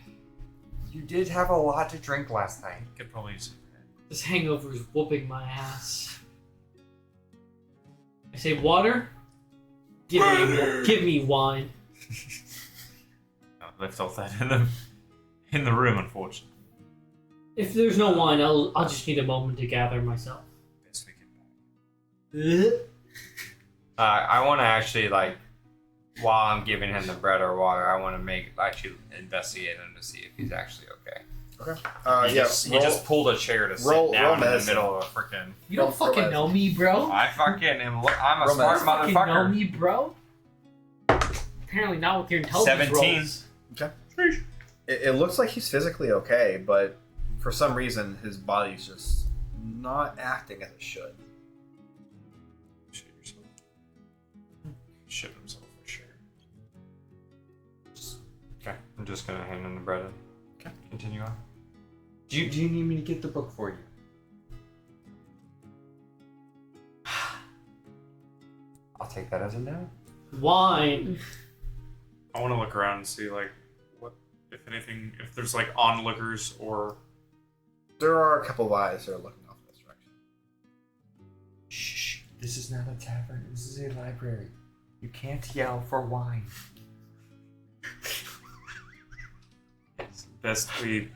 you did have a lot to drink last night. Could probably use some bread. This hangover is whooping my ass. I say, water? Give me wine. I left all that in the room, unfortunately. If there's no wine, I'll just need a moment to gather myself. Guess we get back. I want to actually, like, while I'm giving him the bread or water, I want to actually investigate him to see if he's actually okay. Okay. He just pulled a chair to sit roll down in the medicine. middle of a freaking. You don't Roll fucking know me, bro. I fucking am. I'm a Roll smart medicine. Fucking know motherfucker. me, bro. Apparently not with your intelligence 17. rolls. Okay. It looks like he's physically okay, but for some reason his body's just not acting as it should. Shit yourself. Shit himself for sure. Okay, I'm just gonna hand him the bread and Okay. continue on. Do you need me to get the book for you? I'll take that as a no. Wine. I want to look around and see, like, what, if anything, if there's, like, onlookers or... There are a couple of eyes that are looking off in this direction. Shh. This is not a tavern. This is a library. You can't yell for wine. It's best we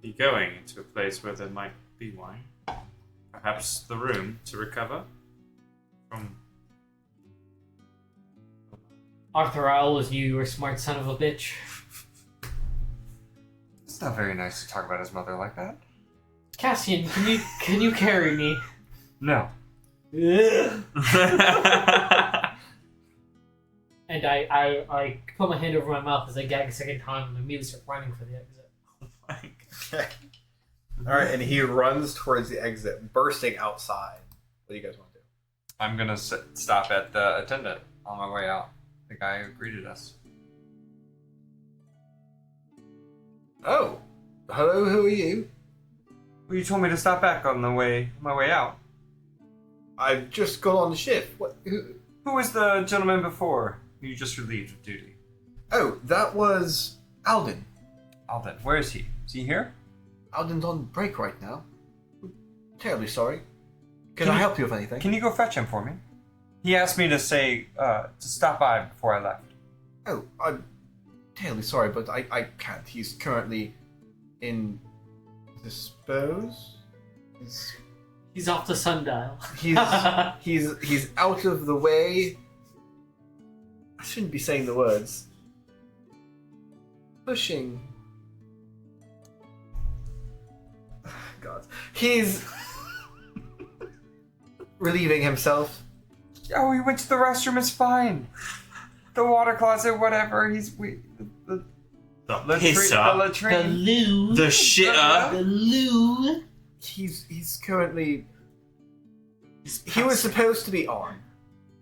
be going to a place where there might be wine. Perhaps the room to recover from... Arthur, I always knew you were a smart son of a bitch. It's not very nice to talk about his mother like that. Cassian, can you carry me? No. And I put my hand over my mouth as I gag a second time and immediately start running for the exit. Okay. Alright, and he runs towards the exit, bursting outside. What do you guys want to do? I'm gonna stop at the attendant on my way out. The guy who greeted us. Oh. Hello, who are you? Well, you told me to stop back on my way out. I've just got on the ship. What? Who? Who was the gentleman before who you just relieved of duty? Oh, that was Alden. Alden. Where is he? Is he here? Alden's on break right now. Terribly sorry. Can I help you with anything? Can you go fetch him for me? He asked me to say, to stop by before I left. Oh, I'm terribly sorry, but I can't. He's currently indisposed. He's off the sundial. He's out of the way. I shouldn't be saying the words. Pushing. God. He's relieving himself. Oh, he went to the restroom. It's fine. The water closet, whatever. The The latrine. pisser. The latrine. The loo. The shitter. The loo. He's currently. He was supposed to be on,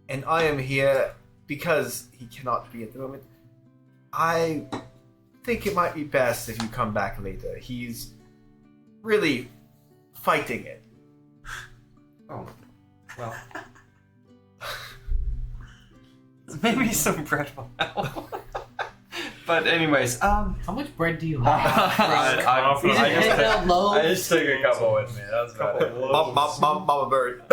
and I am here because he cannot be at the moment. I think it might be best if you come back later. He's really fighting it. Oh, well. Maybe some bread will help. But anyways, How much bread do you have? I Is it head down low? I just took a couple with me. That was about it. Mama Bird.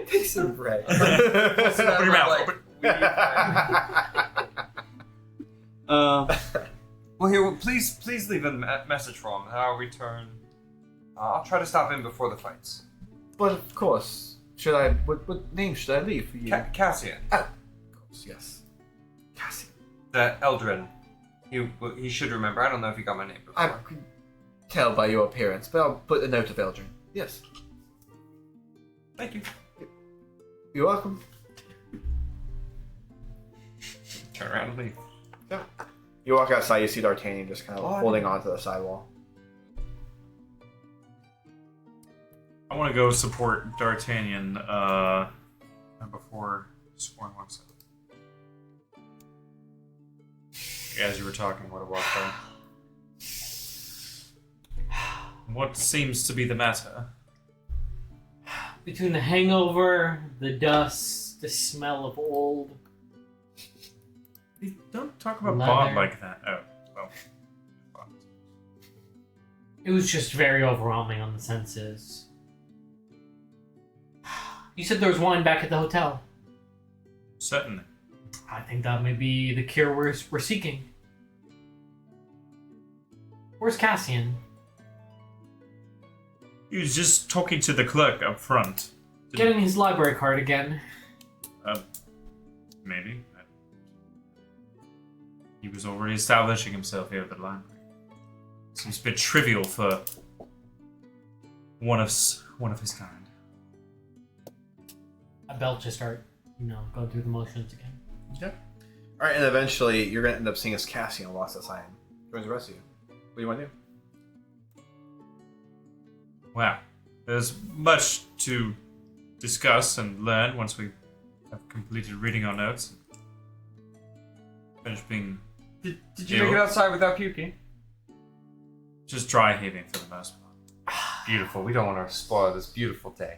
Take some bread. Open your mouth. well, here, please leave a message for him. I'll return. I'll try to stop in before the fights. But of course, should I? What name should I leave for you? Cassian, Of course, yes. Cassie. the Eldrin. He should remember. I don't know if he got my name before. I can tell by your appearance, but I'll put a note of Eldrin. Yes. Thank you. You're welcome. Turn around and leave. You walk outside, you see D'Artagnan just kind of Oh, I holding know. onto the sidewall. I want to go support D'Artagnan before scoring 1-7. As you were talking, what a walk by. What seems to be the matter? Between the hangover, the dust, the smell of old. Don't talk about Leather. Bob like that. Oh, well. It was just very overwhelming on the senses. You said there was wine back at the hotel. Certainly. I think that may be the cure we're seeking. Where's Cassian? He was just talking to the clerk up front. Getting his library card again. Maybe. He was already establishing himself here at the library. Seems a bit trivial for one of his kind. I bet to start, going through the motions again. Okay. All right, and eventually you're gonna end up seeing as Cassian walks outside. Joins the rest of you. What do you want to do? Wow. There's much to discuss and learn once we have completed reading our notes. Finished being Did you make it outside without puking? just dry heaving for the most part. Beautiful. We don't want to spoil this beautiful day.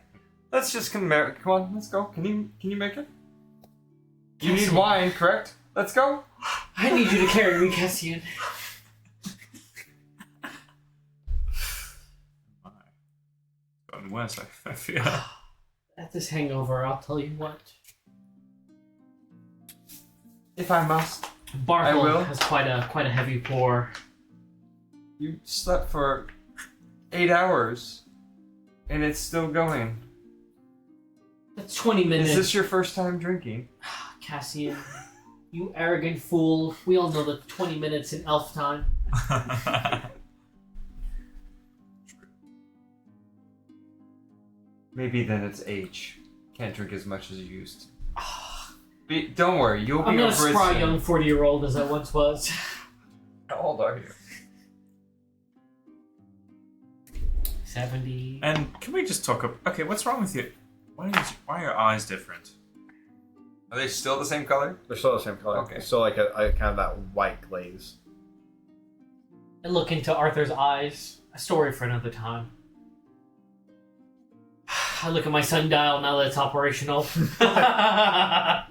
Let's just come on, let's go. Can you make it? You need wine, correct? Let's go. I need you to carry me, Cassian. Gotten worse, I feel. At this hangover, I'll tell you what. If I must. Bartle will. has quite a heavy pour. You slept for 8 hours, and it's still going. That's 20 minutes. Is this your first time drinking? Cassian, you arrogant fool. We all know that 20 minutes in elf time. Maybe then it's age. Can't drink as much as you used to. Don't worry, you'll be I'm not over a it spry soon. young 40-year-old as I once was. How old are you? 70. And can we just talk okay, what's wrong with you? Why are your eyes different? Are they still the same color? They're still the same color. Okay. It's still like a kind of that white glaze. I look into Arthur's eyes. A story for another time. I look at my sundial now that it's operational. I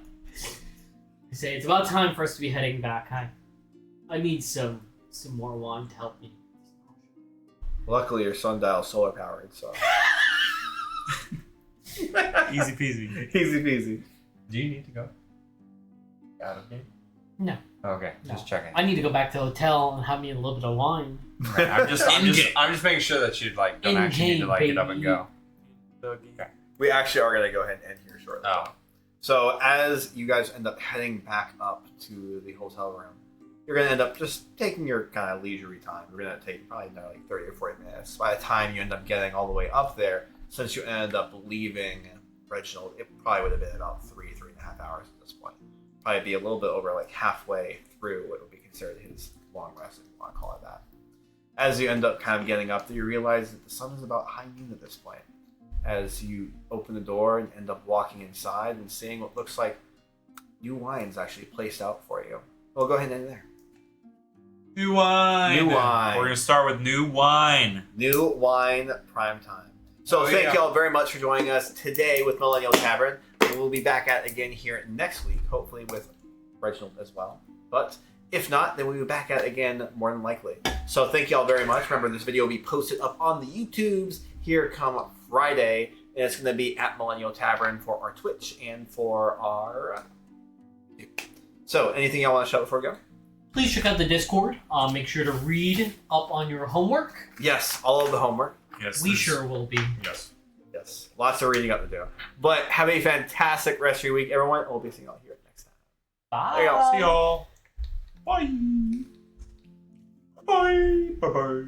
say it's about time for us to be heading back. I need some more wine to help me. Luckily, your sundial's solar powered, so Easy peasy. easy peasy. Do you need to go? Out of game? No. Okay, No. just checking. I need to go back to the hotel and have me a little bit of wine. Right, I'm just making sure that you don't actually need to get up and go. Okay. We actually are gonna go ahead and end here shortly. Oh. So as you guys end up heading back up to the hotel room, you're gonna end up just taking your kind of leisurely time. You're gonna take probably another like 30 or 40 minutes. By the time you end up getting all the way up there, since you end up leaving Reginald, it probably would have been about 3.5 hours at this point. Probably be a little bit over like halfway through what would be considered his long rest, if you want to call it that. As you end up kind of getting up there, you realize that the sun is about high noon at this point. As you open the door and end up walking inside and seeing what looks like new wines actually placed out for you. We'll go ahead and end there. New wine. New wine. We're gonna start with new wine. New wine prime time. So thank y'all very much for joining us today with Millennial Tavern. We'll be back at it again here next week, hopefully with Reginald as well. But if not, then we'll be back at it again more than likely. So thank y'all very much. Remember, this video will be posted up on the YouTubes here come Friday. And it's going to be at Millennial Tavern for our Twitch and for our... So anything y'all want to shout before we go? Please check out the Discord. Make sure to read up on your homework. Yes, all of the homework. Yes. We sure will be. Yes. Yes, lots of reading up to do. But have a fantastic rest of your week, everyone. We'll be seeing y'all here next time. Bye. There you go. See y'all. Bye. Bye. Bye. Bye.